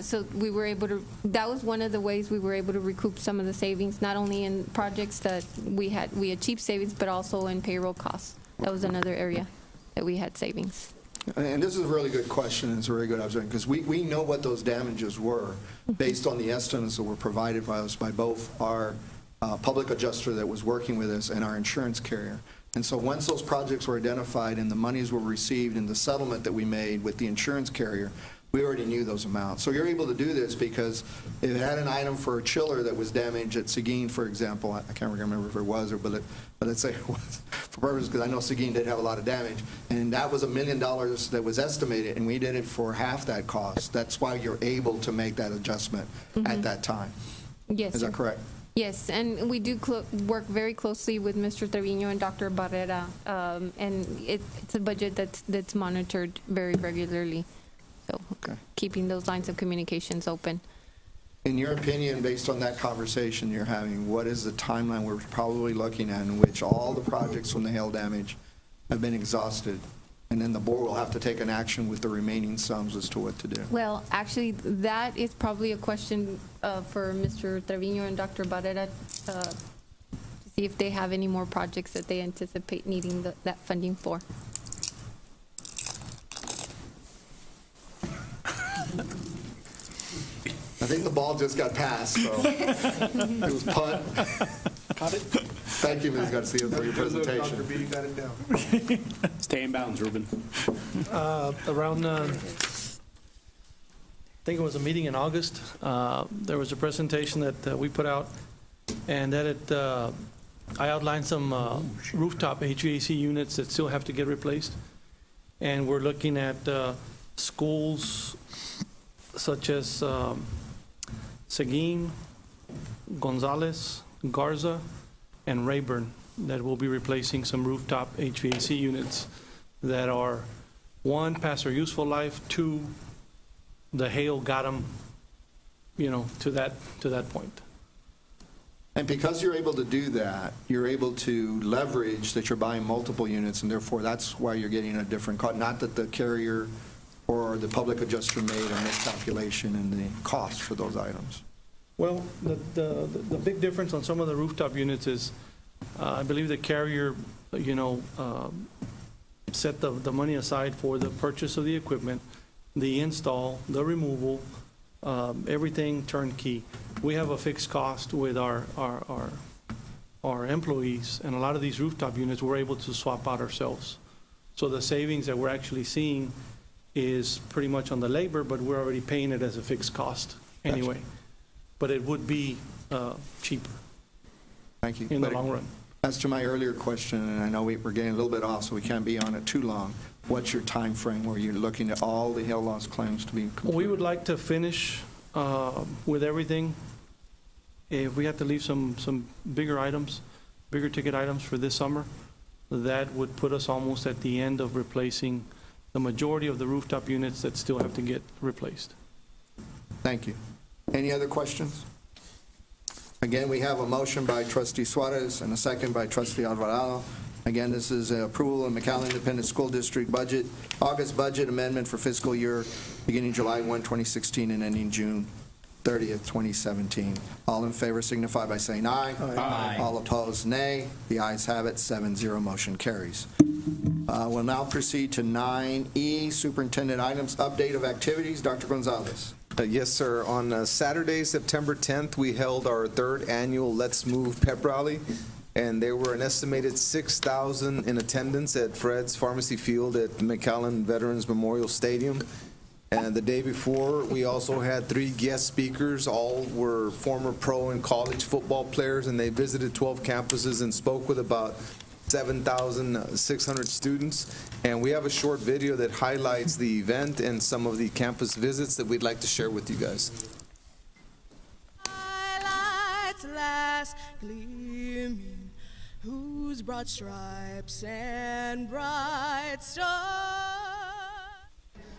so we were able to, that was one of the ways we were able to recoup some of the savings, not only in projects that we achieved savings, but also in payroll costs. That was another area that we had savings. And this is a really good question, and it's a very good observation, because we know what those damages were based on the estimates that were provided by us by both our public adjuster that was working with us and our insurance carrier. And so once those projects were identified and the monies were received in the settlement that we made with the insurance carrier, we already knew those amounts. So you're able to do this because if it had an item for a chiller that was damaged at Seguin, for example, I can't remember if it was, but let's say it was, for purposes, because I know Seguin did have a lot of damage, and that was $1 million that was estimated, and we did it for half that cost. That's why you're able to make that adjustment at that time. Yes, Is that sir. correct? Yes, and we do work very closely with Mr. Trevino and Dr. Barrera, and it's a budget that's monitored very regularly. So keeping those lines of communications open. In your opinion, based on that conversation you're having, what is the timeline we're probably looking at in which all the projects from the hail damage have been exhausted? And then the board will have to take an action with the remaining sums as to what to do. Well, actually, that is probably a question for Mr. Trevino and Dr. Barrera to see if they have any more projects that they anticipate needing that funding for. I think the ball just got passed, so it was punt. Got it? Thank you, Ms. Garcia, for your presentation. Dr. B, got it down. Stay in bounds, Ruben. Around, I think it was a meeting in August, there was a presentation that we put out, and that I outlined some rooftop HVAC units that still have to get replaced. And we're looking at schools such as Seguin, Gonzales, Garza, and Rayburn that will be replacing some rooftop HVAC units that are, one, past their useful life, two, the hail got them, to that point. And because you're able to do that, you're able to leverage that you're buying multiple units, and therefore that's why you're getting a different cost. Not that the carrier or the public adjuster made a miscalculation in the cost for those items. Well, the big difference on some of the rooftop units is, I believe the carrier, set the money aside for the purchase of the equipment, the install, the removal, everything turnkey. We have a fixed cost with our employees, and a lot of these rooftop units we're able to swap out ourselves. So the savings that we're actually seeing is pretty much on the labor, but we're already paying it as a fixed cost anyway. But it would be cheaper. Thank you. In the long run. As to my earlier question, and I know we're getting a little bit off, so we can't be on it too long, what's your time frame where you're looking at all the hail loss claims to be completed? We would like to finish with everything. If we have to leave some bigger items, bigger ticket items for this summer, that would put us almost at the end of replacing the majority of the rooftop units that still have to get replaced. Thank you. Any other questions? Again, we have a motion by trustee Suarez and a second by trustee Alvarado. Again, this is approval of McAllen Independent School District budget, August budget amendment for fiscal year beginning July 1, 2016 and ending June 30th, 2017. All in favor signify by saying aye. Aye. All opposed, nay. The ayes have it, 7-0, motion carries. We'll now proceed to 9E, superintendent items, update of activities. Dr. Gonzalez. Yes, sir. On Saturday, September 10th, we held our third annual Let's Move pep rally, and there were an estimated 6,000 in attendance at Fred's Pharmacy Field at McAllen Veterans Memorial Stadium. And the day before, we also had 3 guest speakers. All were former pro and college football players, and they visited 12 campuses and spoke with about 7,600 students. And we have a short video that highlights the event and some of the campus visits that we'd like to share with you guys. skies gleaming, whose broad stripes and bright stars.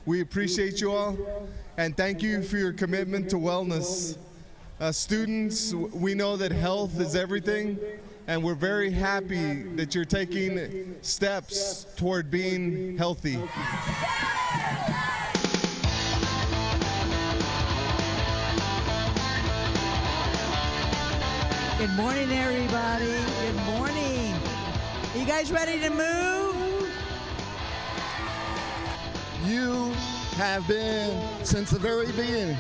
We appreciate you all, and thank you for your commitment to wellness. Students, we know that health is everything, and we're very happy that you're taking steps toward being healthy. Good morning, everybody. Good morning. You guys ready to move? You have been, since the very beginning,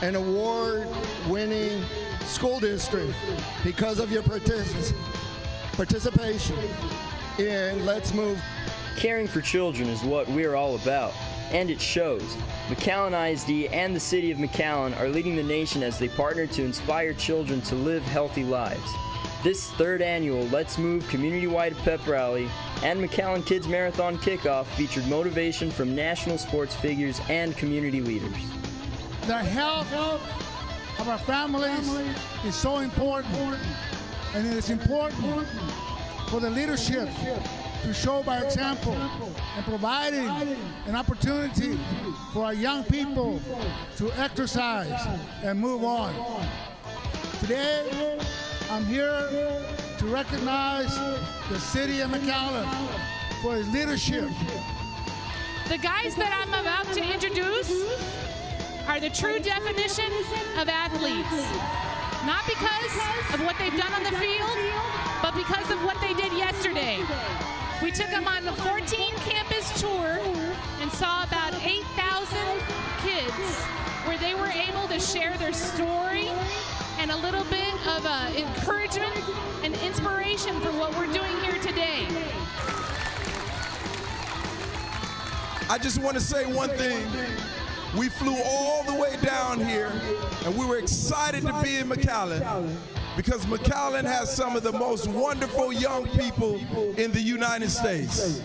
an award-winning school district because of your participation in Let's Move. Caring for children is what we're all about, and it shows. McAllen ISD and the City of McAllen are leading the nation as they partner to inspire children to live healthy lives. This third annual Let's Move community-wide pep rally and McAllen Kids Marathon kickoff featured motivation from national sports figures and community leaders. The health of our families is so important, and it is important for the leadership to show by example and providing an opportunity for our young people to exercise and move on. Today, I'm here to recognize the City of McAllen for its leadership. The guys that I'm about to introduce are the true definition of athletes. Not because of what they've done on the field, but because of what they did yesterday. We took them on a 14-campus tour and saw about 8,000 kids where they were able to share their story and a little bit of encouragement and inspiration for what we're doing here today. I just want to say one thing. We flew all the way down here, and we were excited to be in McAllen because McAllen has some of the most wonderful young people in the United States.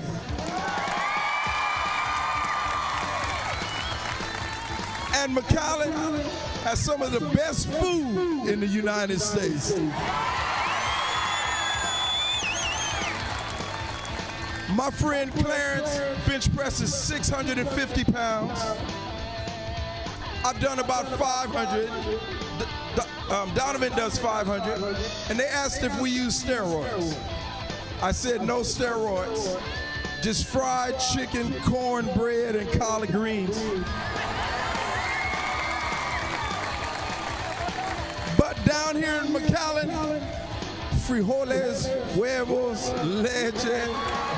And McAllen has some of the best food in the United States. My friend Clarence bench presses 650 pounds. I've done about 500. Donovan does 500. And they asked if we use steroids. I said no steroids, just fried chicken, cornbread, and collard greens. But down here in McAllen, frijoles, huevos, leche,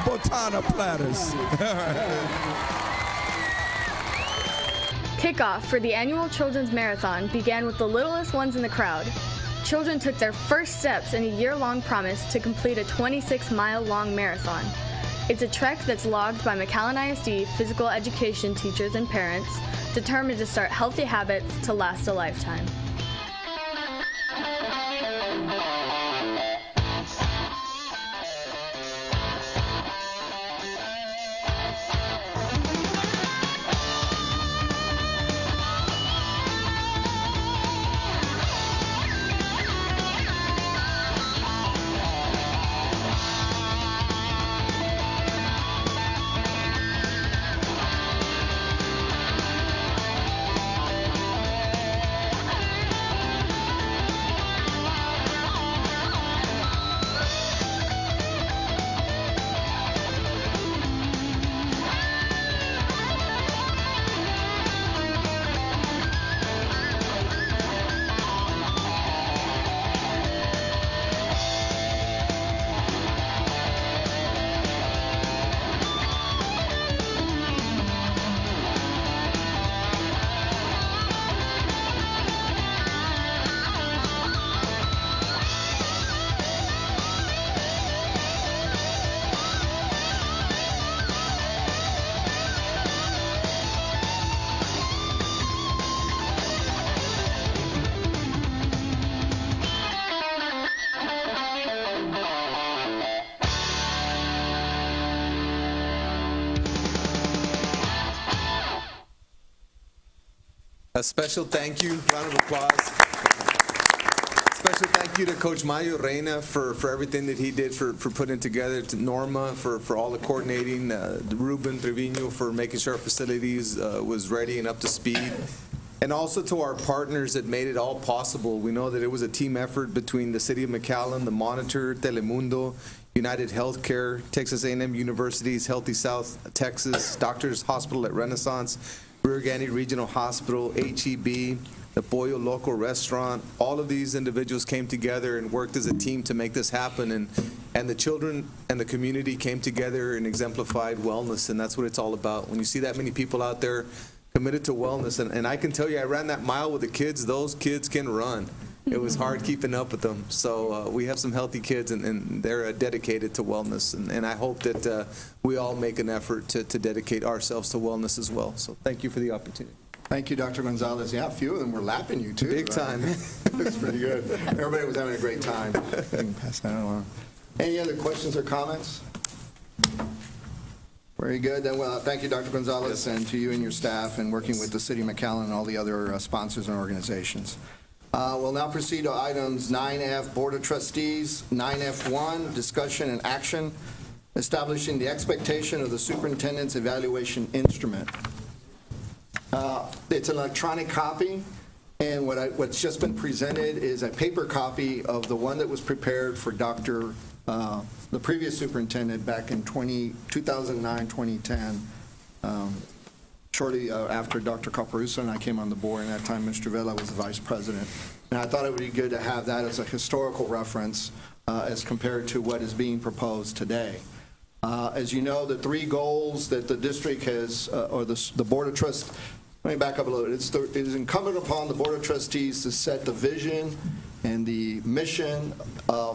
botana platters. Kickoff for the annual Children's Marathon began with the littlest ones in the crowd. Children took their first steps in a year-long promise to complete a 26-mile-long marathon. It's a trek that's logged by McAllen ISD physical education teachers and parents, determined to start healthy habits to last a lifetime. A special thank you, round of applause, special thank you to Coach Mayo Reina for everything that he did for putting together, to Norma for all the coordinating, Ruben Trevino for making sure our facilities was ready and up to speed, and also to our partners that made it all possible. We know that it was a team effort between the City of McAllen, the Monitor, Telemundo, United Healthcare, Texas A&M University's Healthy South Texas, Doctors Hospital at Renaissance, Rio Grande Regional Hospital, HEB, the Pollo Loco restaurant. All of these individuals came together and worked as a team to make this happen, and the children and the community came together and exemplified wellness, and that's what it's all about. When you see that many people out there committed to wellness, and I can tell you, I ran that mile with the kids. Those kids can run. It was hard keeping up with them. So we have some healthy kids, and they're dedicated to wellness, and I hope that we all make an effort to dedicate ourselves to wellness as well. So thank you for the opportunity. Thank you, Dr. Gonzalez. Yeah, a few of them were lapping you, too. Big time. That's pretty good. Everybody was having a great time. You can pass that along. Any other questions or comments? Very good. Then, well, thank you, Dr. Gonzalez, and to you and your staff, and working with the City of McAllen and all the other sponsors and organizations. We'll now proceed to items 9F, Board of Trustees, 9F1, discussion and action, establishing the expectation of the superintendent's evaluation instrument. It's an electronic copy, and what's just been presented is a paper copy of the one that was prepared for the previous superintendent back in 2009, 2010, shortly after Dr. Caparuso and I came on the board, and at that time Mr. Vela was the vice president. And I thought it would be good to have that as a historical reference as compared to what is being proposed today. As you know, the three goals that the district has, or the Board of Trustees, let me back up a little bit. It is incumbent upon the Board of Trustees to set the vision and the mission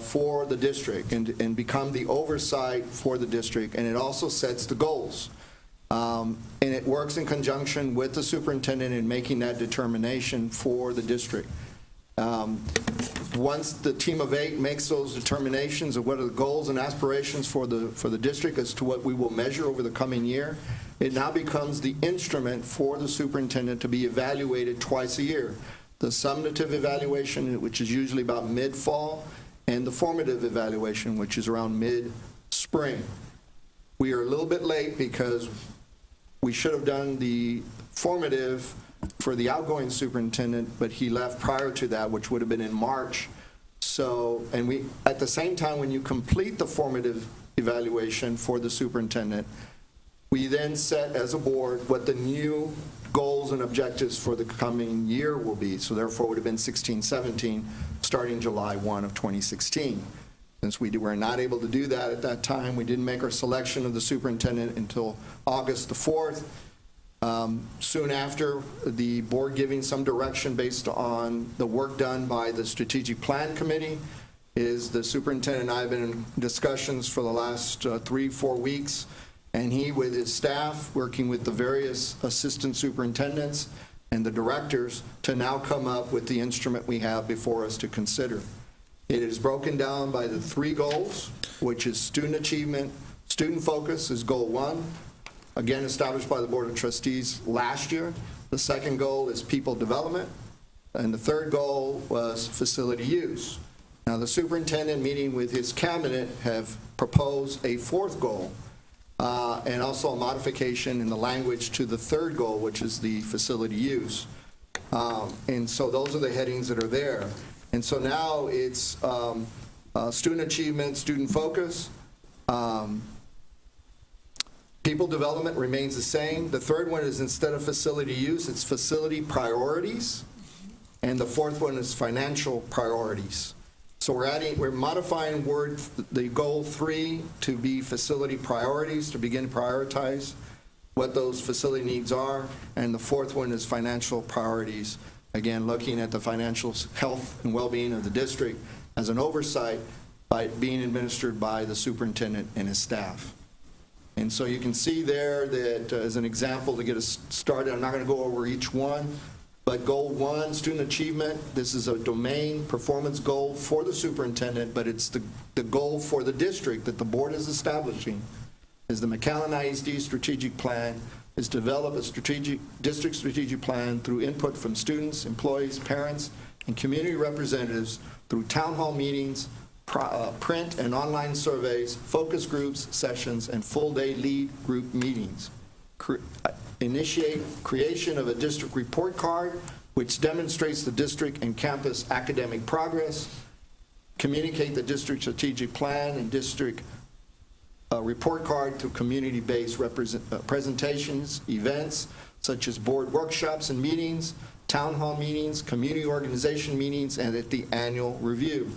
for the district and become the oversight for the district, and it also sets the goals. And it works in conjunction with the superintendent in making that determination for the district. Once the team of 8 makes those determinations of what are the goals and aspirations for the district as to what we will measure over the coming year, it now becomes the instrument for the superintendent to be evaluated twice a year. The summative evaluation, which is usually about mid-fall, and the formative evaluation, which is around mid-spring. We are a little bit late because we should have done the formative for the outgoing superintendent, but he left prior to that, which would have been in March. So, and we, at the same time, when you complete the formative evaluation for the superintendent, we then set as a board what the new goals and objectives for the coming year will be. So therefore, it would have been 16-17, starting July 1 of 2016. Since we were not able to do that at that time, we didn't make our selection of the superintendent until August the 4th. Soon after, the board giving some direction based on the work done by the Strategic Plan Committee, is the superintendent and I have been in discussions for the last 3-4 weeks, and he with his staff, working with the various assistant superintendents and the directors, to now come up with the instrument we have before us to consider. It is broken down by the 3 goals, which is student achievement. Student focus is goal 1, again established by the Board of Trustees last year. The second goal is people development, and the third goal was facility use. Now, the superintendent, meeting with his cabinet, have proposed a 4th goal, and also a modification in the language to the 3rd goal, which is the facility use. And so those are the headings that are there. And so now it's student achievement, student focus. People development remains the same. The 3rd one is, instead of facility use, it's facility priorities. And the 4th one is financial priorities. So we're modifying the goal 3 to be facility priorities, to begin to prioritize what those facility needs are. And the 4th one is financial priorities. Again, looking at the financial health and well-being of the district as an oversight by being administered by the superintendent and his staff. And so you can see there that as an example to get us started, I'm not going to go over each one, but goal 1, student achievement, this is a domain performance goal for the superintendent, but it's the goal for the district that the board is establishing, is the McAllen ISD strategic plan, is develop a district strategic plan through input from students, employees, parents, and community representatives through town hall meetings, print and online surveys, focus groups, sessions, and full-day lead group meetings. Initiate creation of a district report card, which demonstrates the district and campus academic progress. Communicate the district strategic plan and district report card through community-based presentations, events, such as board workshops and meetings, town hall meetings, community organization meetings, and at the annual review.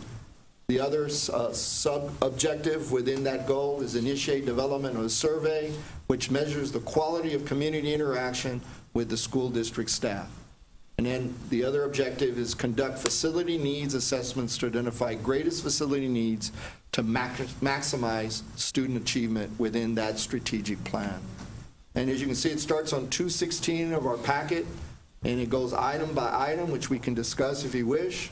The other sub-objective within that goal is initiate development of a survey which measures the quality of community interaction with the school district staff. And then the other objective is conduct facility needs assessments to identify greatest facility needs to maximize student achievement within that strategic plan. And as you can see, it starts on 216 of our packet, and it goes item by item, which we can discuss if you wish.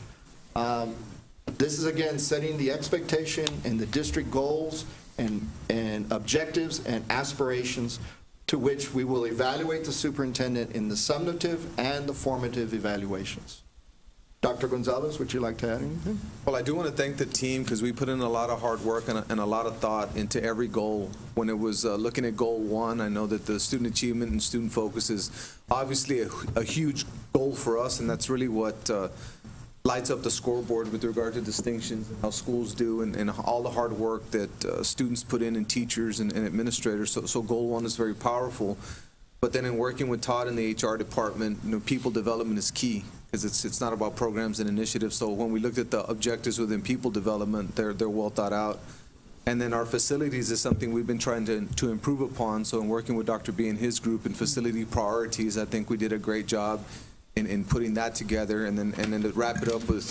This is, again, setting the expectation and the district goals and objectives and aspirations to which we will evaluate the superintendent in the summative and the formative evaluations. Dr. Gonzalez, would you like to add anything? Well, I do want to thank the team because we put in a lot of hard work and a lot of thought into every goal. When it was looking at goal 1, I know that the student achievement and student focus is obviously a huge goal for us, and that's really what lights up the scoreboard with regard to distinctions and how schools do and all the hard work that students put in and teachers and administrators. So goal 1 is very powerful. But then in working with Todd in the HR department, people development is key because it's not about programs and initiatives. So when we looked at the objectives within people development, they're well thought out. And then our facilities is something we've been trying to improve upon. So in working with Dr. B and his group in facility priorities, I think we did a great job in putting that together, and then to wrap it up with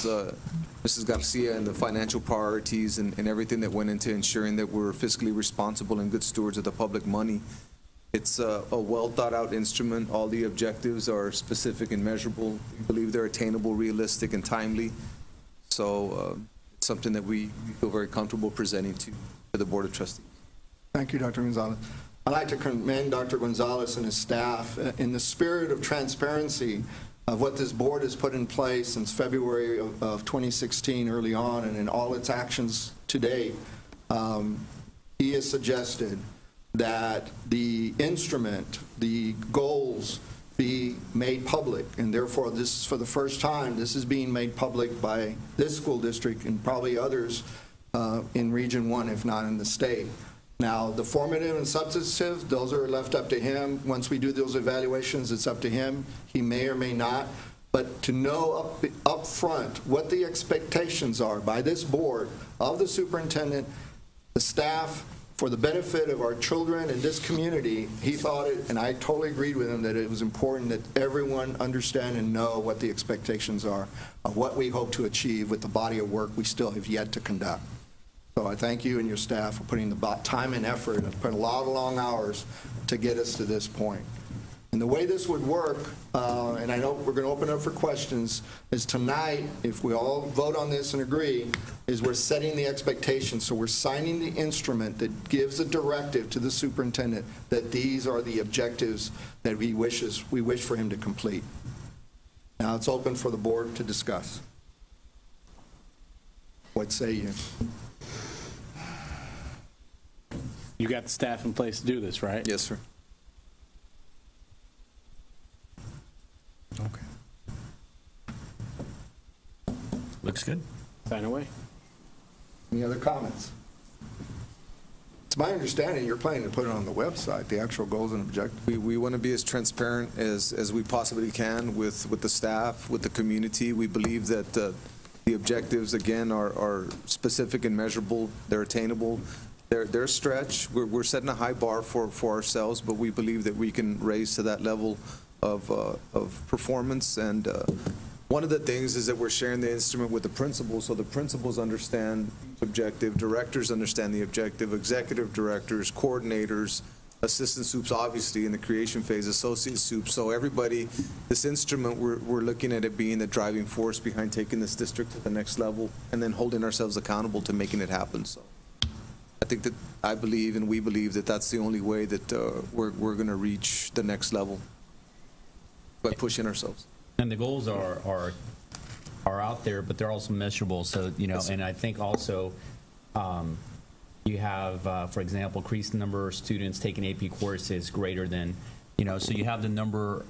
Mrs. Garcia and the financial priorities and everything that went into ensuring that we're fiscally responsible and good stewards of the public money. It's a well thought out instrument. All the objectives are specific and measurable. We believe they're attainable, realistic, and timely. So it's something that we feel very comfortable presenting to the Board of Trustees. Thank you, Dr. Gonzalez. I'd like to commend Dr. Gonzalez and his staff in the spirit of transparency of what this board has put in place since February of 2016 early on, and in all its actions to date. He has suggested that the instrument, the goals, be made public, and therefore this, for the first time, this is being made public by this school district and probably others in Region 1, if not in the state. Now, the formative and substantive, those are left up to him. Once we do those evaluations, it's up to him. He may or may not. But to know up front what the expectations are by this board of the superintendent, the staff, for the benefit of our children and this community, he thought it, and I totally agreed with him, that it was important that everyone understand and know what the expectations are of what we hope to achieve with the body of work we still have yet to conduct. So I thank you and your staff for putting the time and effort and put a lot of long hours to get us to this point. And the way this would work, and I know we're going to open up for questions, is tonight, if we all vote on this and agree, is we're setting the expectations. So we're signing the instrument that gives a directive to the superintendent that these are the objectives that we wish for him to complete. Now it's open for the board to discuss. What say you? You got the staff in place to do this, right? Yes, sir. Okay. Looks good. Sign away. Any other comments? It's my understanding you're planning to put it on the website, the actual goals and objectives. We want to be as transparent as we possibly can with the staff, with the community. We believe that the objectives, again, are specific and measurable. They're attainable. They're a stretch. We're setting a high bar for ourselves, but we believe that we can raise to that level of performance. And one of the things is that we're sharing the instrument with the principals, so the principals understand the objective, directors understand the objective, executive directors, coordinators, assistant soups, obviously, in the creation phase, associate soups. So everybody, this instrument, we're looking at it being the driving force behind taking this district to the next level and then holding ourselves accountable to making it happen. So I think that I believe and we believe that that's the only way that we're going to reach the next level by pushing ourselves. And the goals are are out there, but they're also measurable. So, and I think also you have, for example, increased number of students taking AP courses greater than, so you have the number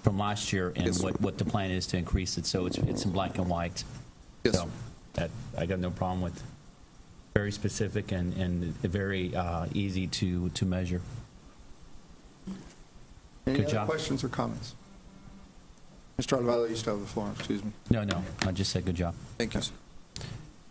from last year and what the plan is to increase it. So it's in black and white. Yes. So that I got no problem with. Very specific and very easy to measure. Any Good other job. questions or comments? Mr. Alvarado, you still have the floor, excuse me. No, I just said good job. Thank you.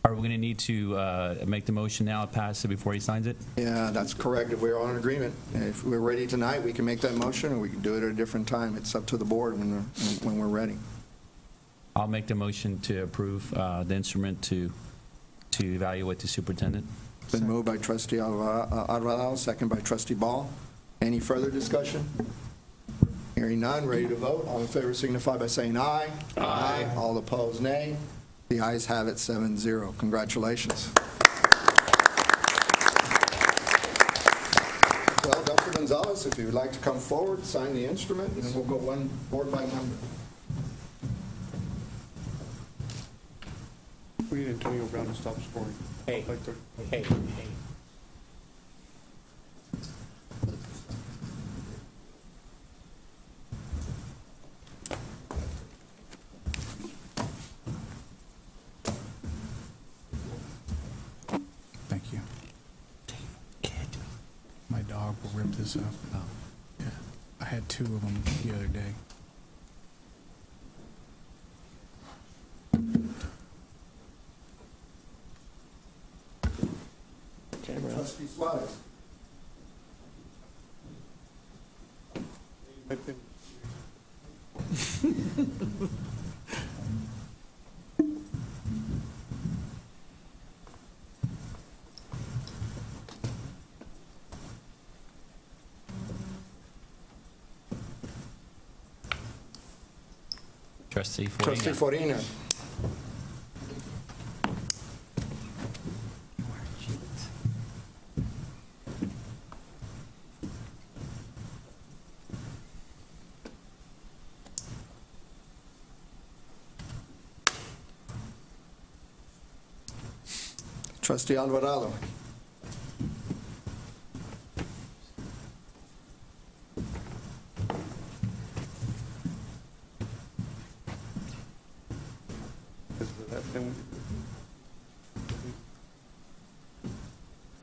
Are we going to need to make the motion now, pass it before he signs it? Yeah, that's correct. If we're on agreement, if we're ready tonight, we can make that motion, or we can do it at a different time. It's up to the board when we're ready. I'll make the motion to approve the instrument to evaluate the superintendent. Been moved by trustee Alvarado, second by trustee Ball. Any further discussion? Hearing none, ready to vote. All in favor signify by saying aye. Aye. All opposed, nay. The ayes have it, 7-0. Congratulations. Well, Dr. Gonzalez, if you would like to come forward, sign the instrument, and then we'll go one board by member. We need Antonio Brown to stop scoring. Hey. Thank you. My dog will rip this up. Yeah, I had 2 of them the other day. Trustee Suarez. Trustee Forina. Trustee Forina. Trustee Alvarado.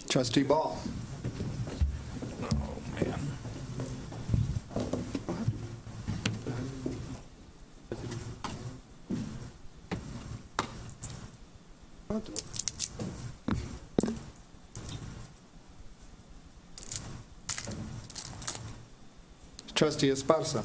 Trustee Ball. Trustee Esparza.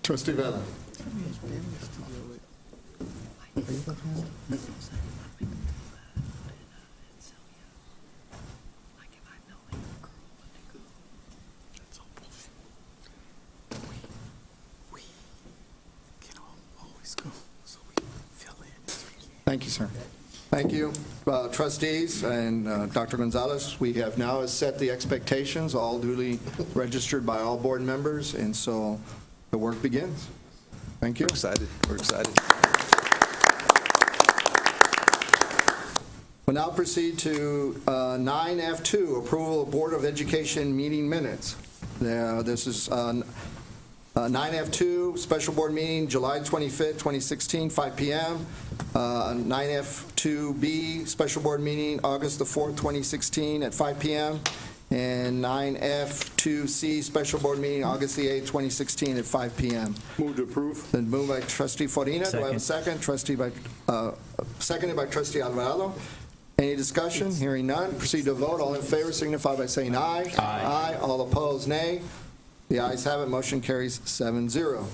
Trustee Vela. Thank you, sir. Thank you, trustees and Dr. Gonzalez. We have now set the expectations, all duly registered by all board members, and so the work begins. Thank you. We're excited. We're excited. We'll now proceed to 9F2, approval of Board of Education meeting minutes. This is 9F2, special board meeting, July 25th, 2016, 5 p.m. 9F2B, special board meeting, August the 4th, 2016, at 5 p.m. And 9F2C, special board meeting, August the 8th, 2016, at 5 p.m. Move to approve. Then moved by trustee Forina. Do I have a second? Seconded by trustee Alvarado. Any discussion? Hearing none. Proceed to vote. All in favor signify by saying aye. Aye. All opposed, nay. The ayes have it. Motion carries 7-0.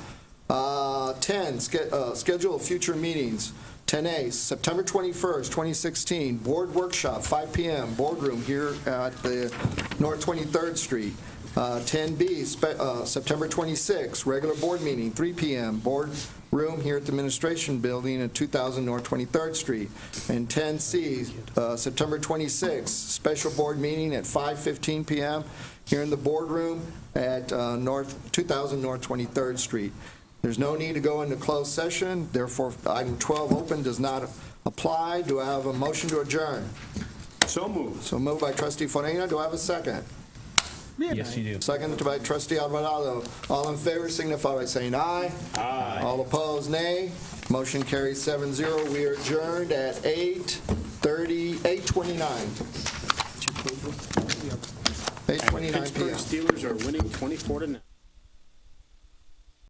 10, schedule of future meetings. 10A, September 21st, 2016, board workshop, 5 p.m., boardroom here at the North 23rd Street. 10B, September 26, regular board meeting, 3 p.m., board room here at the Administration Building at 2000 North 23rd Street. And 10C, September 26, special board meeting at 5:15 p.m. here in the boardroom at 2000 North 23rd Street. There's no need to go into closed session, therefore item 12 open does not apply. Do I have a motion to adjourn? So moved. So moved by trustee Farina. Do I have a second? Yes, you do. Seconded by trustee Alvarado. All in favor signify by saying aye. Aye. All opposed, nay. Motion carries 7-0. We are adjourned at 8:29 And p.m. Pittsburgh Steelers are winning 24-0.